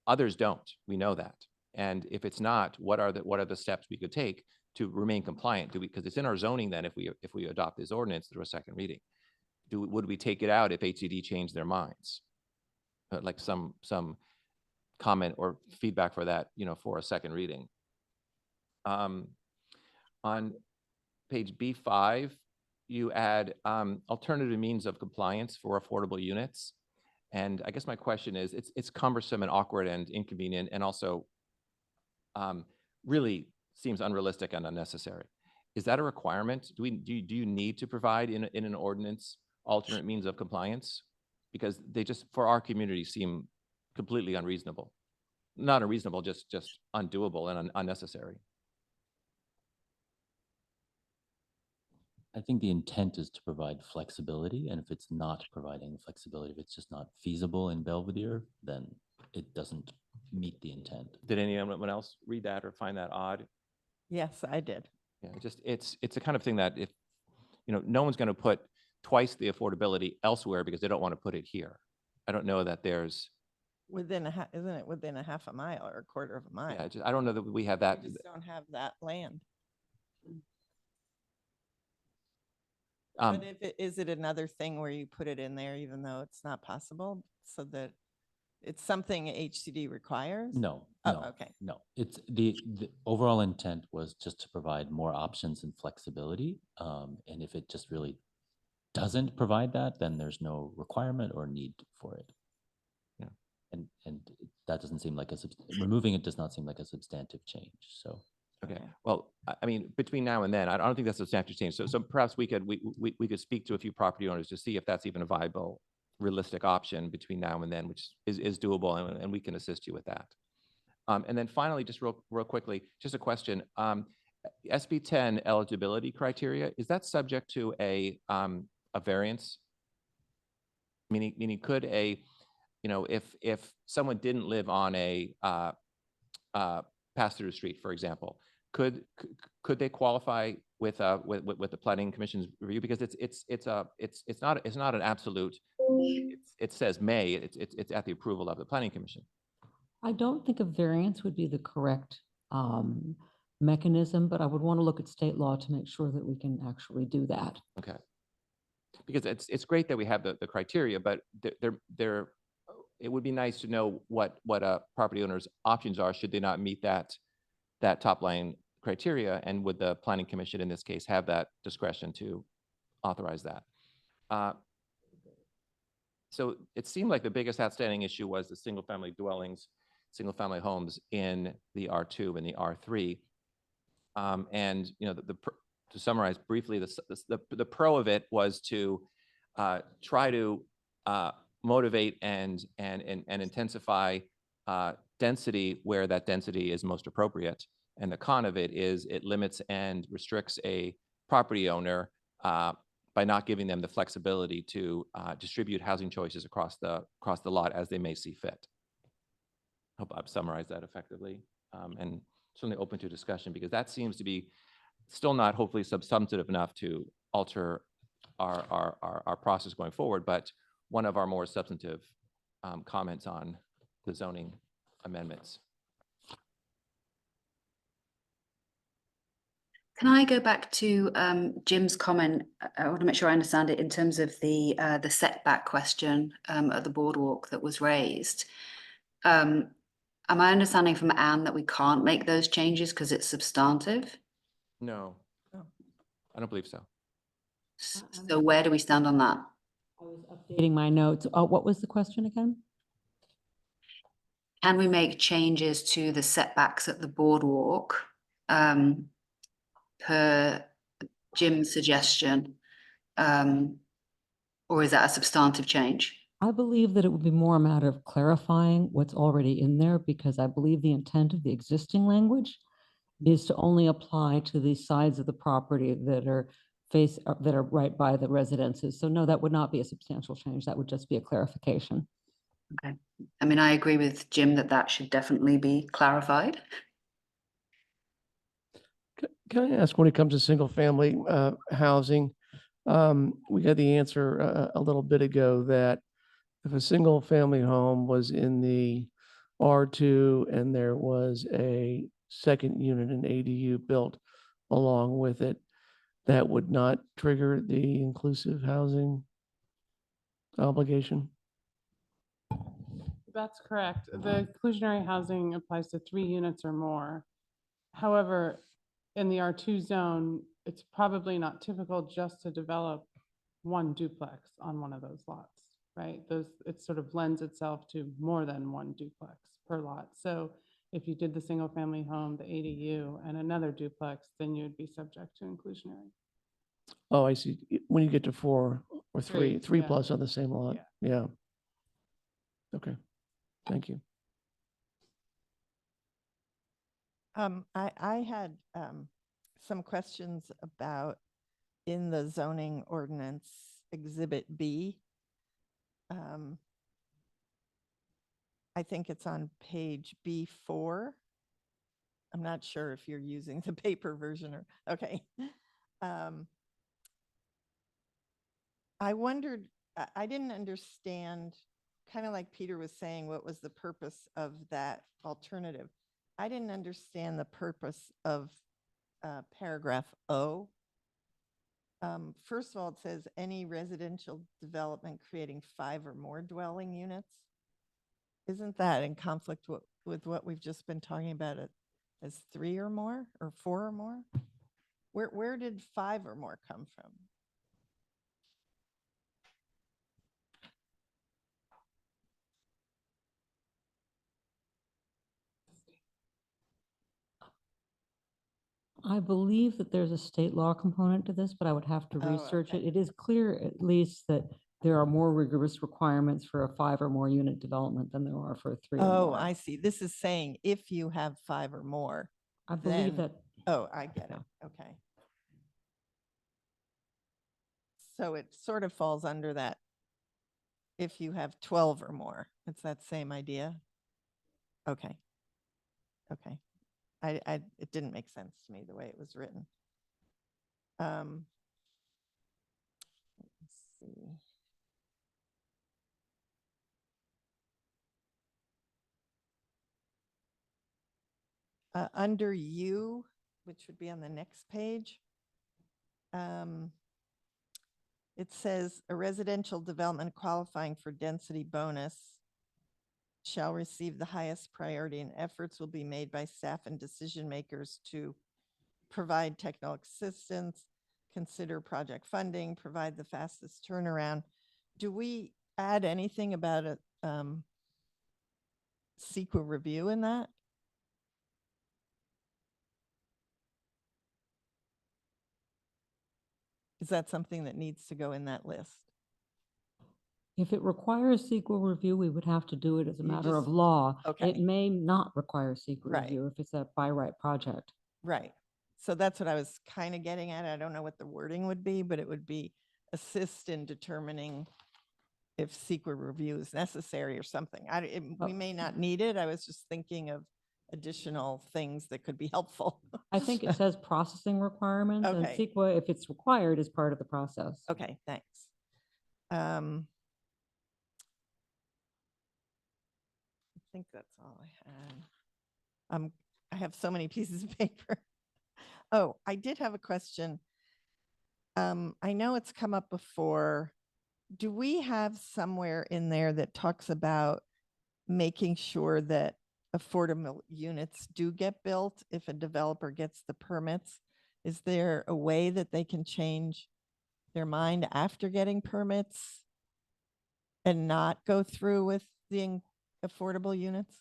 Others don't. We know that. And if it's not, what are the steps we could take to remain compliant? Because it's in our zoning then, if we adopt this ordinance through a second reading, would we take it out if HCD changed their minds? Like some comment or feedback for that, for a second reading. On page B5, you add alternative means of compliance for affordable units. And I guess my question is, it's cumbersome and awkward and inconvenient, and also really seems unrealistic and unnecessary. Is that a requirement? Do you need to provide in an ordinance alternate means of compliance? Because they just, for our community, seem completely unreasonable. Not unreasonable, just undoable and unnecessary. I think the intent is to provide flexibility, and if it's not providing flexibility, if it's just not feasible in Belvedere, then it doesn't meet the intent. Did anyone else read that or find that odd? Yes, I did. Yeah, it's the kind of thing that if, no one's going to put twice the affordability elsewhere because they don't want to put it here. I don't know that there's. Isn't it within a half a mile or a quarter of a mile? Yeah, I don't know that we have that. We just don't have that land. Um, But is it another thing where you put it in there even though it's not possible, so that it's something HCD requires? No, Oh, no, okay. no. It's the overall intent was just to provide more options and flexibility. And if it just really doesn't provide that, then there's no requirement or need for it. Yeah. And that doesn't seem like removing it does not seem like a substantive change. So. Okay, well, I mean, between now and then, I don't think that's a substantial change. So perhaps we could speak to a few property owners to see if that's even a viable, realistic option between now and then, which is doable, and we can assist you with that. And then finally, just real quickly, just a question. SB 10 eligibility criteria, is that subject to a variance? Meaning could if someone didn't live on a pass-through street, for example, could they qualify with the Planning Commission's review? Because it's not an absolute. It says may. It's at the approval of the Planning Commission. I don't think a variance would be the correct mechanism, but I would want to look at state law to make sure that we can actually do that. Okay. Because it's great that we have the criteria, but it would be nice to know what a property owner's options are should they not meet that top line criteria, and would the Planning Commission in this case have that discretion to authorize that? So it seemed like the biggest outstanding issue was the single-family single-family homes in the R2 and the R3. And to summarize briefly, the pro of it was to try to motivate and intensify density where that density is most appropriate. And the con of it is it limits and restricts a property owner by not giving them the flexibility to distribute housing choices across the lot as they may see fit. Hope I've summarized that effectively, and certainly open to discussion, because that seems to be still not hopefully substantive enough to alter our process going forward, but one of our more substantive comments on the zoning amendments. Can I go back to Jim's comment? I want to make sure I understand it in terms of the setback question at the boardwalk that was raised. Am I understanding from Anne that we can't make those changes because it's substantive? No, I don't believe so. So where do we stand on that? I was updating my notes. What was the question again? Can we make changes to the setbacks at the boardwalk per Jim's suggestion, or is that a substantive change? I believe that it would be more a matter of clarifying what's already in there, because I believe the intent of the existing language is to only apply to the sides of the property that are right by the residences. So no, that would not be a substantial change. That would just be a clarification. Okay. I mean, I agree with Jim that should definitely be clarified. Can I ask, when it comes to single-family housing, we got the answer a little bit ago that if a single-family home was in the R2 and there was a second unit, an ADU built along with it, that would not trigger the inclusive housing obligation? That's correct. The inclusionary housing applies to 3 units or more. However, in the R2 zone, it's probably not typical just to develop one duplex on one of those lots, right? It sort of lends itself to more than one duplex per lot. So if you did the single family home, the ADU, and another duplex, then you'd be subject to inclusionary. Oh, I see. When you get to 4 or 3, 3 yeah. plus on the same lot. Yeah. Yeah. Okay. Thank you. I had some questions about in the zoning ordinance Exhibit B. I think it's on page B4. I'm not sure if you're using the paper version or, okay. I wondered, I didn't understand, kind of like Peter was saying, what was the purpose of that alternative? I didn't understand the purpose of paragraph O. First of all, it says any residential development creating 5 or more dwelling units. Isn't that in conflict with what we've just been talking about it as 3 or more or 4 or more? Where did 5 or more come from? I believe that there's a state law component to this, but I would have to Oh, research it. okay. It is clear at least that there are more rigorous requirements for a 5 or more unit development than there are for a 3 or Oh, more. I see. This is saying if you have 5 or more. I believe then- that, Oh, I get it. Okay. So it sort of falls under that if you have 12 or more. It's that same idea? Okay. Okay. It didn't make sense to me the way it was written. Let's see. Under U, which would be on the next page, it says a residential development qualifying for density bonus shall receive the highest priority, and efforts will be made by staff and decision makers to provide technical assistance, consider project funding, provide the fastest turnaround. Do we add anything about a CEQA review in that? Is that something that needs to go in that list? if it requires SQL review, we would have to do it as a You matter of just- law. okay. It may not require SQL Right. review if it's a by right project. Right. So that's what I was kind of getting at. I don't know what the wording would be, but it would be assist in determining if secret review is necessary or something. We may not need it. I was just thinking of additional things that could be helpful. I think it says processing requirements and Okay. CEQA, if it's required, is part of the process. Okay, thanks. I think that's all I had. I have so many pieces of paper. Oh, I did have a question. I know it's come up before. Do we have somewhere in there that talks about making sure that affordable units do get built if a developer gets the permits? Is there a way that they can change their mind after getting permits and not go through with the affordable units?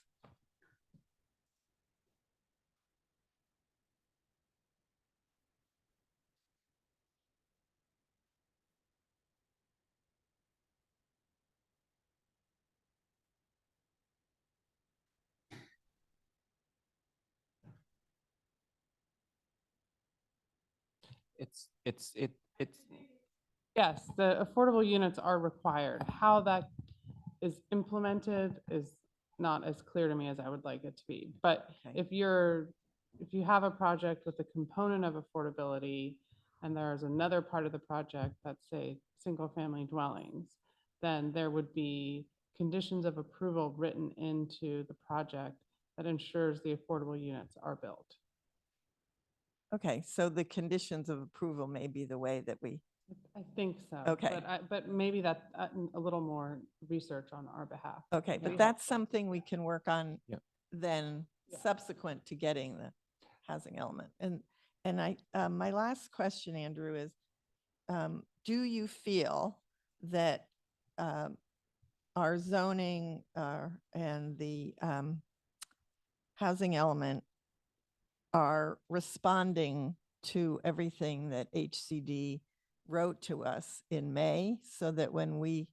It's, Yes, the affordable units are required. How that is implemented is not as clear to me as I would like it to be. But Okay. if you're if you have a project with a component of affordability and there's another part of the project that's, say, single-family dwellings, then there would be conditions of approval written into the project that ensures the affordable units are built. Okay, so the conditions of approval may be the way that we, I think so. Okay. But maybe that, a little more research on our behalf. okay, Maybe but that's something we can work on Yep. then Yeah. subsequent to getting the housing element. And my last question, Andrew, is, do you feel that our zoning and the housing element are responding to everything that HCD wrote to us in May, so that when we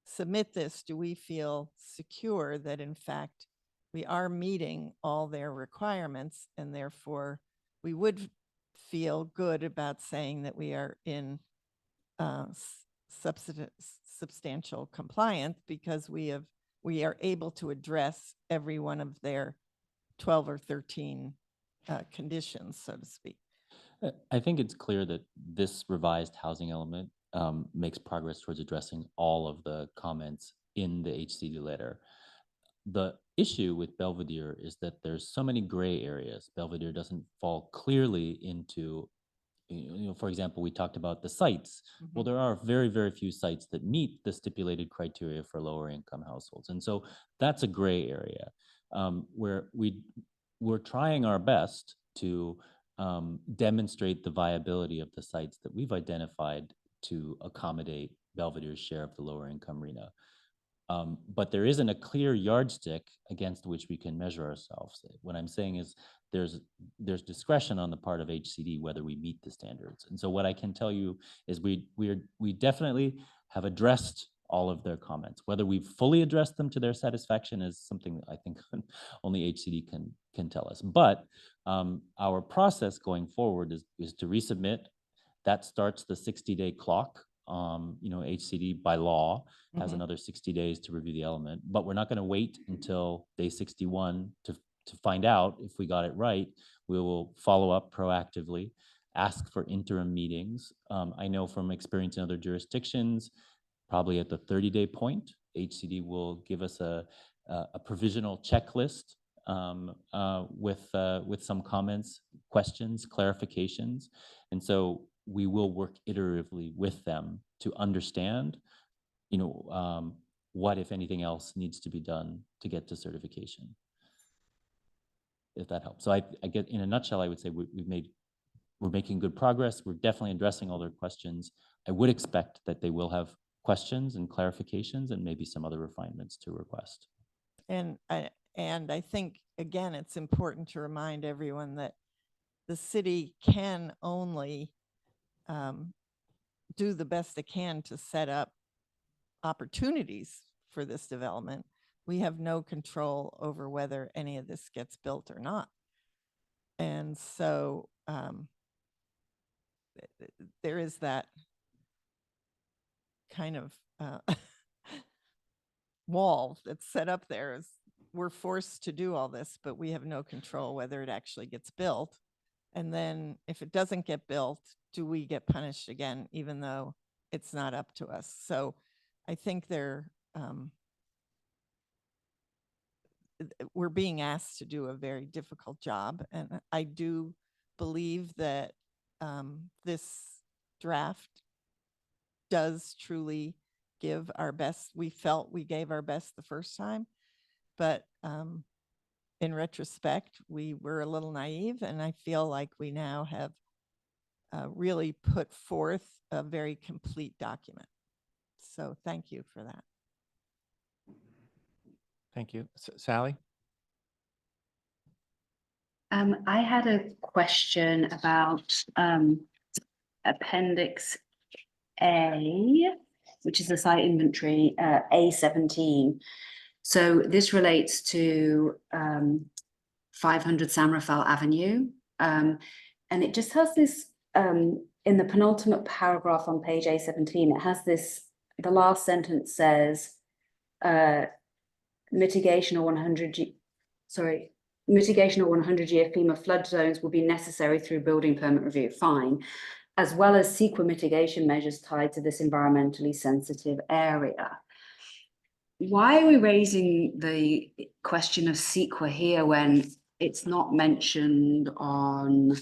submit this, do we feel secure that in fact we are meeting all their requirements, and therefore we would feel good about saying that we are in substantial compliance because we are able to address every one of their 12 or 13 conditions, so to speak. I think it's clear that this revised housing element makes progress towards addressing all of the comments in the HCD letter. The issue with Belvedere is that there's so many gray areas. Belvedere doesn't fall clearly into, for example, we talked about the sites. Well, there are very, very few sites that meet the stipulated criteria for lower income households. And so that's a gray area where we're trying our best to demonstrate the viability of the sites that we've identified to accommodate Belvedere's share of the lower income RHNA. But there isn't a clear yardstick against which we can measure ourselves. What I'm saying is there's discretion on the part of HCD whether we meet the standards. And so what I can tell you is we definitely have addressed all of their comments. Whether we've fully addressed them to their satisfaction is something that I think only HCD can tell us. But our process going forward is to resubmit. That starts the 60-day clock. HCD by law has another 60 days to review the element, but we're not going to wait until day 61 to find out if we got it right. We will follow up proactively, ask for interim meetings. I know from experience in other jurisdictions, probably at the 30-day point, HCD will give us a provisional checklist with some comments, questions, clarifications. And so we will work iteratively with them to understand, what, if anything else, needs to be done to get to certification, if that helps. So I get, in a nutshell, I would say we're making good progress. We're definitely addressing all their questions. I would expect that they will have questions and clarifications and maybe some other refinements to request. And I think, again, it's important to remind everyone that the city can only do the best it can to set up opportunities for this development. We have no control over whether any of this gets built or not. And so there is that kind of wall that's set up there. Is we're forced to do all this, but we have no control whether it actually gets built. And then if it doesn't get built, do we get punished again, even though it's not up to us? So I think we're being asked to do a very difficult job. And I do believe that this draft does truly give our best. We felt we gave our best the first time, but in retrospect, we were a little naive, and I feel like we now have really put forth a very complete document. So thank you for that. Thank you. Sally? I had a question about Appendix A, which is the site inventory, A17. So this relates to 500 San Rafael Avenue. And it just has this, in the penultimate paragraph on page A17, it has this, the last sentence says, mitigation or mitigation or 100-year FEMA flood zones will be necessary through building permit review, fine, as well as CEQA mitigation measures tied to this environmentally sensitive area. Why are we raising the question of CEQA here when it's not mentioned on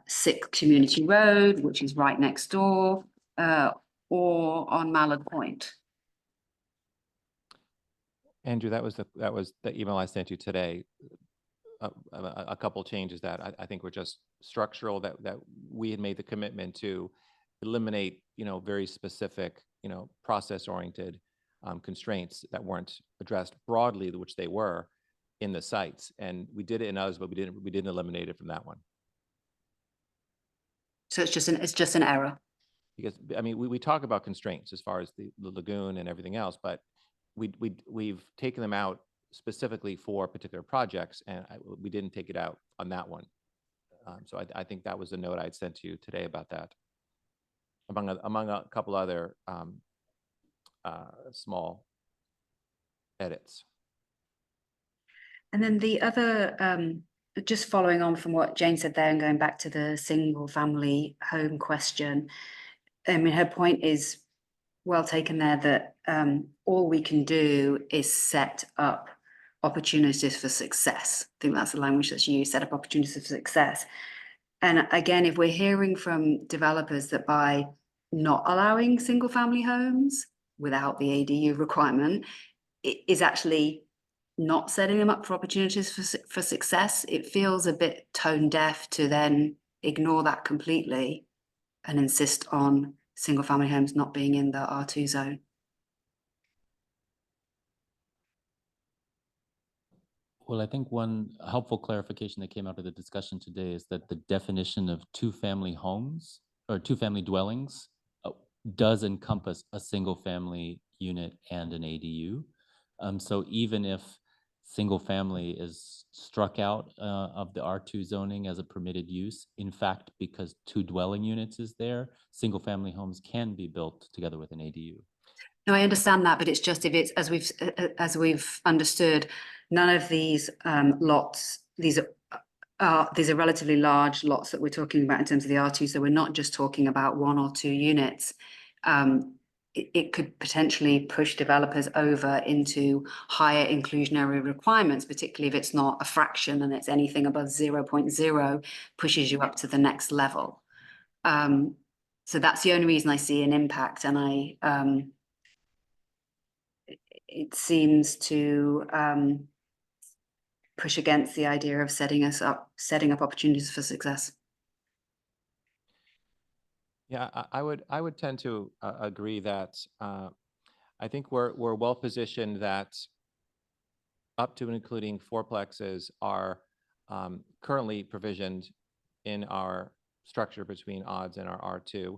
Sick Community Road, which is right next door, or on Mallard Point? Andrew, that was the email I sent you today. A couple changes that I think were just structural, that we had made the commitment to eliminate, very specific, process-oriented constraints that weren't addressed broadly, which they were in the sites. And we did it in others, but we didn't eliminate it from that one. So it's just an error. Because, I mean, we talk about constraints as far as the lagoon and everything else, but we've taken them out specifically for particular projects, and we didn't take it out on that one. So I think that was the note I'd sent to you today about that, among a couple other small edits. And then the other, just following on from what Jane said there and going back to the single family home question, I mean, her point is well taken there, that all we can do is set up opportunities for success. I think that's the language that's used, set up opportunities for success. And again, if we're hearing from developers that by not allowing single family homes without the ADU requirement, it is actually not setting them up for opportunities for success, it feels a bit tone deaf to then ignore that completely and insist on single family homes not being in the R2 zone. Well, I think one helpful clarification that came out of the discussion today is that the definition of two-family homes or two-family dwellings does encompass a single-family unit and an ADU. So even if single family is struck out of the R2 zoning as a permitted use, in fact, because two dwelling units is there, single family homes can be built together with an ADU. No, I understand that, but it's just if it's, as we've understood, none of these lots, these are relatively large lots that we're talking about in terms of the R2, so we're not just talking about 1 or 2 units. It could potentially push developers over into higher inclusionary requirements, particularly if it's not a fraction and it's anything above 0.0 pushes you up to the next level. So that's the only reason I see an impact, and it seems to push against the idea of setting up opportunities for success. Yeah, I would tend to agree that I think we're well positioned that up to and including fourplexes are currently provisioned in our structure between odds and our R2.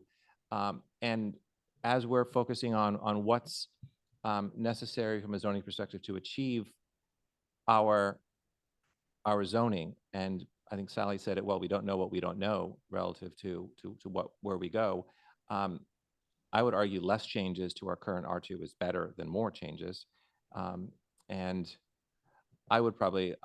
And as we're focusing on what's necessary from a zoning perspective to achieve our zoning, and I think Sally said it well, we don't know what we don't know relative to where we go. I would argue less changes to our current R2 is better than more changes. And I would probably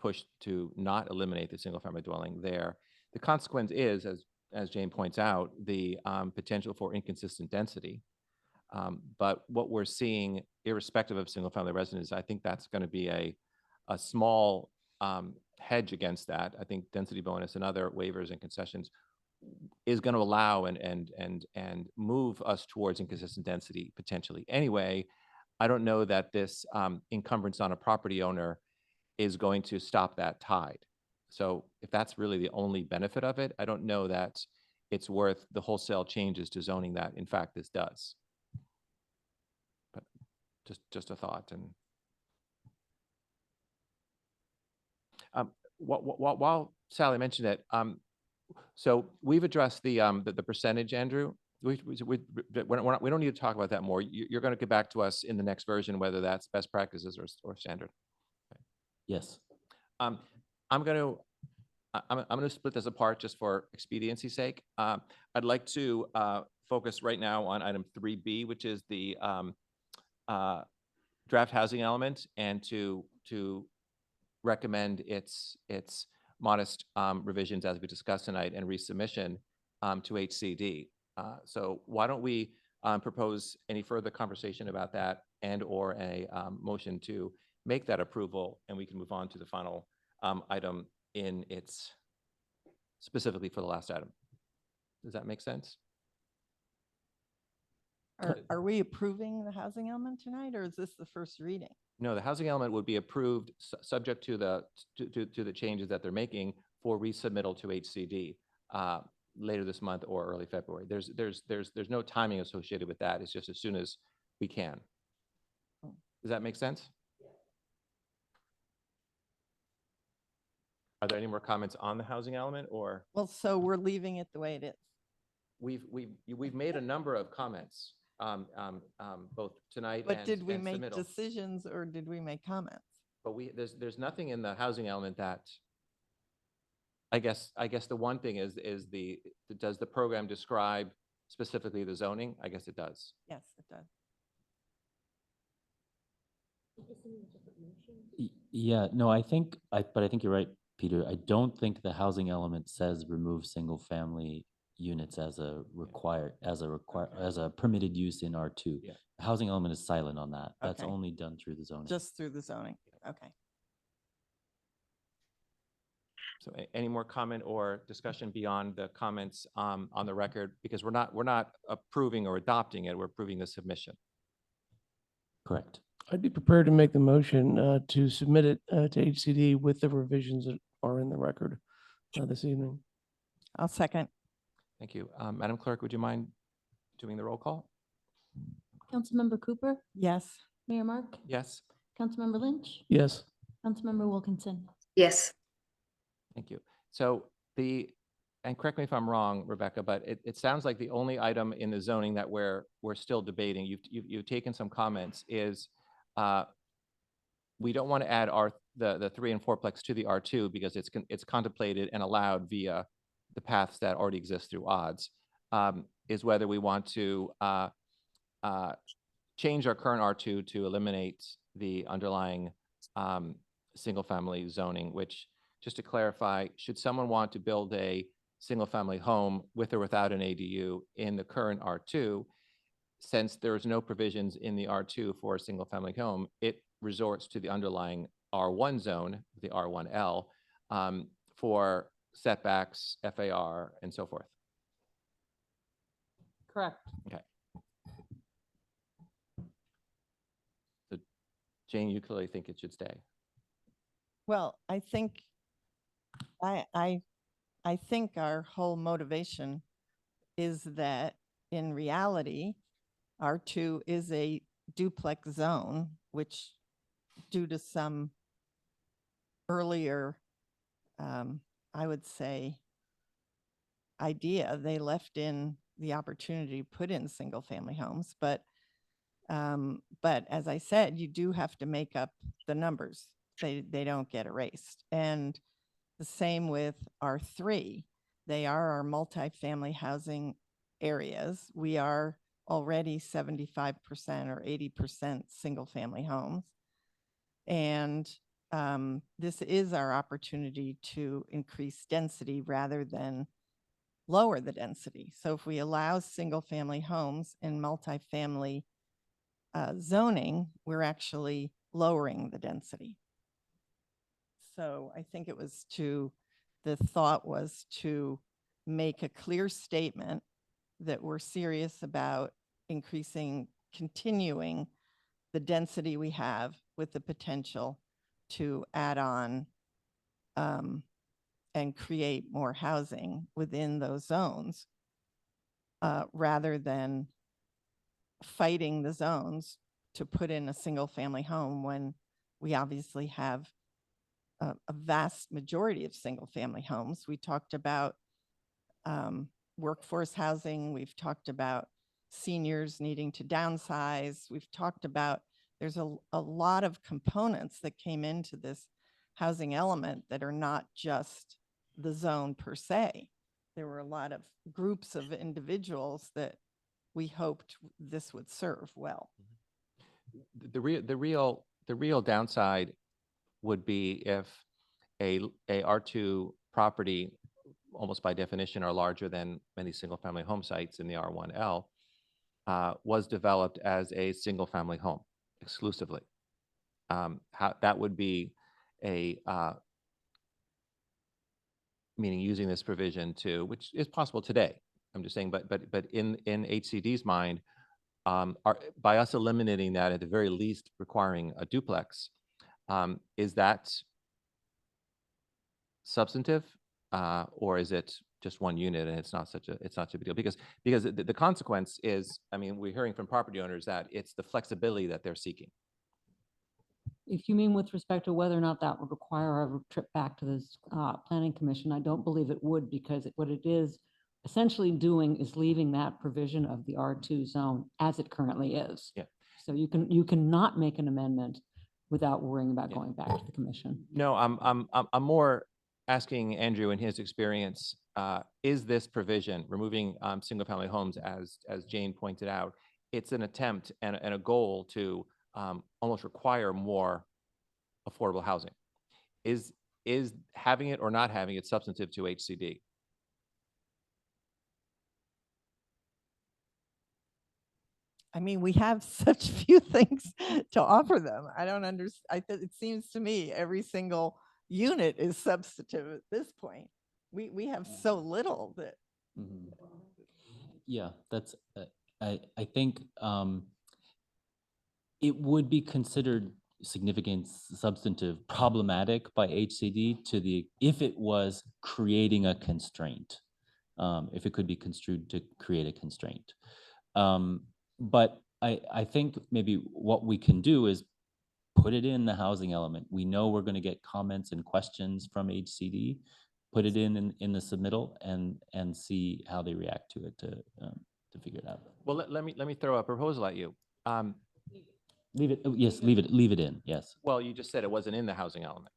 push to not eliminate the single family dwelling there. The consequence is, as Jane points out, the potential for inconsistent density. But what we're seeing, irrespective of single family residence, I think that's going to be a small hedge against that. I think density bonus and other waivers and concessions is going to allow and move us towards inconsistent density potentially. Anyway, I don't know that this encumbrance on a property owner is going to stop that tide. So if that's really the only benefit of it, I don't know that it's worth the wholesale changes to zoning that, in fact, this does. But just a thought. And while Sally mentioned it, so we've addressed the percentage, Andrew. We don't need to talk about that more. You're going to get back to us in the next version, whether that's best practices or standard. Okay. Yes. I'm going to split this apart just for expediency's sake. I'd like to focus right now on item 3B, which is the draft housing element, and to recommend its modest revisions as we discussed tonight and resubmission to HCD. So why don't we propose any further conversation about that and/or a motion to make that approval, and we can move on to the final item in its, specifically for the last item. Does that make sense? Are we approving the housing element tonight, or is this the first reading? No, the housing element would be approved, subject to the changes that they're making for resubmittal to HCD later this month or early February. There's no timing associated with that. It's just as soon as we can. Does that make sense? Are there any more comments on the housing element, or Well, so we're leaving it the way it is. we've made a number of comments, both tonight But and did we and make submittal. decisions or did we make comments? But there's nothing in the housing element that, I guess the one thing is does the program describe specifically the zoning? I guess it does. Yes, it does. Yeah, no, I think you're right, Peter. I don't think the housing element says remove single family units as a permitted use in R2. Yeah. The housing element is silent on that. That's Okay. only done through the zoning. Just through the zoning. Okay. So any more comment or discussion beyond the comments on the record? Because we're not approving or adopting it, we're approving the submission. Correct. I'd be prepared to make the motion to submit it to HCD with the revisions that are in the record this evening. I'll second. Thank you. Madam Clerk, would you mind doing the roll call? Councilmember Cooper, Yes. Mayor Mark, Yes, Councilmember Lynch, Yes. Councilmember Wilkinson. Yes. thank you. So and correct me if I'm wrong, Rebecca, but it sounds like the only item in the zoning that we're still debating, you've taken some comments, is we don't want to add the 3 and 4plex to the R2 because it's contemplated and allowed via the paths that already exist through odds, is whether we want to change our current R2 to eliminate the underlying single-family zoning, which, just to clarify, should someone want to build a single-family home with or without an ADU in the current R2, since there's no provisions in the R2 for a single-family home, it resorts to the underlying R1 zone, the R1L, for setbacks, FAR, and so forth. Correct. Okay. So Jane, you clearly think it should stay. Well, I think I think our whole motivation is that in reality, R2 is a duplex zone, which due to some earlier, I would say, idea, they left in the opportunity to put in single family homes. But as I said, you do have to make up the numbers. They don't get erased. And the same with R3. They are our multifamily housing areas. We are already 75% or 80% single family homes. And this is our opportunity to increase density rather than lower the density. So if we allow single family homes in multifamily zoning, we're actually lowering the density. So I think the thought was to make a clear statement that we're serious about continuing the density we have with the potential to add on and create more housing within those zones, rather than fighting the zones to put in a single family home when we obviously have a vast majority of single family homes. We talked about workforce housing. We've talked about seniors needing to downsize. We've talked about there's a lot of components that came into this housing element that are not just the zone per se. There were a lot of groups of individuals that we hoped this would serve well. The real downside would be if a R2 property, almost by definition, are larger than many single-family home sites in the R1L, was developed as a single-family home exclusively. How that would be a meaning using this provision to, which is possible today. I'm just saying, but in HCD's mind, by us eliminating that, at the very least requiring a duplex, is that substantive, or is it just one unit and it's not such a big deal? Because the consequence is, I mean, we're hearing from property owners that it's the flexibility that they're seeking. If you mean with respect to whether or not that would require a trip back to this planning commission, I don't believe it would, because what it is essentially doing is leaving that provision of the R2 zone as it currently is. Yeah. So you cannot make an amendment without worrying about Yeah. going back to the commission. No, I'm more asking Andrew, in his experience, is this provision, removing single-family homes, as Jane pointed out, it's an attempt and a goal to almost require more affordable housing. Is having it or not having it substantive to HCD? I mean, we have such few things to offer them. I don't understand. It seems to me every single unit is substantive at this point. We have so little that. Mhm. Yeah, that's, I think it would be considered significant, substantive, problematic by HCD if it was creating a constraint, if it could be construed to create a constraint. But I think maybe what we can do is put it in the housing element. We know we're going to get comments and questions from HCD. Put it in the submittal and see how they react to it to figure it out. Well, let me throw a proposal at you. Leave it. Yes, leave it in. Yes. Well, you just said it wasn't in the housing element.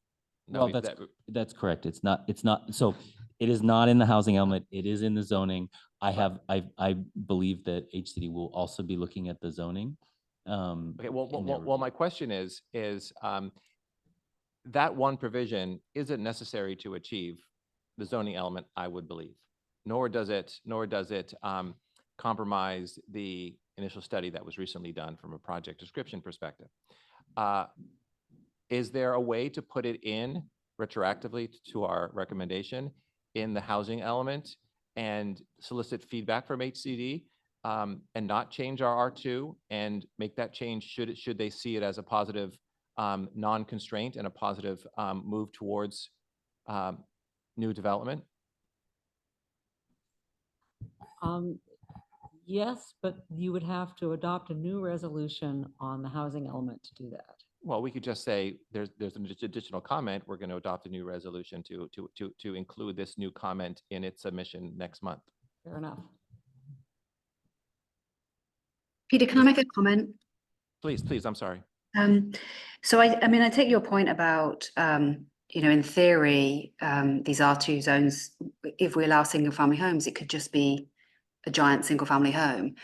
No, Well, that's correct. It's not. So it is not in the housing element. It is in the zoning. I believe that HCD will also be looking at the zoning. Okay. Well, in their my question is that one provision isn't necessary to achieve the zoning element, I would believe, nor does it compromise the initial study that was recently done from a project description perspective. Is there a way to put it in retroactively to our recommendation in the housing element and solicit feedback from HCD, and not change our R2 and make that change should they see it as a positive non-constraint and a positive move towards new development? Yes, but you would have to adopt a new resolution on the housing element to do that. Well, we could just say there's an additional comment. We're going to adopt a new resolution to include this new comment in its submission next month. Fair enough. Peter, can I make a comment? Please, I'm sorry. So I mean, I take your point about, in theory, these R2 zones, if we allow single family homes, it could just be a giant single family home.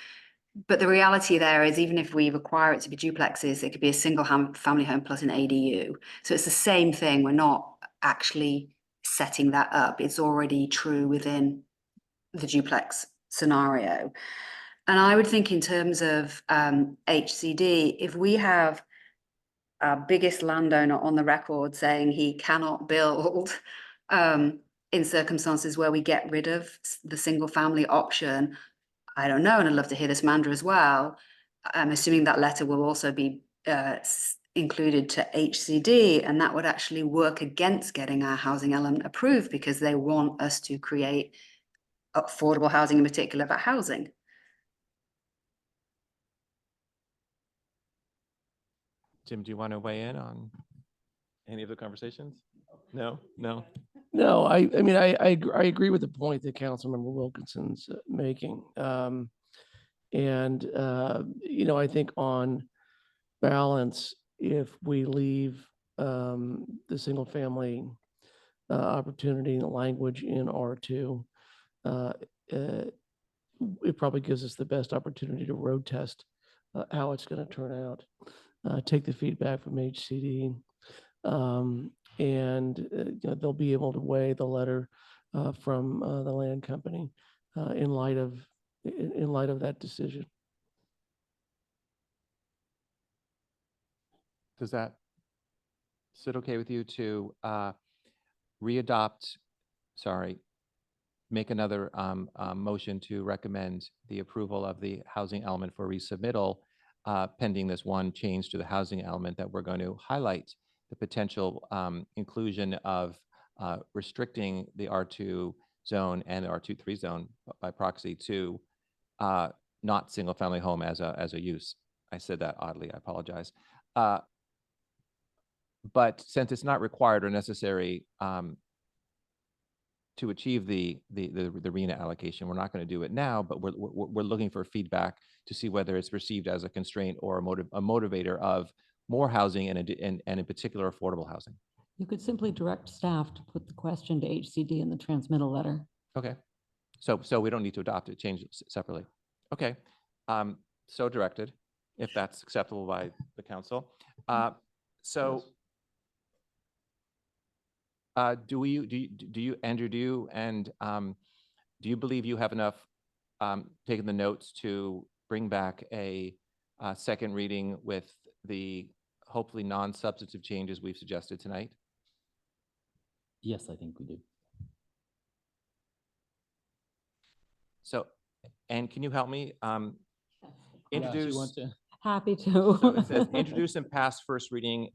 But the reality there is, even if we require it to be duplexes, it could be a single family home plus an ADU. So it's the same thing. We're not actually setting that up. It's already true within the duplex scenario. And I would think in terms of HCD, if we have our biggest landowner on the record saying he cannot build in circumstances where we get rid of the single family option, I don't know, and I'd love to hear this, Mandra, as well. I'm assuming that letter will also be included to HCD, and that would actually work against getting our housing element approved because they want us to create affordable housing, in particular, but housing. Jim, do you want to weigh in on any of the conversations? No. No, I mean, I agree with the point that Councilmember Wilkinson's making. I think on balance, if we leave the single family opportunity and language in R2, it probably gives us the best opportunity to road test how it's going to turn out. Take the feedback from HCD, And they'll be able to weigh the letter from the land company in light of that decision. Does that sit okay with you to make another motion to recommend the approval of the housing element for resubmittal pending this one change to the housing element that we're going to highlight the potential inclusion of restricting the R2 zone and the R23 zone by proxy to not single-family home as a use. I said that oddly, I apologize. But since it's not required or necessary to achieve the RENA allocation, we're not going to do it now, but we're looking for feedback to see whether it's perceived as a constraint or a motivator of more housing and in particular affordable housing. You could simply direct staff to put the question to HCD in the transmittal letter. Okay, so we don't need to adopt it, change it separately. Okay, so directed, if that's acceptable by the council. So. Do you, Andrew, do you believe you have enough taken the notes to bring back a second reading with the hopefully non-substantive changes we've suggested tonight? Yes, I think we do. So, and can you help me introduce? Happy to. So it says introduce and pass first reading.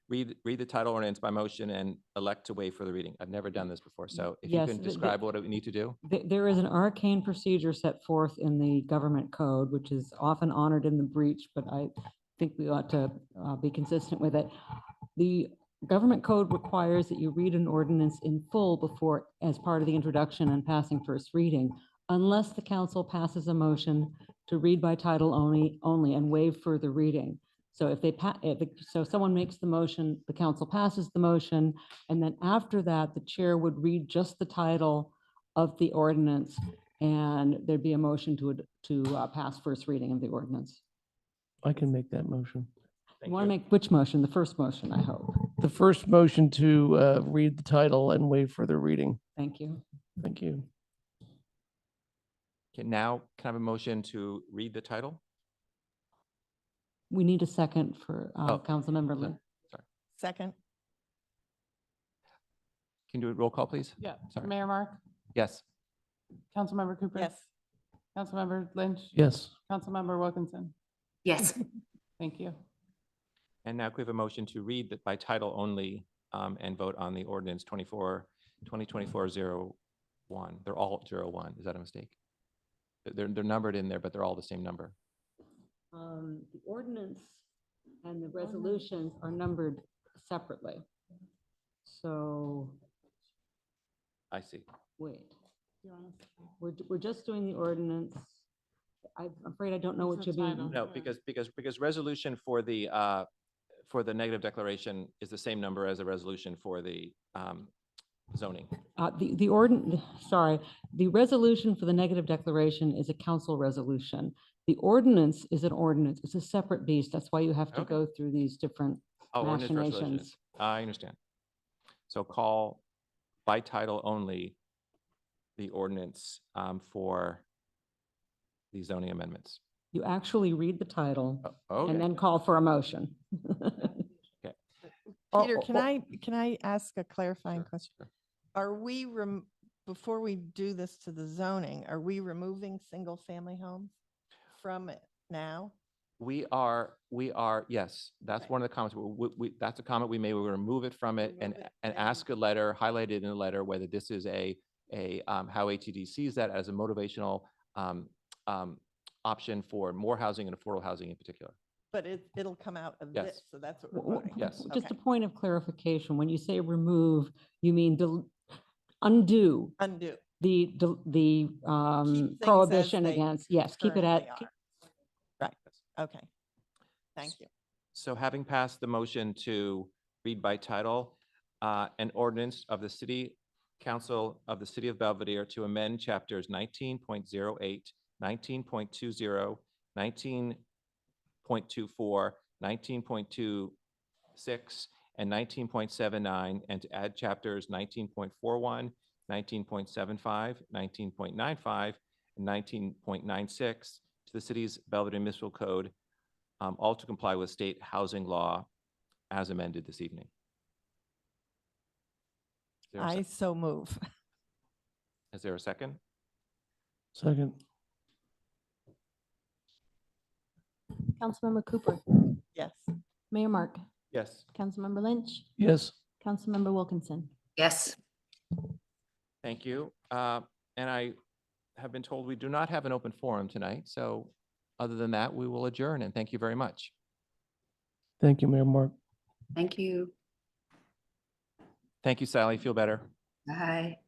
Read the title ordinance by motion and elect to waive further reading. I've never done this before, so if you Yes, can describe what we need to do. There is an arcane procedure set forth in the government code, which is often honored in the breach, but I think we ought to be consistent with it. The government code requires that you read an ordinance in full before, as part of the introduction and passing first reading, unless the council passes a motion to read by title only and waive further reading. So so someone makes the motion, the council passes the motion, and then after that, the chair would read just the title of the ordinance, and there'd be a motion to pass first reading of the ordinance. I can make that motion. You want to make which motion? The first motion, I hope. The first motion to read the title and waive further reading. Thank you. Thank you. Okay, now can I have a motion to read the title? We need a second for Councilmember Lynn. Sorry. Second. Can you do a roll call, please? Yeah, Sorry. Mayor Mark, Yes. Councilmember Cooper. Yes. Councilmember Lynch. Yes. Councilmember Wilkinson. Yes. Thank you. And now can we have a motion to read by title only and vote on the ordinance 2024-01. They're all 01. Is that a mistake? They're numbered in there, but they're all the same number. The ordinance and the resolutions are numbered separately. So, I see. wait. We're just doing the ordinance. I'm afraid I don't know what It's you're the title. being. No, because resolution for the negative declaration is the same number as the resolution for the zoning. The resolution for the negative declaration is a council resolution. The ordinance is an ordinance. It's a separate beast. That's why you have to Okay. go through these different Oh, ordinance versus resolution. machinations. I understand. So call by title only the ordinance for the zoning amendments. You actually read the title Okay. and then call for a motion. Peter, can I ask a clarifying Sure, question? sure. Are we, before we do this to the zoning, are we removing single-family homes from it now? We are, yes, that's Okay. one of the comments. That's a comment we made. We will remove it from it and Remove it and and- ask a letter, highlighted in a letter, whether this is how ATD sees that as a motivational option for more housing and affordable housing in particular. But it'll come out of Yes. this, so that's what W- we're w- voting. Yes. Just a Okay. point of clarification, when you say remove, you mean undo Undo. the Keep things as prohibition they against, yes, keep it at, currently are. Right, okay. Thank you. So having passed the motion to read by title, an ordinance of the City Council of the City of Belvedere to amend chapters 19.08, 19.20, 19.24, 19.26, and 19.79, and to add chapters 19.41, 19.75, 19.95, and 19.96 to the city's Belvedere Municipal Code, all to comply with state housing law as amended this evening. Is there a I sec- so move. Is there a second? Second. Councilmember Cooper, Yes. Mayor Mark, Yes. Councilmember Lynch, Yes. Councilmember Wilkinson. Yes. Thank you. And I have been told we do not have an open forum tonight. So other than that, we will adjourn and thank you very much. Thank you, Mayor Mark. Thank you. Thank you, Sally. Feel better. Bye.